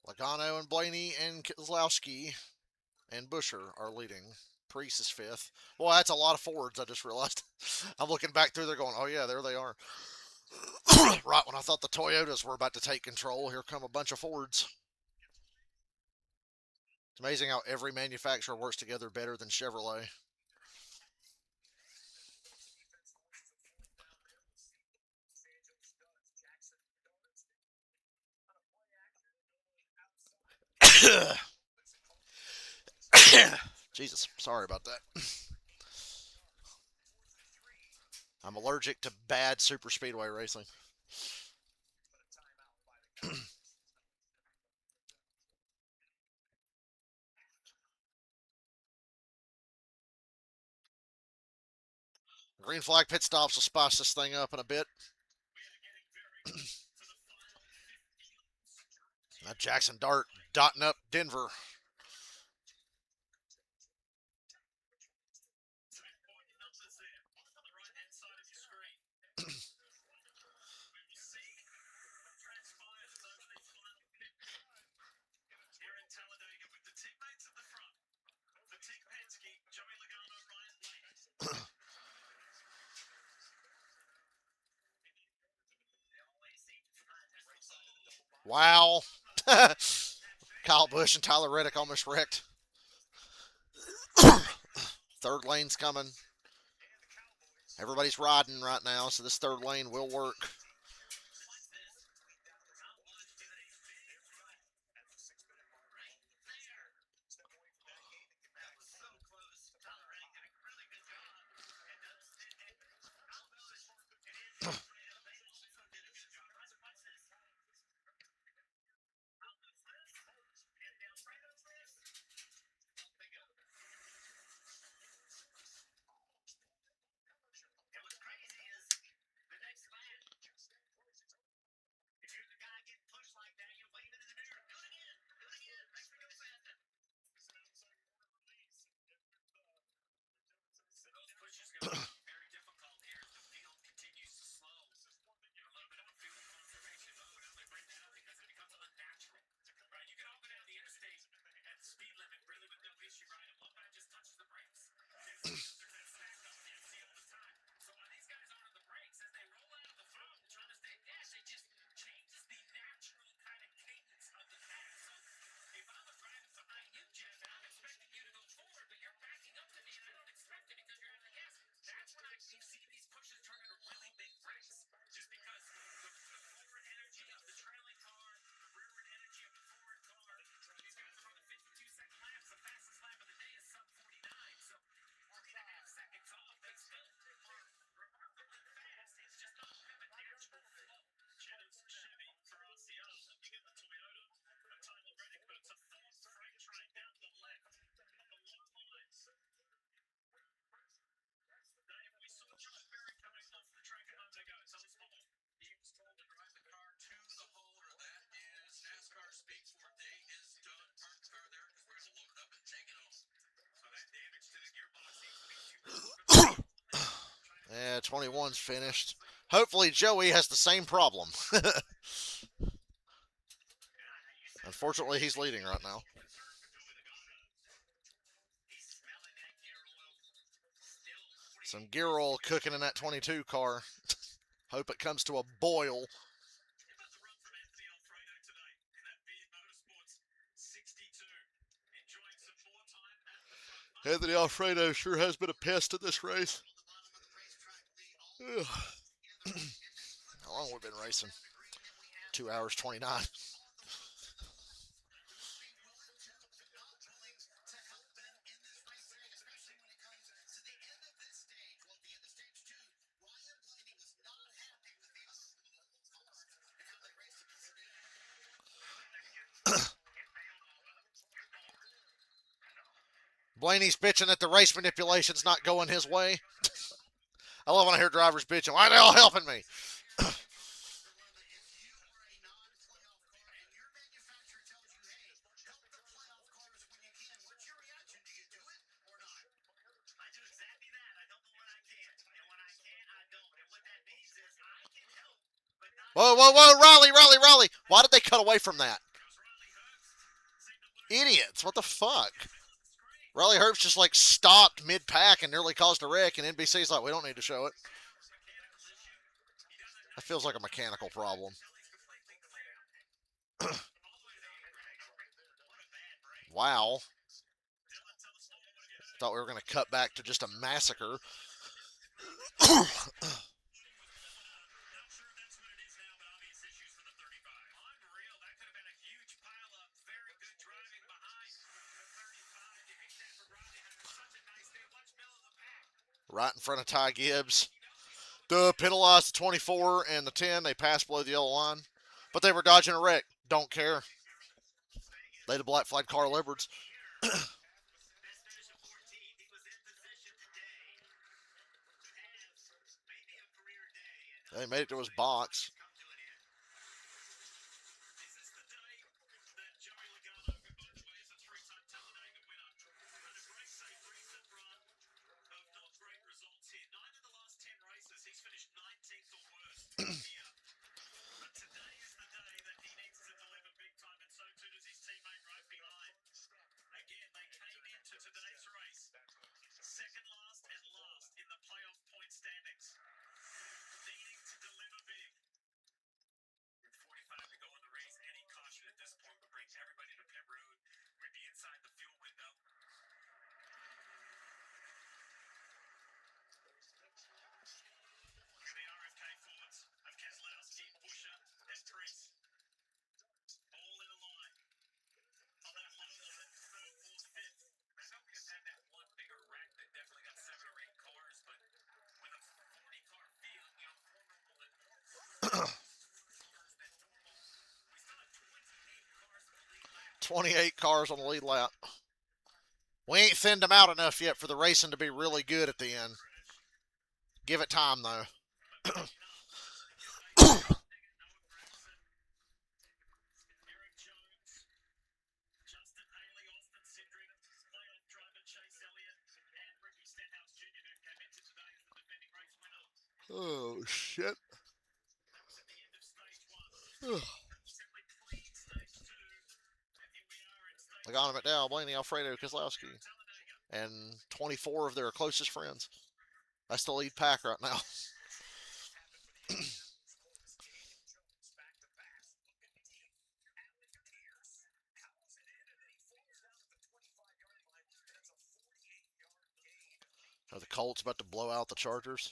[SPEAKER 1] Logano and Blaney and Keselowski and Busher are leading. Priest is 5th. Boy, that's a lot of Fords, I just realized. I'm looking back through there going, oh yeah, there they are. Right when I thought the Toyotas were about to take control, here come a bunch of Fords. It's amazing how every manufacturer works together better than Chevrolet. Jesus, sorry about that. I'm allergic to bad super speedway racing. Green flag pit stops will spice this thing up in a bit. Now Jackson Dart dotting up Denver.
[SPEAKER 2] Here in Talladega with the teammates at the front. The Team Penske, Joey Logano, Ryan Blaney.
[SPEAKER 1] Wow. Kyle Busch and Tyler Reddick almost wrecked. Third lane's coming. Everybody's riding right now, so this third lane will work.
[SPEAKER 4] Very difficult here. The field continues to slow. You're a little bit of a fuel conservation mode. I only bring that up because it becomes unnatural. Right? You can all go down the interstate at speed limit really with no issue, right? And one guy just touches the brakes. They're kind of stacked up there. See all the time. So while these guys aren't on the brakes, as they roll out of the front trying to stay dash, it just changes the natural kind of cadence of the pack. So if I'm a driving behind you, Jeff, and I'm expecting you to go forward, but you're backing up to me and I don't expect it because you're out of the gas. That's when you see these pushes turn into really big breaks, just because the forward energy of the trailing car, the rearward energy of the forward car. These guys are running 52-second laps. The fastest lap of the day is sub 49, so 3.5 seconds off. They still are remarkably fast. It's just not have a natural flow.
[SPEAKER 2] Cheddar's Chevy for RCR. You get the Toyota and Tyler Reddick, but it's a Ford freight train down to the left on the low lines. Dave, we saw Josh Berry coming off the track a moment ago. Tell us more.
[SPEAKER 3] He was told to drive the car to the hole, or that is NASCAR speak for day is done. Park the car there because we're going to load it up and take it home.
[SPEAKER 2] So that damage to the gearbox seems to be too
[SPEAKER 1] Yeah, 21's finished. Hopefully Joey has the same problem. Unfortunately, he's leading right now. Some gear oil cooking in that 22 car. Hope it comes to a boil.
[SPEAKER 2] about the run from Anthony Alfredo today in that Beard Motorsports 62. Enjoying some more time at the front.
[SPEAKER 1] Anthony Alfredo sure has been a pest at this race. How long have we been racing? 2 hours 29. Blaney's bitching that the race manipulation's not going his way. I love when I hear drivers bitching. Why are they all helping me?
[SPEAKER 4] I do exactly that. I help them when I can. And when I can't, I don't. And what that means is I can help, but not
[SPEAKER 1] Whoa, whoa, whoa, Riley. Why did they cut away from that?
[SPEAKER 2] Goes Riley Herbst
[SPEAKER 1] Idiots. What the fuck? Riley Herbst just like stopped mid-pack and nearly caused a wreck, and NBC's like, we don't need to show it. That feels like a mechanical problem. Wow. Thought we were going to cut back to just a massacre. Right in front of Ty Gibbs. Penalized the 24 and the 10. They passed below the yellow line. But they were dodging a wreck. Don't care. They the black flag Carl Edwards. They made it to his box. $28 cars on the lead lap. We ain't thinned them out enough yet for the racing to be really good at the end. Give it time, though. Oh, shit. Logano McDowell, Blaney, Alfredo, Kozlowski, and 24 of their closest friends. That's the lead pack right now. Are the Colts about to blow out the Chargers?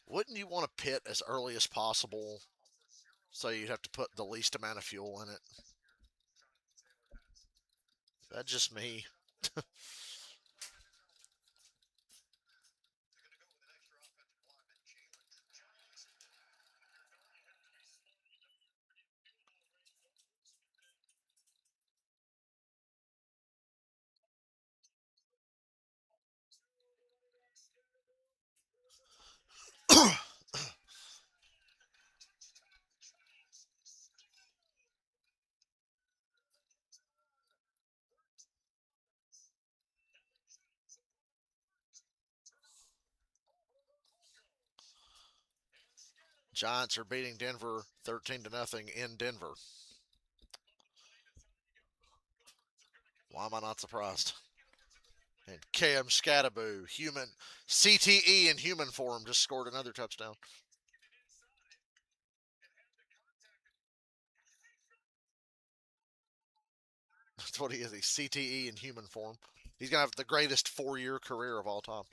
[SPEAKER 1] Wouldn't you want to pit as early as possible so you'd have to put the least amount of fuel in it? That's just me. Giants are beating Denver 13-0 in Denver. Why am I not surprised? And Cam Scattaboo, human CTE in human form, just scored another touchdown. That's what he is. He's CTE in human form. He's going to have the greatest 4-year career of all time.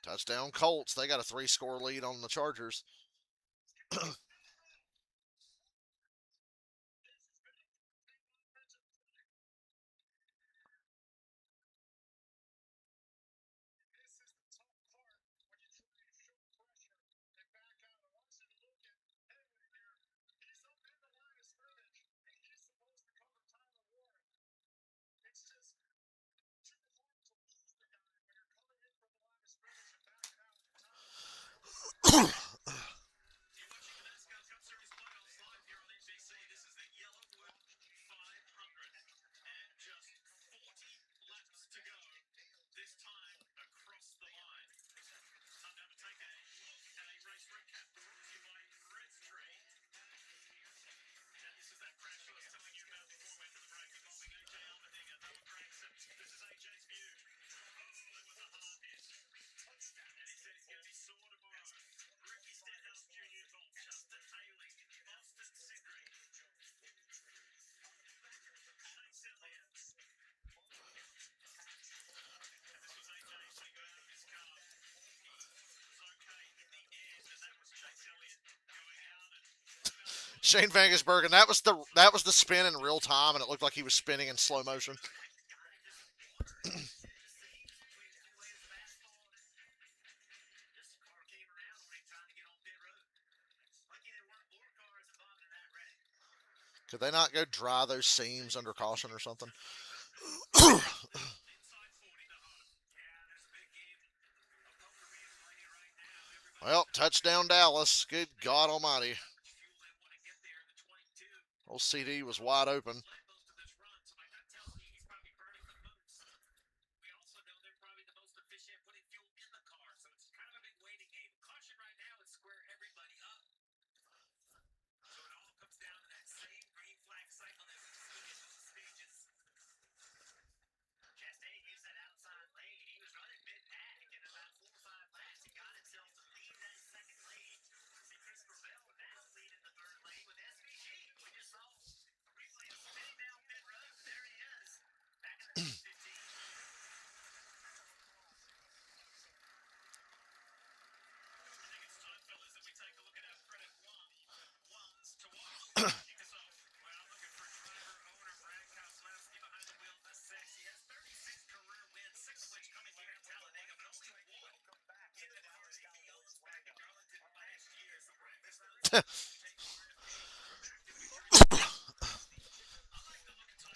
[SPEAKER 1] Touchdown Colts. They got a 3-score lead on the Chargers. Shane Vangersberg, and that was the spin in real time, and it looked like he was spinning in slow motion. Could they not go dry those seams under caution or something? Well, touchdown Dallas. Good God Almighty. Old CD was wide open.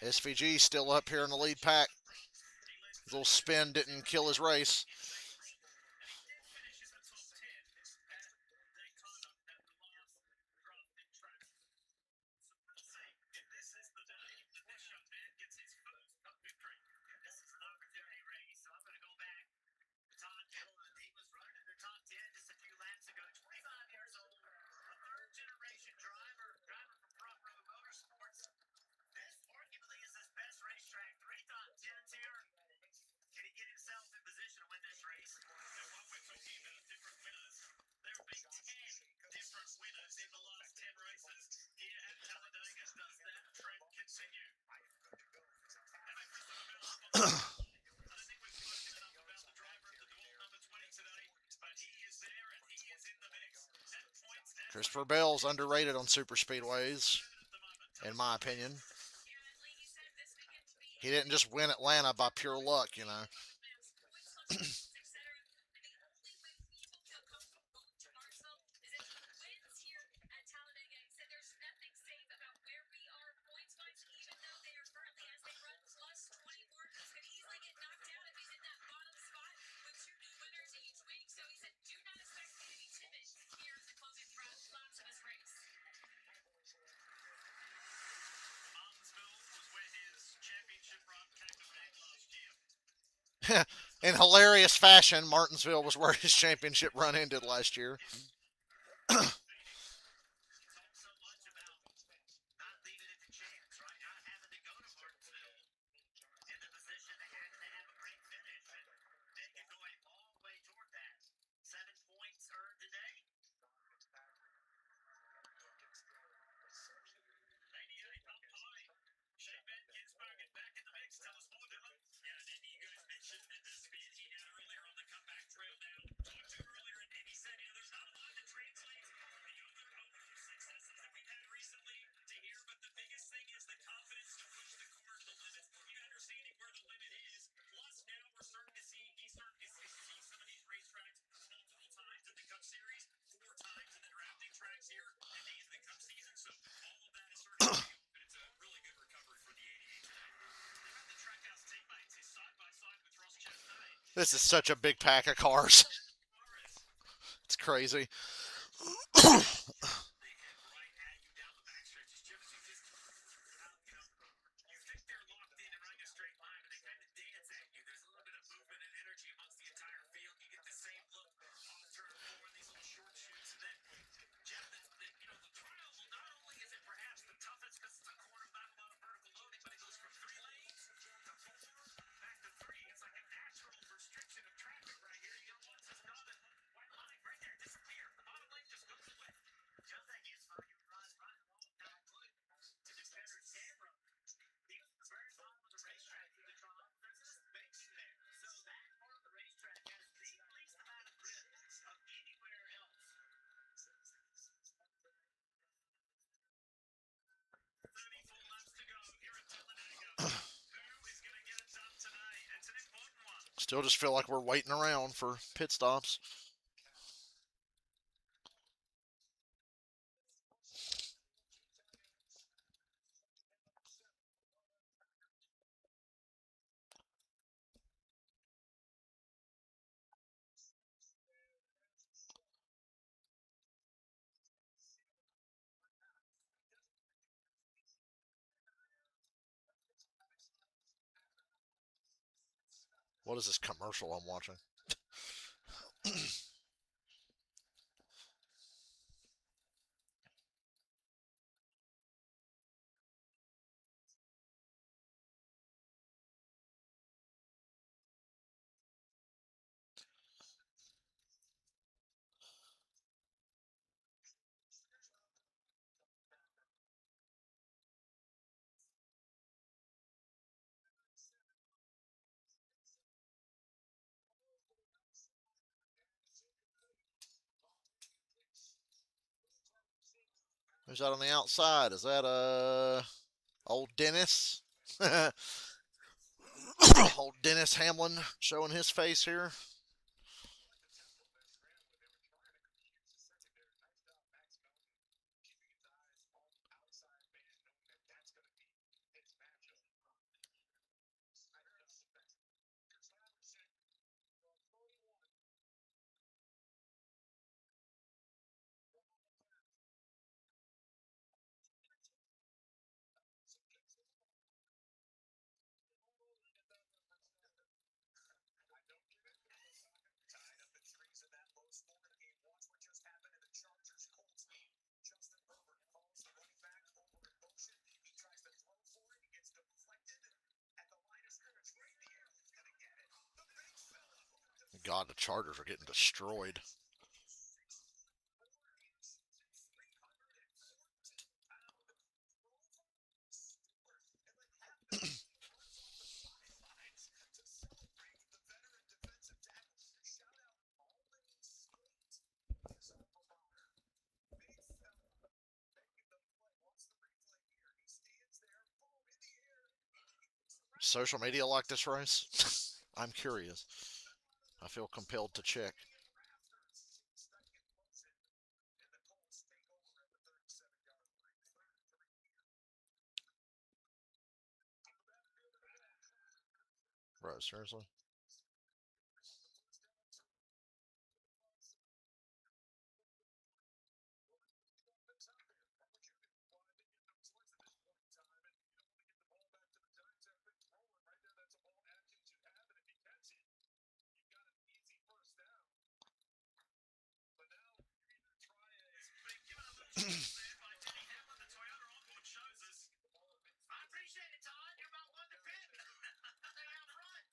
[SPEAKER 1] SVG still up here in the lead pack. His little spin didn't kill his race. Christopher Bell's underrated on super speedways, in my opinion. He didn't just win Atlanta by pure luck, you know. In hilarious fashion, Martinsville was where his championship run ended last year. This is such a big pack of cars. It's crazy. Still just feel like we're waiting around for pit stops. What is this commercial I'm watching? Who's out on the outside? Is that old Dennis? Old Dennis Hamlin showing his face here. God, the Chargers are getting destroyed. Social media like this race? I'm curious. I feel compelled to check. Bro, seriously?
[SPEAKER 4] I appreciate it, Todd. You're about one to pit. Stay out front.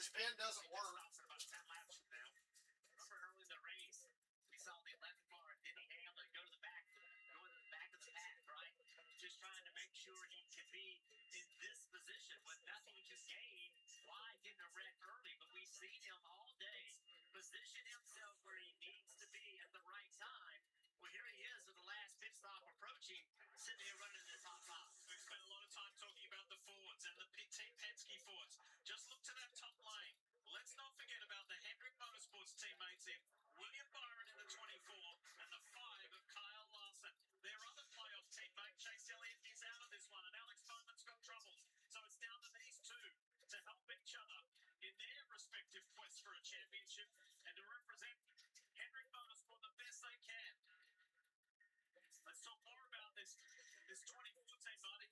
[SPEAKER 1] spin doesn't work.
[SPEAKER 4] Stops at about 10 laps from now. Remember early in the race, we saw the 11th car, Denny Hamlin, go to the back of the pack, right? Just trying to make sure he can be in this position with nothing to gain. Why getting a wreck early? But we've seen him all day position himself where he needs to be at the right time. Well, here he is with the last pit stop approaching, sitting here running the top five.
[SPEAKER 2] We've spent a lot of time talking about the Fords and the Team Penske Fords. Just look to that top lane. Let's not forget about the Hendrick Motorsports teammates in William Byron in the 24 and the 5 of Kyle Larson. Their other playoff teammate, Chase Elliott, is out of this one, and Alex Bowman's got troubles. So it's down to these two to help each other in their respective quest for a championship and to represent Hendrick Motorsport the best they can. Let's talk more about this 2014, Marty.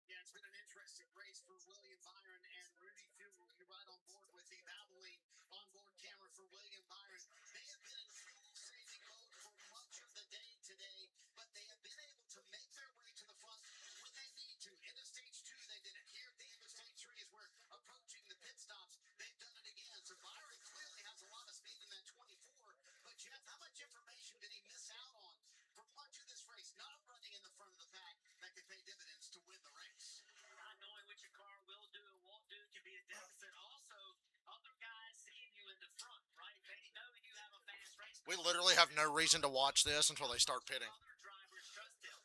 [SPEAKER 4] Yeah, it's been an interesting race for William Byron and Rudy Fuel. You're right on board with the Valvoline onboard camera for William Byron. They have been in fuel-saving mode for much of the day today, but they have been able to make their way to the front when they need to. Into stage 2, they did it. Here at the end of stage 3, as we're approaching the pit stops, they've done it again. So Byron clearly has a lot of speed in that 24. But Jeff, how much information did he miss out on for much of this race? Not running in the front of the pack that could pay dividends to win the race. Not knowing what your car will do and won't do can be a deficit. Also, other guys seeing you in the front, right? They know you have a fast race.
[SPEAKER 1] We literally have no reason to watch this until they start pitting.
[SPEAKER 4] Other drivers trust him.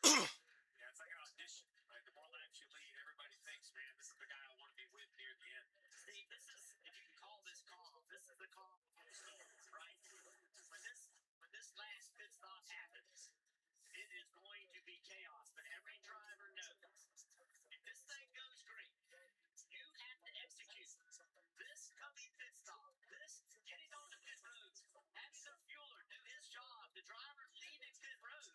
[SPEAKER 2] Yeah, it's like an audition. Like the more laps you lead, everybody thinks, man, this is the guy I want to be with near the end.
[SPEAKER 4] Steve, this is, if you can call this calm, this is the calm of the storm, right? When this last pit stop happens, it is going to be chaos, but every driver knows if this thing goes green, you have to execute this coming pit stop, this getting on the pit road, having the fueler do his job, the driver leaving pit road.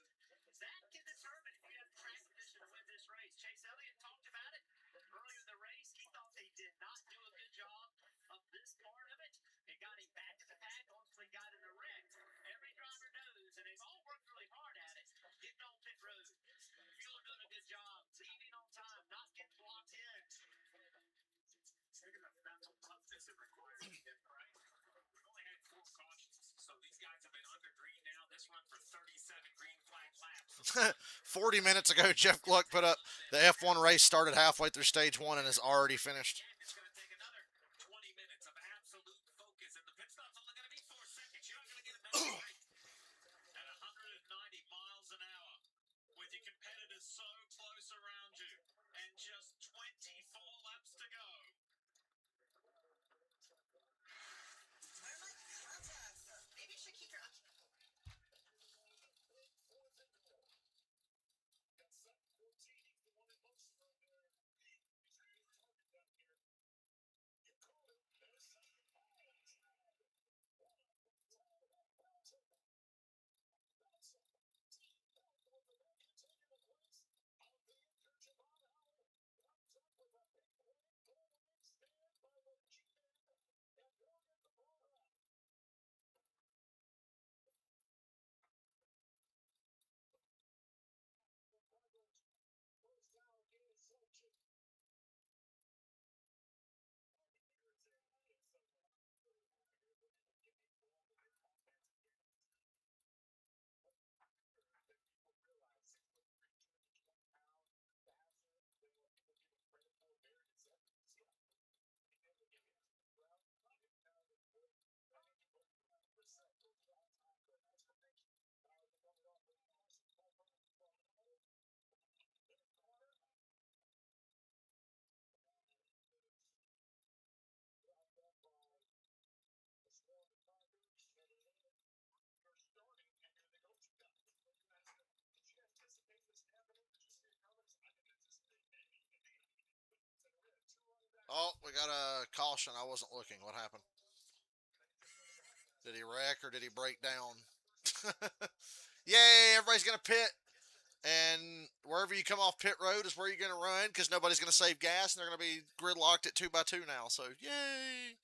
[SPEAKER 4] That can determine if you have track position to win this race. Chase Elliott talked about it earlier in the race. He thought they did not do a good job of this part of it. It got him back in the pack, ultimately got in a wreck. Every driver knows, and they've all worked really hard at it, getting on pit road. Fueler doing a good job, leaving on time, not getting blocked in.
[SPEAKER 2] Speaking of mental toughness it requires to get right, we've only had 4 cautions, so these guys have been under green now. This run for 37 green flag laps.
[SPEAKER 1] 40 minutes ago, Jeff Gluck put up the F1 race started halfway through stage 1 and is already finished.
[SPEAKER 2] It's going to take another 20 minutes of absolute focus, and the pit stop's only going to be 4 seconds. You're not going to get another break at 190 miles an hour with your competitors so close around you and just 24 laps to go.
[SPEAKER 5] Where are my contacts? Maybe you should keep your
[SPEAKER 1] Oh, we got a caution. I wasn't looking. What happened? Did he wreck or did he break down? Yay, everybody's going to pit. And wherever you come off pit road is where you're going to run because nobody's going to save gas and they're going to be gridlocked at 2x2 now. So, yay.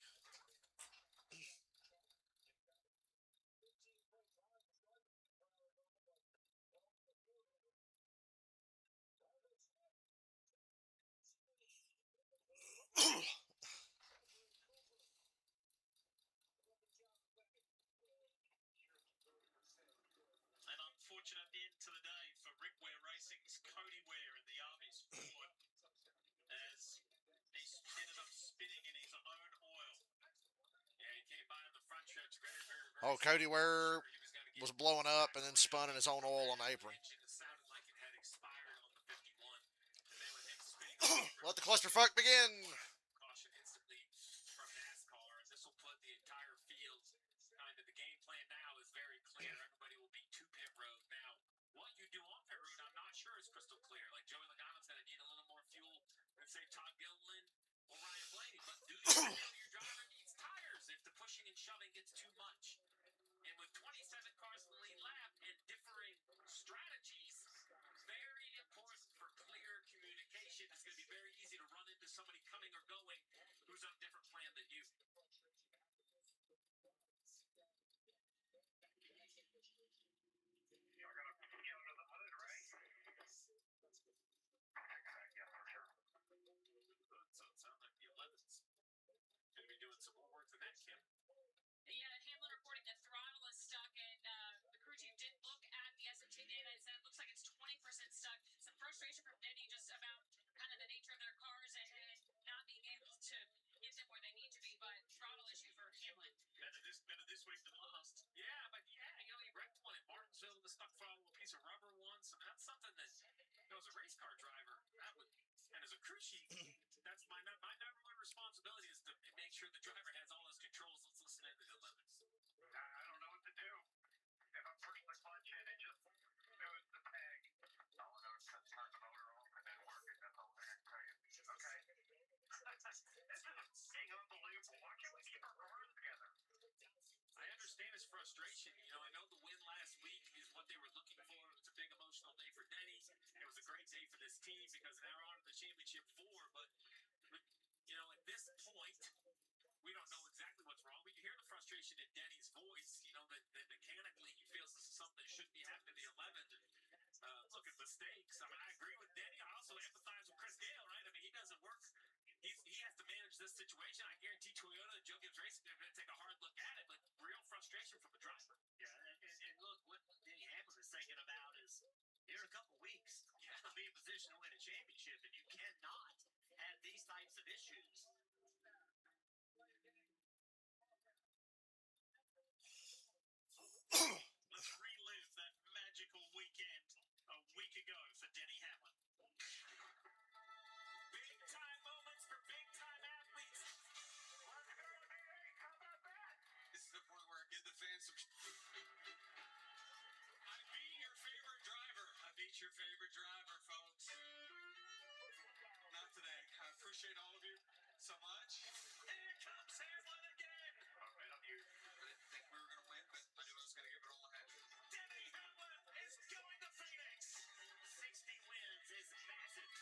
[SPEAKER 2] Cody Ware in the Arby's Ford as he ended up spinning in his own oil. Yeah, he came by on the front stretch very
[SPEAKER 1] Oh, Cody Ware
[SPEAKER 2] he was going to
[SPEAKER 1] was blowing up and then spun in his own oil on the apron.
[SPEAKER 2] engine. It sounded like it had expired on the 51. And then with him spinning on the apron,
[SPEAKER 1] Let the clusterfuck begin.
[SPEAKER 2] caution instantly from NASCAR, and this will put the entire field kind of the game plan now is very clear. Everybody will be to pit road. Now, what you do on pit road, I'm not sure is crystal clear. Like Joey Logano's going to need a little more fuel than say Todd Gilliland or Ryan Blaney. But do you know your driver needs tires if the pushing and shoving gets too much? And with 27 cars in the lead lap and differing strategies, very important for clear communication. It's going to be very easy to run into somebody coming or going who's on a different plan than you.
[SPEAKER 3] You're going to get under the hood, right? Yeah, for sure.
[SPEAKER 2] So it sounds like the 11's going to be doing some more work than that, Kim.
[SPEAKER 5] Yeah, Hamlin reporting that throttle is stuck, and the crew team did look at the SMT data and said it looks like it's 20% stuck. Some frustration from Denny just about kind of the nature of their cars and not being able to get them where they need to be, but throttle issue for Hamlin.
[SPEAKER 2] Better this week than last. Yeah, but you know, he wrecked one in Martinsville, the stuck throttle, a piece of rubber once. I mean, that's something that, you know, as a race car driver, that would, and as a crew chief, that's my number one responsibility is to make sure the driver has all his controls. Let's listen into the limits.
[SPEAKER 3] I don't know what to do. If I'm pushing the clutch in, it just goes the peg. All I know is to turn the motor off and then work it. That's all I can tell you. Okay? This is being unbelievable. Why can't we keep our cars together?
[SPEAKER 2] I understand his frustration. You know, I know the win last week is what they were looking for. It was a big emotional day for Denny. It was a great day for this team because now they're on the championship 4. But, you know, at this point, we don't know exactly what's wrong. But you hear the frustration in Denny's voice, you know, that mechanically he feels this is something that shouldn't be happening to the 11. Look at mistakes. I mean, I agree with Denny. I also empathize with Chris Gale, right? I mean, he doesn't work. He has to manage this situation. I guarantee Toyota and Joe Gibbs Racing are going to take a hard look at it, but real frustration from the driver.
[SPEAKER 4] Yeah, and look, what Denny Hamlin is thinking about is here in a couple weeks, you have to be in position to win a championship, and you cannot have these types of issues.
[SPEAKER 2] Let's relive that magical weekend a week ago for Denny Hamlin. Big time moments for big time athletes.
[SPEAKER 3] Let's go, D8. How about that?
[SPEAKER 2] This is the point where I give the fans some. I beat your favorite driver. I beat your favorite driver, folks. Not today. I appreciate all of you so much.
[SPEAKER 4] Here comes Hamlin again.
[SPEAKER 3] I bet on you.
[SPEAKER 2] I didn't think we were going to win, but I knew I was going to give it all I had.
[SPEAKER 4] Denny Hamlin is going to Phoenix. 60 wins is massive.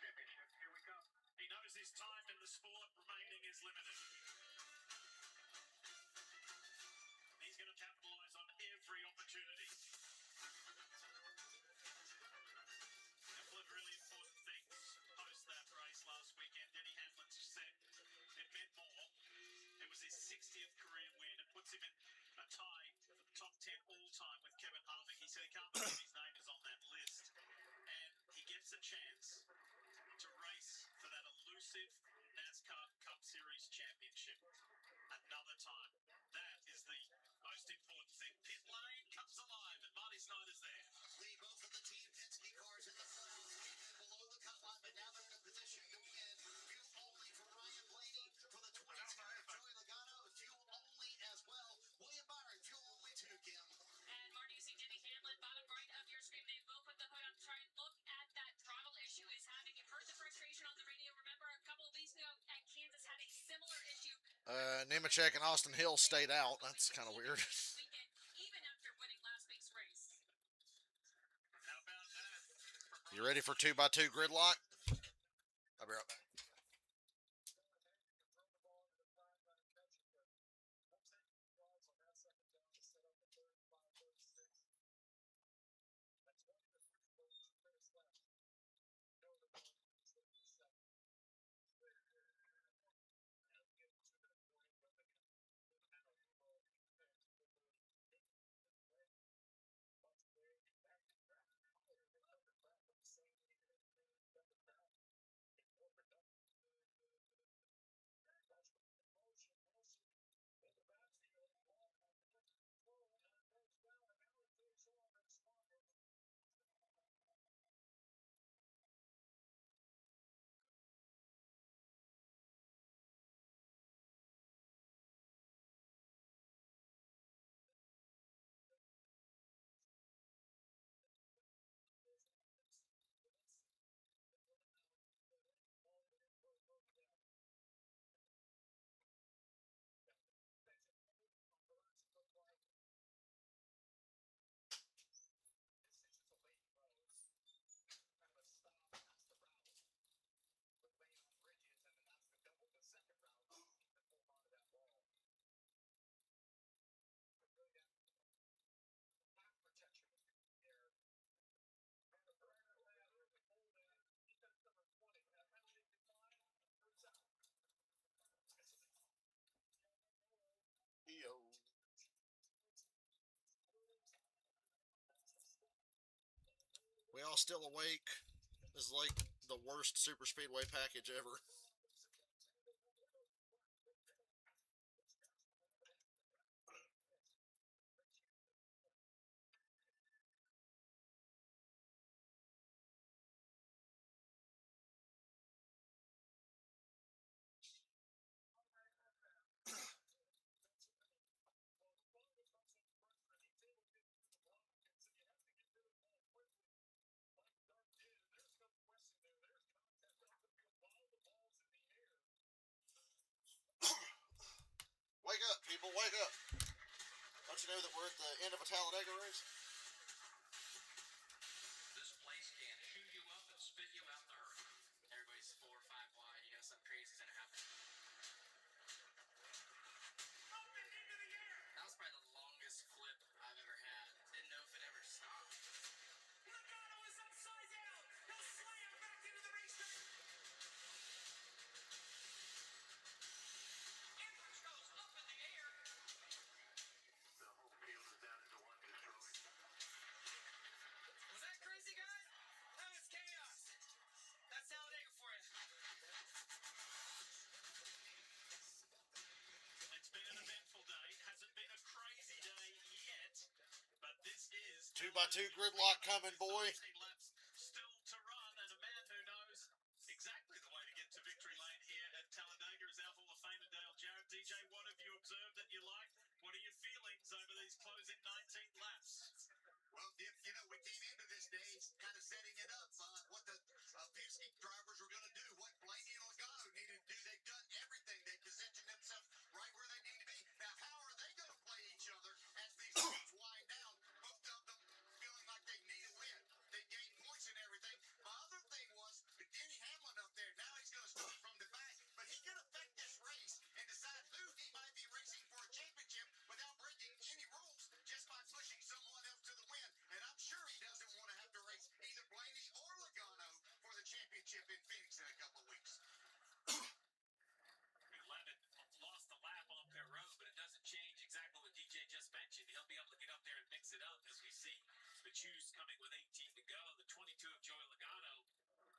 [SPEAKER 3] Championship. Here we come.
[SPEAKER 2] He knows his time in the sport remaining is limited. He's going to capitalize on every opportunity. A couple of really important things post that race last weekend. Denny Hamlin said it meant more. It was his 60th career win. It puts him in a tie for the top 10 all-time with Kevin Harvick. He said he can't believe his name is on that list. And he gets a chance to race for that elusive NASCAR Cup Series championship another time. That is the most important thing. Pit lane comes alive, and Marty Snyder's there.
[SPEAKER 6] Lee, both of the Team Penske cars in the finals came in below the cut line, but now they're in a position to win. Fuel only for Ryan Blaney for the 22 of Joey Logano. Fuel only as well. William Byron, fuel only too, Kim.
[SPEAKER 5] And Marty, you see Denny Hamlin, bottom right of your screen. They will put the hood on. Try and look at that throttle issue is having. You've heard the frustration on the radio. Remember a couple of weeks ago at Kansas had a similar issue.
[SPEAKER 1] Nemechek and Austin Hill stayed out. That's kind of weird.
[SPEAKER 5] Weekend, even after winning last week's race.
[SPEAKER 2] How about that?
[SPEAKER 1] You ready for 2x2 gridlock? I'll be right back. somehow still awake is like the worst super speedway package ever. Wake up, people, wake up. Don't you know that we're at the end of a Talladega race?
[SPEAKER 2] This place can chew you up and spit you out the herd. Everybody's 4 or 5 wide. You know, something crazy's gonna happen. That was probably the longest flip I've ever had. Didn't know if it ever stopped.
[SPEAKER 6] Logano is upside down. He'll slam back into the racetrack.
[SPEAKER 2] Andrews goes up in the air.
[SPEAKER 3] The whole field is down into one Detroit.
[SPEAKER 2] Was that crazy, guys? That was chaos. That's Talladega for you. It's been an eventful day. It hasn't been a crazy day yet, but this is
[SPEAKER 1] 2x2 gridlock coming, boy.
[SPEAKER 2] 19 laps still to run, and a man who knows exactly the way to get to victory lane here at Talladega is our Hall of Famer Dale Jarrett. DJ, what have you observed that you like? What are your feelings over these closing 19 laps?
[SPEAKER 6] Well, Dick, you know, we came into this day kind of setting it up, what the Penske drivers were going to do, what Blaney and Logano needed to do. They've done everything. They positioned themselves right where they need to be. Now, how are they going to play each other as these teams wind down? Both of them feeling like they need a win. They gain points and everything. My other thing was Denny Hamlin up there. Now he's going to start from the back, but he can affect this race and decide who he might be racing for a championship without breaking any rules just by pushing someone else to the win. And I'm sure he doesn't want to have to race either Blaney or Logano for the championship in Phoenix in a couple of weeks.
[SPEAKER 2] Landon lost the lap on pit road, but it doesn't change exactly what DJ just mentioned. He'll be able to get up there and mix it up as we see the choose coming with 18 to go. The 22 of Joey Logano,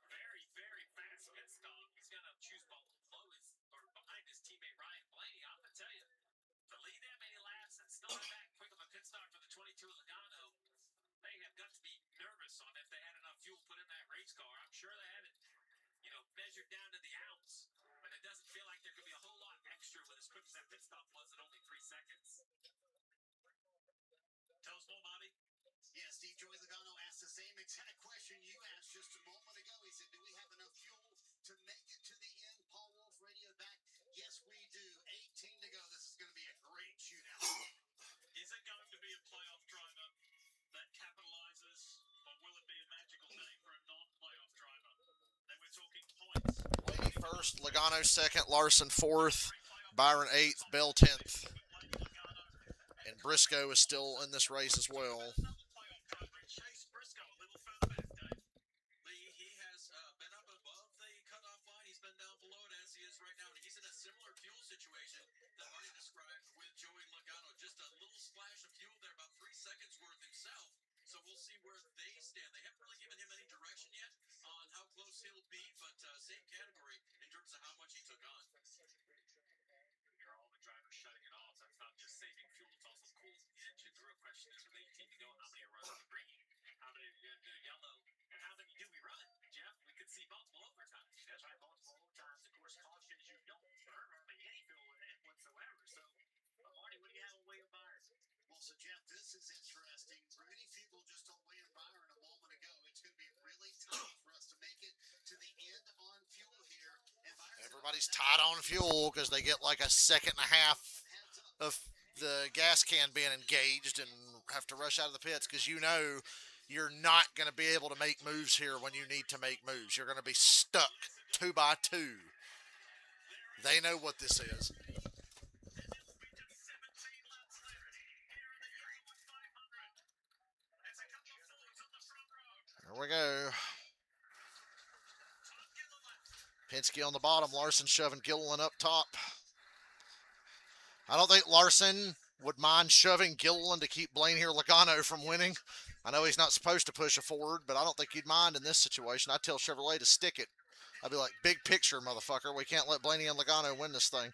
[SPEAKER 2] very, very fast pit stop. He's going to choose below his or behind his teammate Ryan Blaney. I'm going to tell you, to lead that many laps and still have that quick of a pit stop for the 22 of Logano, they have got to be nervous on if they had enough fuel put in that race car. I'm sure they had it, measured down to the ounce. But it doesn't feel like there could be a whole lot extra with as quick as that pit stop was at only 3 seconds. Tell us more, Marty.
[SPEAKER 6] Yeah, Steve, Joey Logano asked the same exact question you asked just a moment ago. He said, do we have enough fuel to make it to the end? Paul Wolf radioed back, yes, we do. 18 to go. This is going to be a great shootout.
[SPEAKER 2] Is it going to be a playoff driver that capitalizes, or will it be a magical day for a non-playoff driver? Then we're talking points.
[SPEAKER 1] Blaney first, Logano second, Larson fourth, Byron eighth, Bell 10th. And Briscoe is still in this race as well.
[SPEAKER 2] Another playoff driver, Chase Briscoe, a little further back, Dave. He has been up above the cutoff line. He's been down below it as he is right now. And he's in a similar fuel situation that Marty described with Joey Logano. Just a little splash of fuel there, about 3 seconds worth himself. So we'll see where they stand. They haven't really given him any direction yet on how close he'll be, but same category in terms of how much he took on. You're all the drivers shutting it off. That's not just saving fuel, it's also cooling the engine. The real question is, with 18 to go, how many are running to green? How many are going to yellow? And how many do we run? Jeff, we could see multiple overtimes.
[SPEAKER 4] That's right, multiple overtimes. Of course, cautions you don't burn hardly any fuel in it whatsoever. So, Marty, what do you have on William Byron?
[SPEAKER 6] Well, so Jeff, this is interesting. Many people just told William Byron a moment ago it's going to be really tough for us to make it to the end on fuel here. And Byron
[SPEAKER 1] Everybody's tight on fuel because they get like a second and a half of the gas can being engaged and have to rush out of the pits because you're not going to be able to make moves here when you need to make moves. You're going to be stuck 2x2. They know what this is. There we go. Penske on the bottom. Larson shoving Gilliland up top. I don't think Larson would mind shoving Gilliland to keep Blaney or Logano from winning. I know he's not supposed to push a Ford, but I don't think he'd mind in this situation. I'd tell Chevrolet to stick it. I'd be like, big picture, motherfucker. We can't let Blaney and Logano win this thing.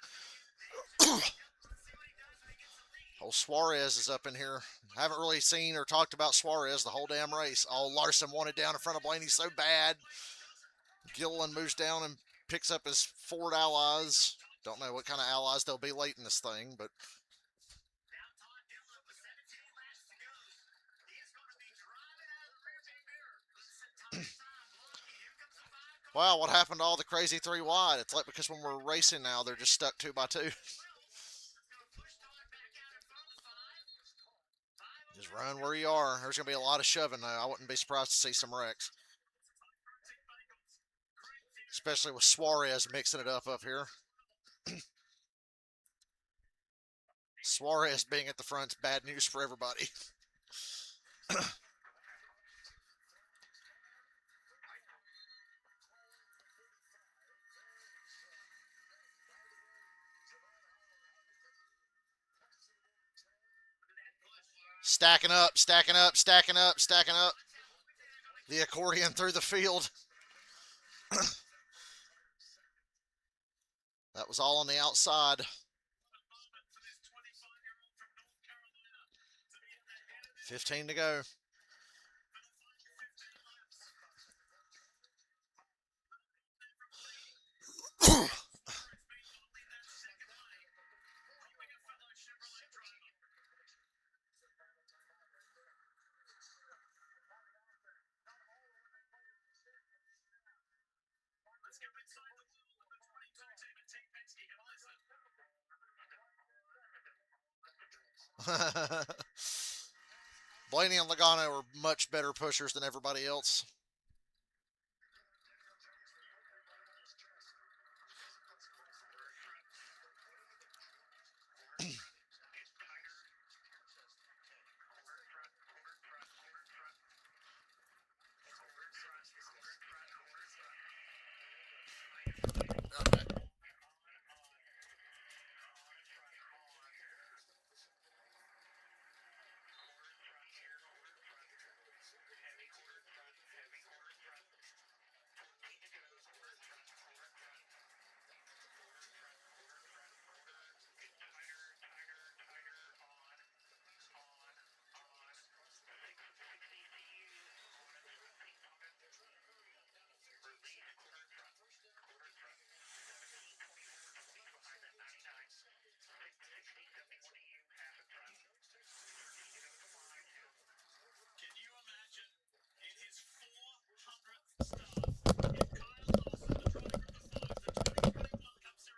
[SPEAKER 1] Old Suarez is up in here. I haven't really seen or talked about Suarez the whole damn race. Oh, Larson wanted down in front of Blaney so bad. Gilliland moves down and picks up his Ford allies. Don't know what kind of allies they'll be late in this thing, but wow, what happened to all the crazy 3 wide? It's like because when we're racing now, they're just stuck 2 by 2. Just run where you are. There's going to be a lot of shoving, though. I wouldn't be surprised to see some wrecks. Especially with Suarez mixing it up here. Suarez being at the front's bad news for everybody. Stacking up, stacking up, stacking up, stacking up. The accordion through the field. That was all on the outside. 15 to go. Blaney and Logano are much better pushers than everybody else.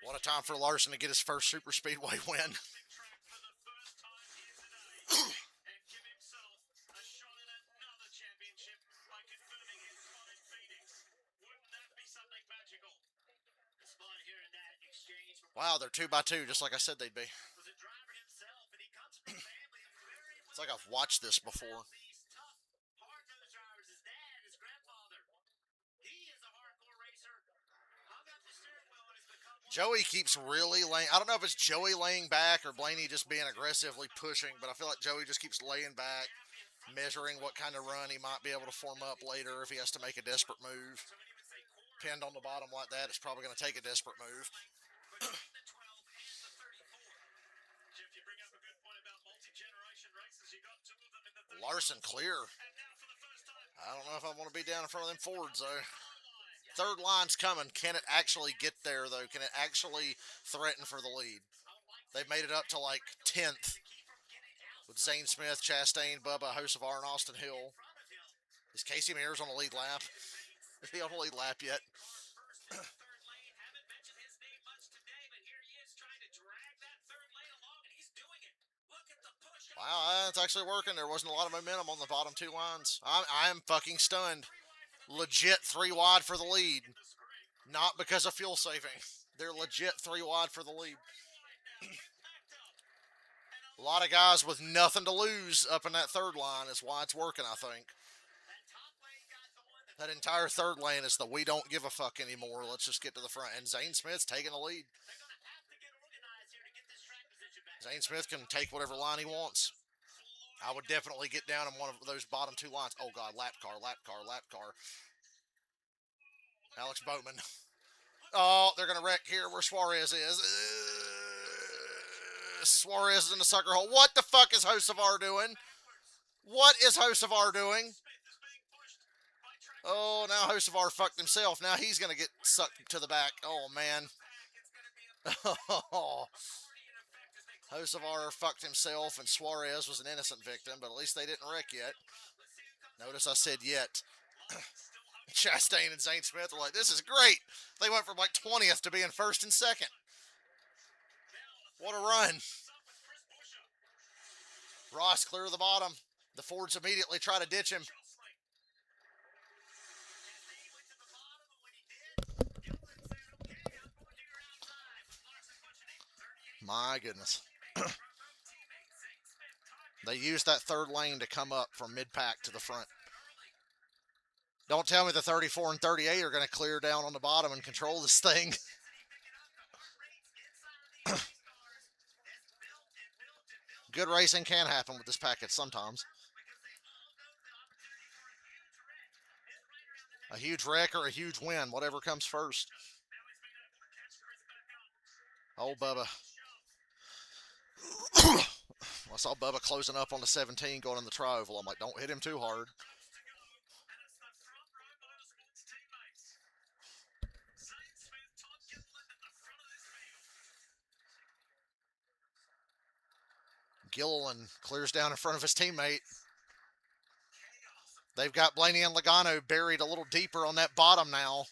[SPEAKER 1] What a time for Larson to get his first super speedway win. Wow, they're 2 by 2, just like I said they'd be. It's like I've watched this before. Joey keeps really laying. I don't know if it's Joey laying back or Blaney just being aggressively pushing, but I feel like Joey just keeps laying back, measuring what kind of run he might be able to form up later if he has to make a desperate move. Pinned on the bottom like that, it's probably going to take a desperate move. Larson clear. I don't know if I want to be down in front of them Fords, though. Third line's coming. Can it actually get there, though? Can it actually threaten for the lead? They've made it up to like 10th with Zane Smith, Chastain, Bubba, Hocevar, and Austin Hill. Is Casey Mears on the lead lap? Is he on the lead lap yet? Wow, that's actually working. There wasn't a lot of momentum on the bottom 2 lines. I am fucking stunned. Legit 3 wide for the lead. Not because of fuel saving. They're legit 3 wide for the lead. A lot of guys with nothing to lose up in that third line is why it's working, I think. That entire third lane is the we don't give a fuck anymore. Let's just get to the front. And Zane Smith's taking the lead. Zane Smith can take whatever line he wants. I would definitely get down in one of those bottom two lines. Oh, God, lap car, lap car, lap car. Alex Bowman. Oh, they're going to wreck here where Suarez is. Suarez is in the sucker hole. What the fuck is Hocevar doing? What is Hocevar doing? Oh, now Hocevar fucked himself. Now he's going to get sucked to the back. Oh, man. Hocevar fucked himself, and Suarez was an innocent victim, but at least they didn't wreck yet. Notice I said yet. Chastain and Zane Smith are like, this is great. They went from like 20th to being first and second. What a run. Ross clear of the bottom. The Fords immediately try to ditch him. My goodness. They used that third lane to come up from mid-pack to the front. Don't tell me the 34 and 38 are going to clear down on the bottom and control this thing. Good racing can happen with this package sometimes. A huge wreck or a huge win, whatever comes first. Oh, Bubba. I saw Bubba closing up on the 17 going in the tri-oval. I'm like, don't hit him too hard. Gilliland clears down in front of his teammate. They've got Blaney and Logano buried a little deeper on that bottom now.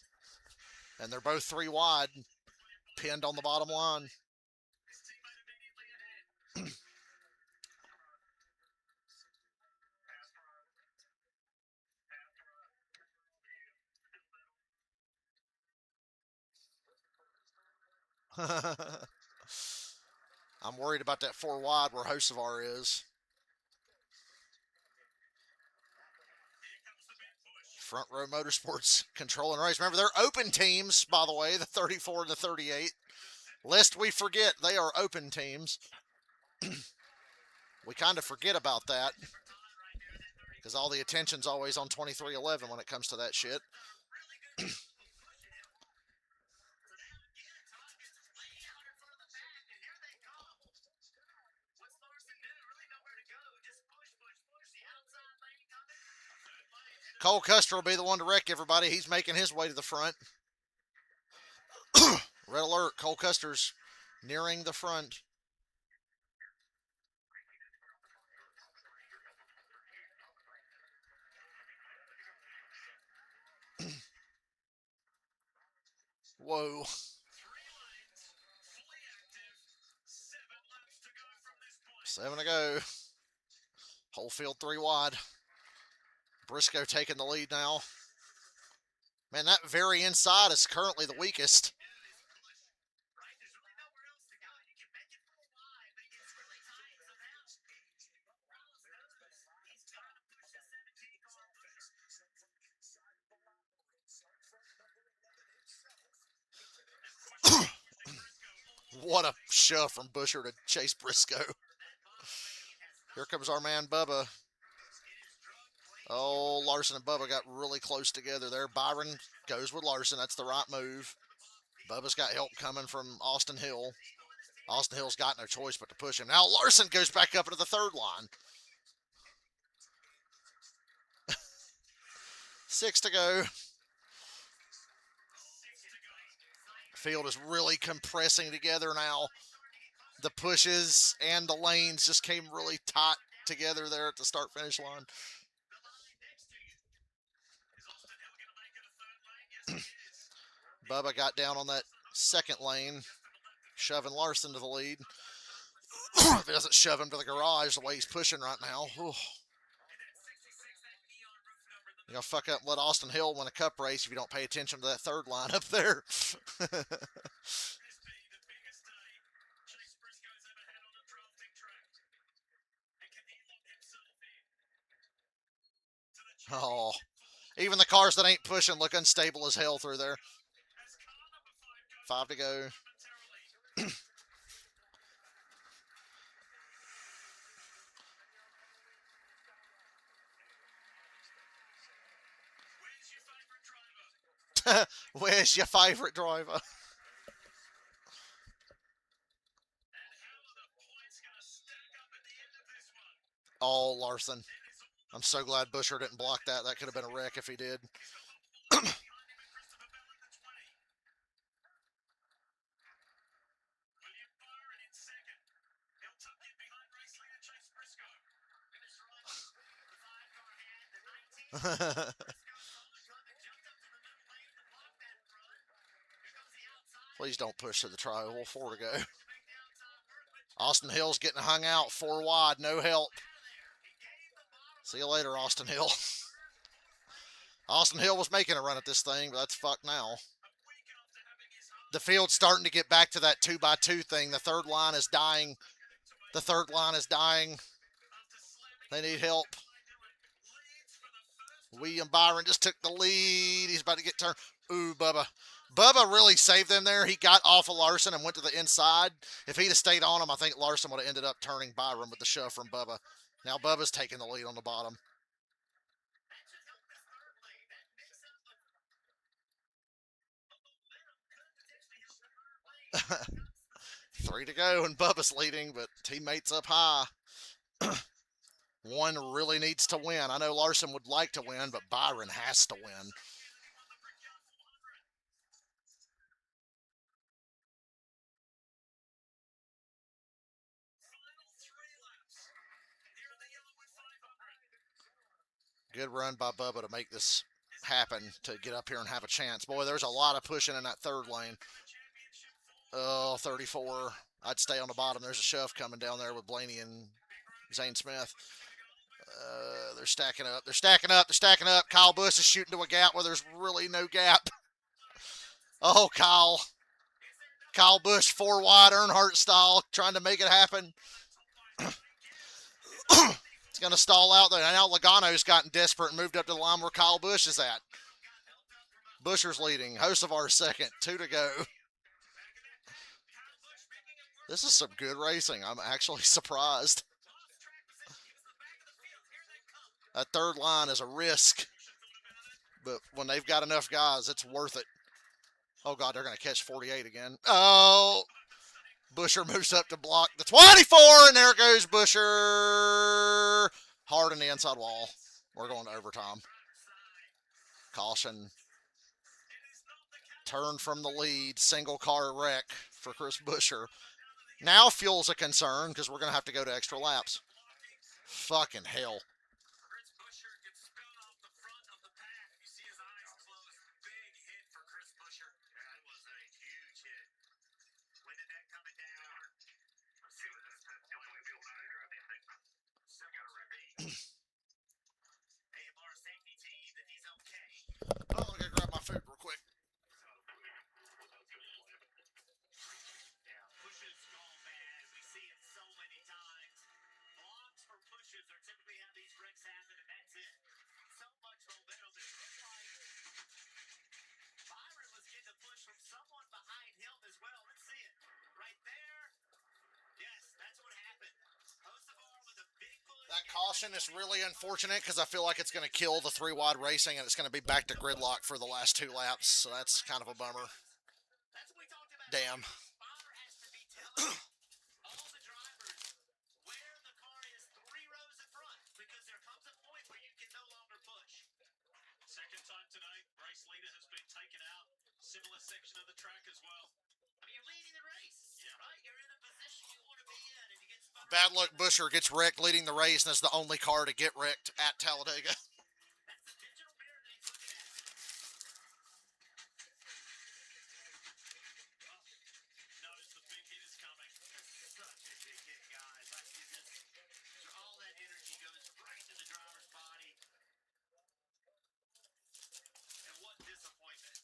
[SPEAKER 1] And they're both 3 wide, pinned on the bottom line. I'm worried about that 4 wide where Hocevar is. Front Row Motorsports controlling race. Remember, they're open teams, by the way, the 34 and the 38. Lest we forget, they are open teams. We kind of forget about that because all the attention's always on 2311 when it comes to that shit. Cole Custer will be the one to wreck everybody. He's making his way to the front. Red alert, Cole Custer's nearing the front. Whoa. 7 to go. Whole field 3 wide. Briscoe taking the lead now. Man, that very inside is currently the weakest. What a shove from Busher to Chase Briscoe. Here comes our man Bubba. Oh, Larson and Bubba got really close together there. Byron goes with Larson. That's the right move. Bubba's got help coming from Austin Hill. Austin Hill's got no choice but to push him. Now Larson goes back up into the third line. 6 to go. Field is really compressing together now. The pushes and the lanes just came really tight together there at the start-finish line. Bubba got down on that second lane, shoving Larson to the lead. If it doesn't shove him to the garage the way he's pushing right now. Whew. You're going to fuck up and let Austin Hill win a cup race if you don't pay attention to that third line up there. Oh, even the cars that ain't pushing look unstable as hell through there. 5 to go. Where's your favorite driver?
[SPEAKER 2] And how are the points going to stack up at the end of this one?
[SPEAKER 1] Oh, Larson.
[SPEAKER 2] It is all
[SPEAKER 1] I'm so glad Busher didn't block that. That could have been a wreck if he did.
[SPEAKER 2] He's got Lop behind him and Christopher Bell in the 20. William Byron in second. He'll tuck in behind race leader Chase Briscoe.
[SPEAKER 4] In this run, the 5-car had the 19. Briscoe saw it coming, jumped up to the middle lane to block that run. Here comes the outside.
[SPEAKER 1] Please don't push to the tri-oval. 4 to go.
[SPEAKER 4] To make the outside work, but
[SPEAKER 1] Austin Hill's getting hung out 4 wide. No help.
[SPEAKER 4] out of there. He gave the bottom
[SPEAKER 1] See you later, Austin Hill. Austin Hill was making a run at this thing, but that's fucked now.
[SPEAKER 2] A week after having his heart
[SPEAKER 1] The field's starting to get back to that 2x2 thing. The third line is dying. The third line is dying.
[SPEAKER 2] after slamming
[SPEAKER 1] They need help.
[SPEAKER 2] leads for the first
[SPEAKER 1] William Byron just took the lead. He's about to get turned. Ooh, Bubba. Bubba really saved them there. He got off of Larson and went to the inside. If he'd have stayed on him, I think Larson would have ended up turning Byron with the shove from Bubba. Now Bubba's taking the lead on the bottom.
[SPEAKER 4] that should help this third lane. That makes up the momentum could potentially help the third lane.
[SPEAKER 1] 3 to go, and Bubba's leading, but teammates up high. One really needs to win. I know Larson would like to win, but Byron has to win. Good run by Bubba to make this happen, to get up here and have a chance. Boy, there's a lot of pushing in that third lane. Oh, 34. I'd stay on the bottom. There's a shove coming down there with Blaney and Zane Smith. They're stacking up. They're stacking up. They're stacking up. Kyle Busch is shooting to a gap where there's really no gap. Oh, Kyle. Kyle Busch 4 wide Earnhardt style, trying to make it happen. It's going to stall out there. Now Logano's gotten desperate and moved up to the line where Kyle Busch is at. Buscher's leading. Hocevar's second. 2 to go. This is some good racing. I'm actually surprised. That third line is a risk. But when they've got enough guys, it's worth it. Oh, God, they're going to catch 48 again. Oh, Buscher moves up to block the 24, and there goes Buscher. Hard on the inside wall. We're going to overtime. Caution. Turn from the lead. Single car wreck for Chris Buscher. Now fuel's a concern because we're going to have to go to extra laps. Fucking hell.
[SPEAKER 2] Chris Buscher gets spun off the front of the pack. You see his eyes closed. Big hit for Chris Buscher.
[SPEAKER 4] That was a huge hit. When did that coming down? Let's see what that's the only way feels better. I mean, still got to repeat. AMR safety team that he's okay.
[SPEAKER 1] Oh, I'm going to grab my food real quick.
[SPEAKER 4] Yeah, pushes gone bad. We see it so many times. Blocks for pushes are typically how these wrecks happen, and that's it. So much momentum. It looked like Byron was getting a push from someone behind him as well. Let's see it right there. Yes, that's what happened. Hocevar with a big push.
[SPEAKER 1] That caution is really unfortunate because I feel like it's going to kill the 3 wide racing and it's going to be back to gridlock for the last 2 laps. So that's kind of a bummer.
[SPEAKER 4] That's what we talked about.
[SPEAKER 1] Damn.
[SPEAKER 4] Spotter has to be telling all the drivers where the car is 3 rows in front, because there comes a point where you can no longer push.
[SPEAKER 2] Second time tonight, race leader has been taken out. Similar section of the track as well.
[SPEAKER 4] I mean, you're leading the race, right? You're in a position you want to be in, and you get spun
[SPEAKER 1] Bad
[SPEAKER 4] around.
[SPEAKER 1] luck Buscher gets wrecked leading the race and is the only car to get wrecked at Talladega.
[SPEAKER 4] That's the digital mirror that he's looking at.
[SPEAKER 2] Knows the big hit is coming.
[SPEAKER 4] Such a big hit, guys. Like, you just, all that energy goes right to the driver's body. And what disappointment.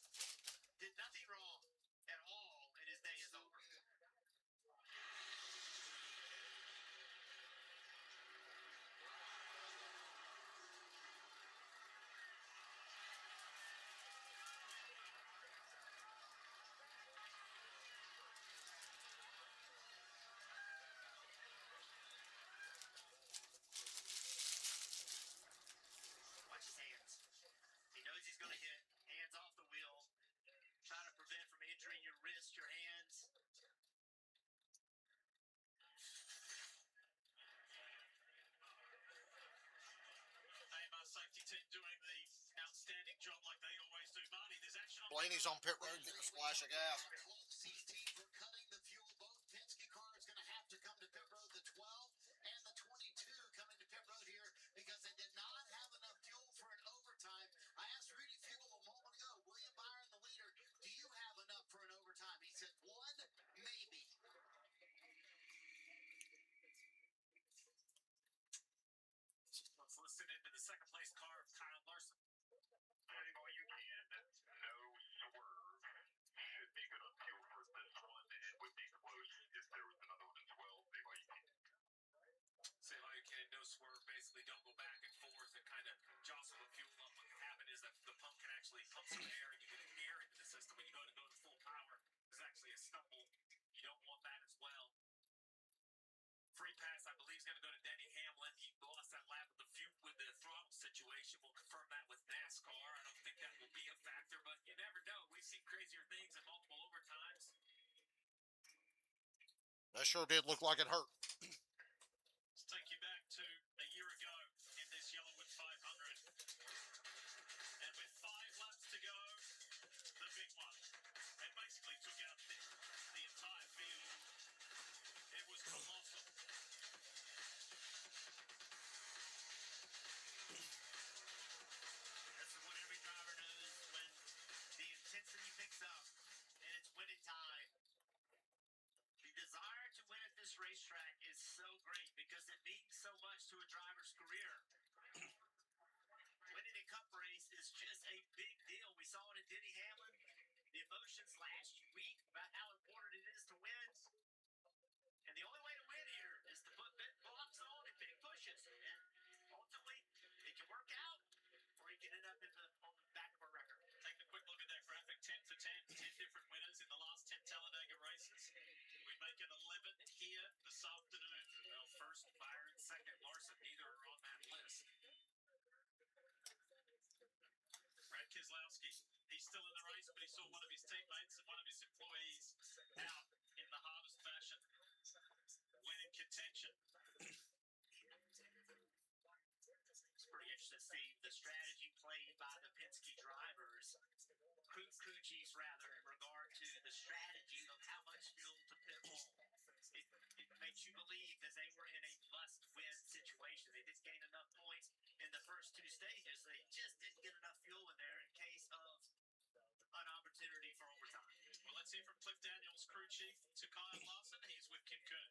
[SPEAKER 4] Did nothing wrong at all, and his day is over.
[SPEAKER 1] Blaney's on pit road getting a splash of gas.
[SPEAKER 6] These teams were cutting the fuel. Both Penske cars going to have to come to pit road. The 12 and the 22 coming to pit road here because they did not have enough fuel for an overtime. I asked Rudy Fugle a moment ago, William Byron, the leader, do you have enough for an overtime? He said one, maybe.
[SPEAKER 2] Let's listen into the second place car of Kyle Larson.
[SPEAKER 3] Save all you can. No swerve. Should be good on fuel for this one and would be close if there was another one as well. Save all you can.
[SPEAKER 2] Save all you can, no swerve. Basically, don't go back and forth and kind of jostle the fuel up. What can happen is that the pump can actually pump some air and you get air into the system when you go to full power. There's actually a stumble. You don't want that as well. Free pass, I believe, is going to go to Denny Hamlin. He lost that lap with the throttle situation. We'll confirm that with NASCAR. I don't think that will be a factor, but you never know. We've seen crazier things in multiple overtimes.
[SPEAKER 1] That sure did look like it hurt.
[SPEAKER 2] Let's take you back to a year ago in this Yellowwood 500. And with 5 laps to go, the big one. It basically took out the entire field. It was colossal.
[SPEAKER 4] This is what every driver knows when the intensity picks up and it's winning time. The desire to win at this racetrack is so great because it means so much to a driver's career. Winning a cup race is just a big deal. We saw it in Denny Hamlin. The emotions last week about how important it is to win. And the only way to win here is to put big blocks on and big pushes. And ultimately, it can work out or you can end up on the back of a record.
[SPEAKER 2] Take a quick look at that graphic. 10 for 10. 10 different winners in the last 10 Talladega races. We make it 11 here this afternoon. Well, first, Byron, second, Larson. Neither are on that list. Brad Keselowski, he's still in the race, but he saw one of his teammates and one of his employees out in the hardest fashion. Winning contention.
[SPEAKER 4] It's pretty interesting to see the strategy played by the Penske drivers, crew chiefs rather, in regard to the strategy of how much fuel to pit wall. It makes you believe that they were in a must-win situation. They didn't gain enough points in the first 2 stages. They just didn't get enough fuel in there in case of an opportunity for overtime.
[SPEAKER 2] Well, let's hear from Cliff Daniels, crew chief, to Kyle Larson. He's with Kim Kern.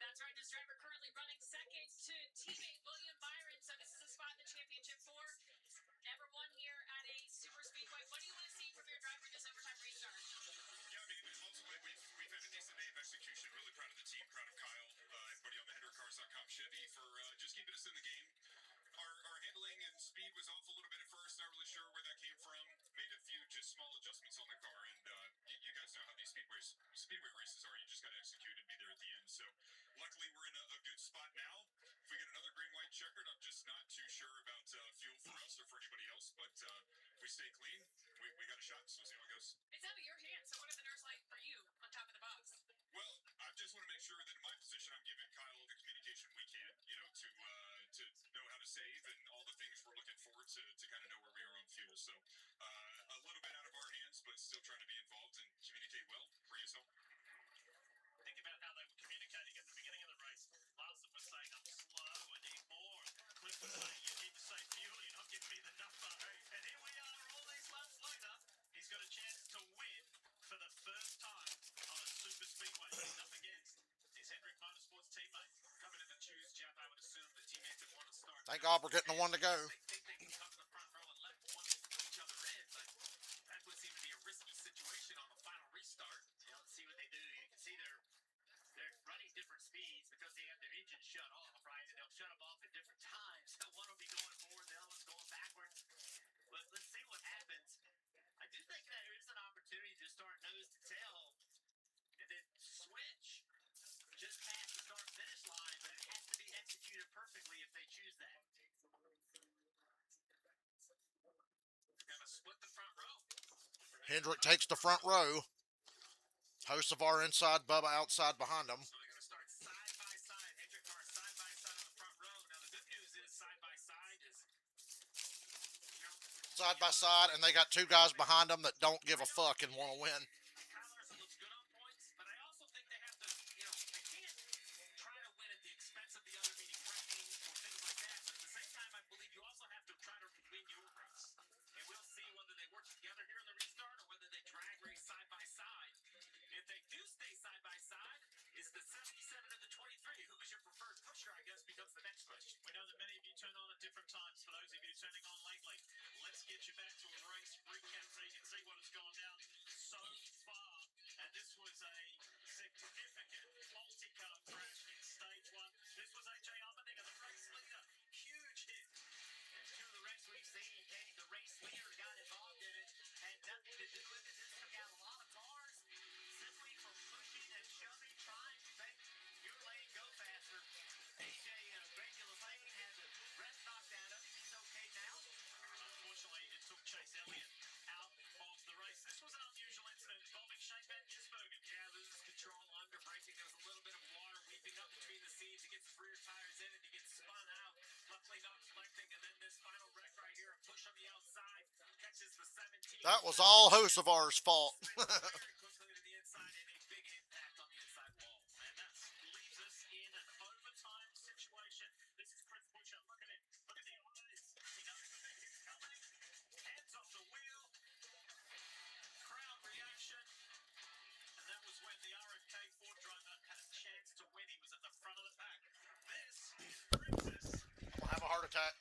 [SPEAKER 5] That's right. This driver currently running second to teammate William Byron. So this is a spot in the championship for. Never won here at a super speedway. What do you want to see from your driver in this overtime restart?
[SPEAKER 3] Yeah, I mean, ultimately, we've had a decent day of execution. Really proud of the team, proud of Kyle, everybody on the HenderCars.com Chevy for just keeping us in the game. Our handling and speed was off a little bit at first. Not really sure where that came from. Made a few just small adjustments on the car, and you guys know how these speedway races are. You just got to execute and be there at the end. So luckily, we're in a good spot now. If we get another green white checkered, I'm just not too sure about fuel for us or for anybody else. But if we stay clean, we got a shot. So we'll see how it goes.
[SPEAKER 5] It's out of your hands. So what are the nerves like for you on top of the box?
[SPEAKER 3] Well, I just want to make sure that in my position, I'm giving Kyle the communication we can, to know how to save and all the things we're looking for to kind of know where we are on fuel. So a little bit out of our hands, but still trying to be involved and communicate well. Bring us home.
[SPEAKER 2] Think about how they were communicating at the beginning of the race. Larson was saying, I'm slow, I need more. Cliff was saying, you need to save fuel, you're not giving me the number. And here we are, all these laps later. He's got a chance to win for the first time on a super speedway. He's up against his Hendrick Motorsports teammate. Coming in to choose, Jeff, I would assume the teammates would want to start.
[SPEAKER 1] Thank God we're getting the one to go.
[SPEAKER 2] They think they can come to the front row and let each other in, but that would seem to be a risky situation on the final restart.
[SPEAKER 4] Let's see what they do. You can see they're running different speeds because they have their engine shut off, right? And they'll shut them off at different times. So one will be going forward, the other one's going backwards. But let's see what happens. I do think that there is an opportunity to start nose to tail and then switch just past the start-finish line, but it has to be executed perfectly if they choose that.
[SPEAKER 2] They're going to split the front row.
[SPEAKER 1] Hendrick takes the front row. Hocevar inside, Bubba outside behind him.
[SPEAKER 2] So they're going to start side by side. Hendrick car side by side on the front row. Now the good news is side by side is,
[SPEAKER 1] side by side, and they got two guys behind them that don't give a fuck and want to win.
[SPEAKER 2] Kyle Larson looks good on points, but I also think they have to, they can't try to win at the expense of the other, meaning wrecking or things like that. But at the same time, I believe you also have to try to win your race. And we'll see whether they work together here in the restart or whether they drag race side by side. If they do stay side by side, is the 77 and the 23, who is your preferred pusher, I guess, becomes the next question. We know that many of you turn on at different times. For those of you turning on lately, let's get you back to a race recap so you can see what has gone down so far. And this was a significant multi-car crash in stage one. This was AJ Allmendinger, the race leader. Huge hit.
[SPEAKER 4] And two of the wrecks we've seen, Kenny, the race leader got involved in it, had nothing to do with it. This took out a lot of cars simply from pushing and shoving, trying to make your lane go faster. AJ Regular Lane had the breath knocked out of him. He's okay now.
[SPEAKER 2] Unfortunately, it took Chase Elliott out of the race. This was an unusual incident involving Shane Van Gisbergen.
[SPEAKER 4] Yeah, loses control under braking. There was a little bit of water weeping up between the seams. He gets the rear tires in and he gets spun out. Luckily not collecting. And then this final wreck right here, a push on the outside, catches the 17.
[SPEAKER 1] That was all Hocevar's fault.
[SPEAKER 4] Very quickly to the inside and a big impact on the inside wall.
[SPEAKER 2] And that leaves us in an overtime situation. This is Chris Butcher. Look at it. Look at the eyes. He knows the thing is coming. Hands off the wheel. Crowd reaction. And that was when the RFK Ford driver had a chance to win. He was at the front of the pack. This brings us
[SPEAKER 1] I'm gonna have a heart attack.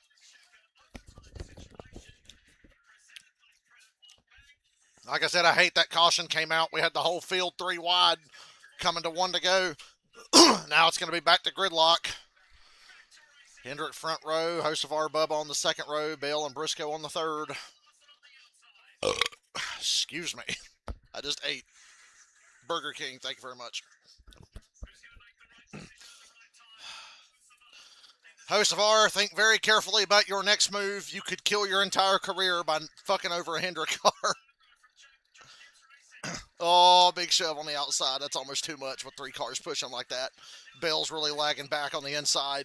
[SPEAKER 1] Like I said, I hate that caution came out. We had the whole field 3 wide coming to 1 to go. Now it's going to be back to gridlock. Hendrick front row, Hocevar, Bubba on the second row, Bell and Briscoe on the third. Excuse me. I just ate Burger King. Thank you very much. Hocevar, think very carefully about your next move. You could kill your entire career by fucking over a Hendrick car. Oh, big shove on the outside. That's almost too much with 3 cars pushing like that. Bell's really lagging back on the inside.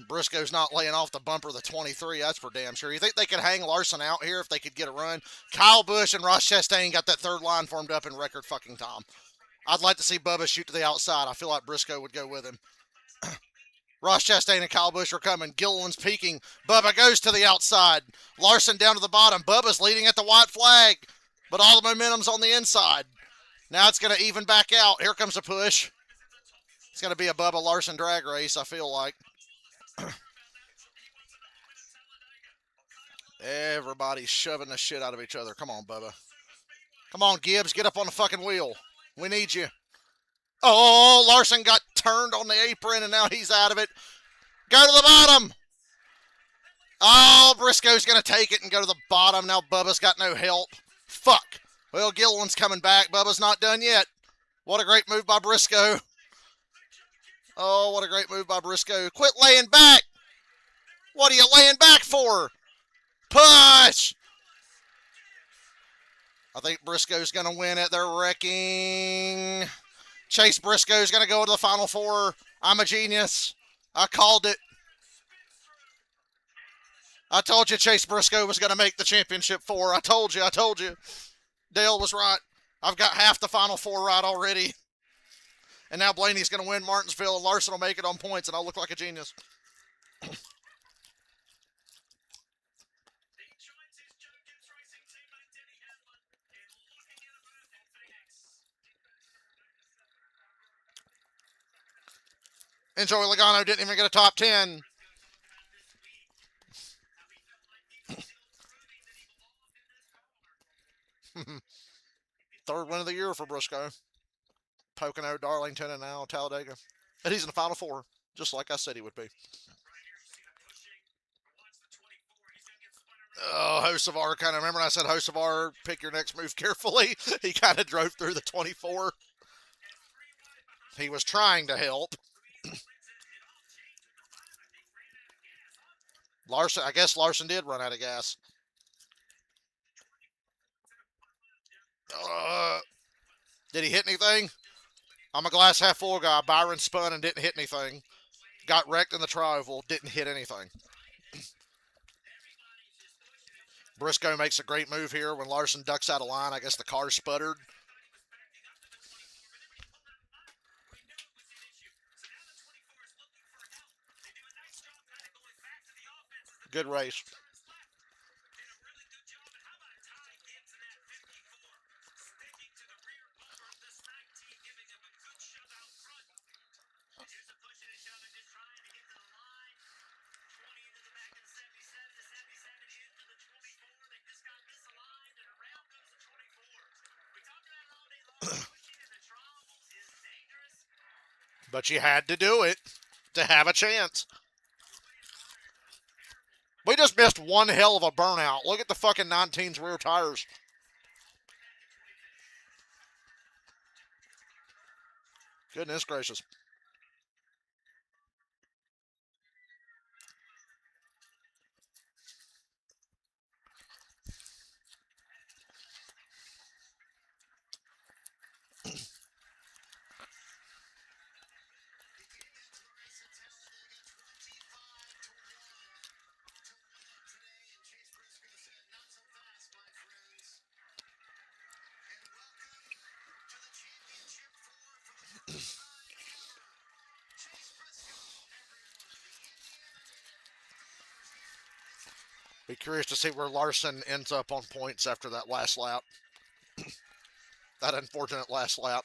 [SPEAKER 1] Briscoe's not laying off the bumper of the 23. That's for damn sure. You think they could hang Larson out here if they could get a run? Kyle Busch and Ross Chastain got that third line formed up in record fucking time. I'd like to see Bubba shoot to the outside. I feel like Briscoe would go with him. Ross Chastain and Kyle Busch are coming. Gilliland's peeking. Bubba goes to the outside. Larson down to the bottom. Bubba's leading at the white flag. But all the momentum's on the inside. Now it's going to even back out. Here comes a push. It's going to be a Bubba Larson drag race, I feel like. Everybody's shoving the shit out of each other. Come on, Bubba. Come on, Gibbs. Get up on the fucking wheel. We need you. Oh, Larson got turned on the apron, and now he's out of it. Go to the bottom. Oh, Briscoe's going to take it and go to the bottom. Now Bubba's got no help. Fuck. Well, Gilliland's coming back. Bubba's not done yet. What a great move by Briscoe. Oh, what a great move by Briscoe. Quit laying back. What are you laying back for? Push. I think Briscoe's going to win it. They're wrecking. Chase Briscoe's going to go to the Final Four. I'm a genius. I called it. I told you Chase Briscoe was going to make the championship 4. I told you. Dale was right. I've got half the Final Four right already. And now Blaney's going to win Martinsville, and Larson will make it on points, and I'll look like a genius. Enjoy Logano didn't even get a top 10. Third win of the year for Briscoe. Pocono, Darlington, and now Talladega. And he's in the Final Four, just like I said he would be. Oh, Hocevar kind of, remember when I said Hocevar, pick your next move carefully? He kind of drove through the 24. He was trying to help. Larson, I guess Larson did run out of gas. Did he hit anything? I'm a glass half full guy. Byron spun and didn't hit anything. Got wrecked in the tri-oval. Didn't hit anything. Briscoe makes a great move here when Larson ducks out of line. I guess the car sputtered. Good race. But you had to do it to have a chance. We just missed one hell of a burnout. Look at the fucking 19's rear tires. Goodness gracious. Be curious to see where Larson ends up on points after that last lap. That unfortunate last lap.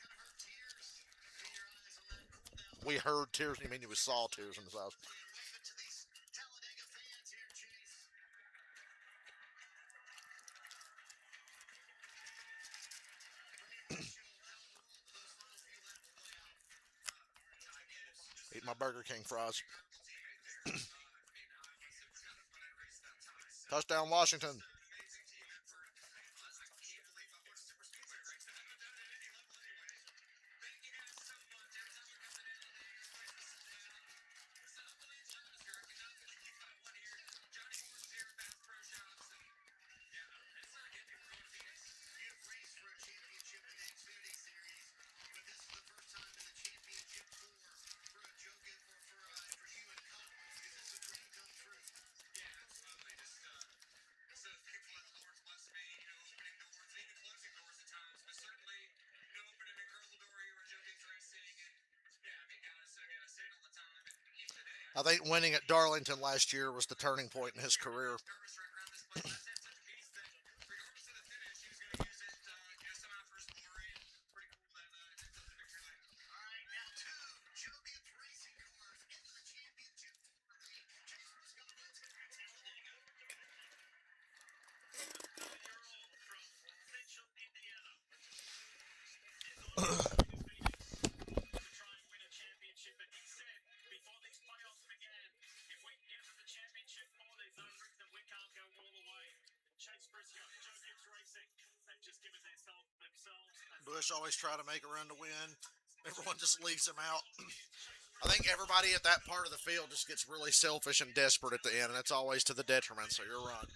[SPEAKER 1] We heard tears. You mean we saw tears in his eyes?
[SPEAKER 6] Talladega fans here, Chase.
[SPEAKER 1] Eat my Burger King fries. Touchdown, Washington.
[SPEAKER 6] You've raced for a championship in the Xfinity Series, but this is the first time in the championship four for a Joe or for you and Cup. Is this a dream come true?
[SPEAKER 3] Yeah, absolutely. Just so thankful that the Lord's blessed me, opening doors and even closing doors at times. But certainly, opening an incredible door here with Joe Gibbs Racing. And yeah, I mean, guys, I say it all the time. And even today,
[SPEAKER 1] I think winning at Darlington last year was the turning point in his career.
[SPEAKER 3] nervous right around this place. I just had such a piece that, regardless of the finish, he was going to use it, somehow for his glory. And pretty cool that it's up the victory lane.
[SPEAKER 6] All right, now two Joe Gibbs Racing cars into the championship four. Chase Briscoe wins it at Talladega.
[SPEAKER 2] 9-year-old from Mitchell, Indiana, is on his way to Phoenix to try and win a championship. And he said before these playoffs began, if we can get to the championship four, there's no reason we can't go all the way. Chase Briscoe, Joe Gibbs Racing, they've just given themselves
[SPEAKER 1] Bush always try to make a run to win. Everyone just leaves him out. I think everybody at that part of the field just gets really selfish and desperate at the end, and it's always to the detriment, so you're right.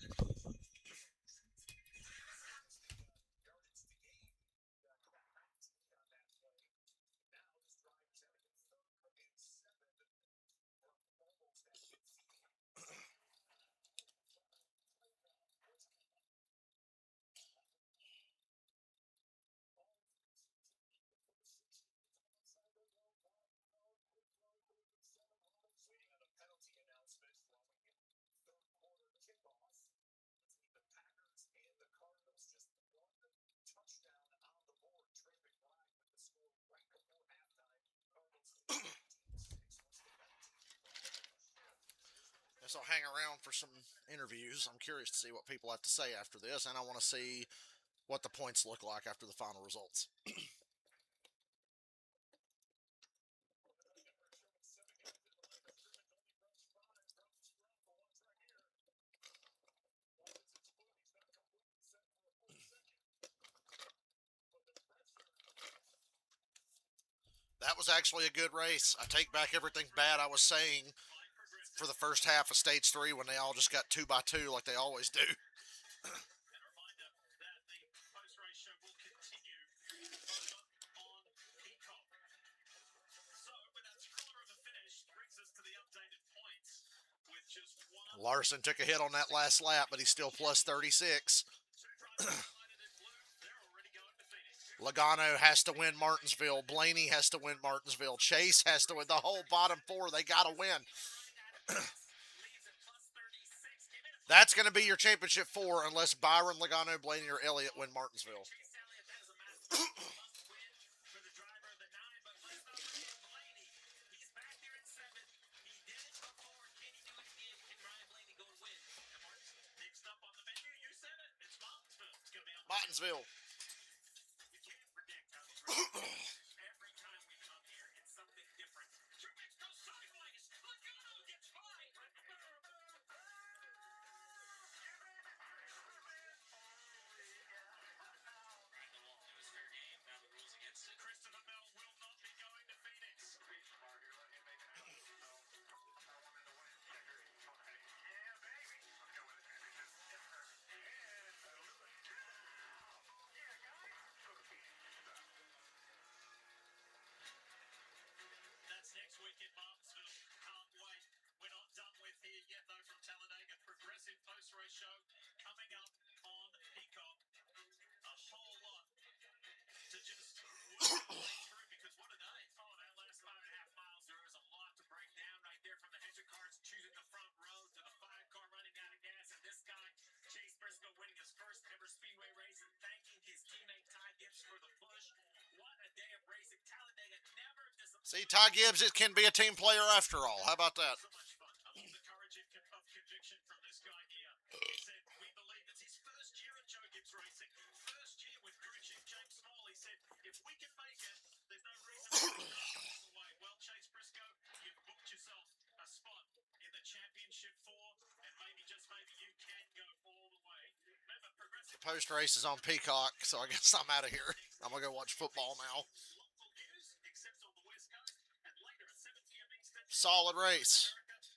[SPEAKER 1] Guess I'll hang around for some interviews. I'm curious to see what people have to say after this, and I want to see what the points look like after the final results. That was actually a good race. I take back everything bad I was saying for the first half of stage 3 when they all just got 2 by 2 like they always do.
[SPEAKER 2] And a reminder that the post-race show will continue over on Peacock. So, with that squatter of a finish, brings us to the updated points with just one
[SPEAKER 1] Larson took a hit on that last lap, but he's still plus 36. Logano has to win Martinsville. Blaney has to win Martinsville. Chase has to win. The whole bottom four, they got to win. That's going to be your championship four unless Byron, Logano, Blaney, or Elliott win Martinsville. Martinsville.
[SPEAKER 2] Next week in Martinsville. Can't wait. We're not done with here yet, though, from Talladega. Progressive post-race show coming up on Peacock. A whole lot to just work through because what a day. Oh, that last 5.5 miles, there was a lot to break down right there from the Hendrick cars choosing the front row to the 5-car running out of gas. And this guy, Chase Briscoe, winning his first ever Speedway race and thanking his teammate Ty Gibbs for the push. What a day of racing. Talladega never disappointed.
[SPEAKER 1] See, Ty Gibbs, it can be a team player after all. How about that?
[SPEAKER 2] So much fun. I love the courage of conviction from this guy here. He said, we believe it's his first year at Joe Gibbs Racing. First year with crew chief James Small. He said, if we can make it, there's no reason to go all the way. Well, Chase Briscoe, you've booked yourself a spot in the championship 4, and maybe, just maybe, you can go all the way. Remember, progressive
[SPEAKER 1] Post race is on Peacock, so I guess I'm out of here. I'm going to go watch football now.
[SPEAKER 2] local news, except on the West Coast, and later at 7 p.m. Eastern.
[SPEAKER 1] Solid race.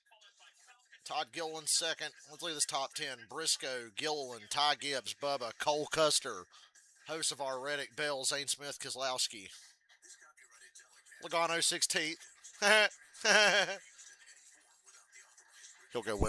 [SPEAKER 2] Followed by Falcon.
[SPEAKER 1] Todd Gilliland second. Let's look at this top 10. Briscoe, Gilliland, Ty Gibbs, Bubba, Cole Custer, Hocevar, Reddick, Bell, Zane Smith, Kozlowski. Logano 16th. He'll go win.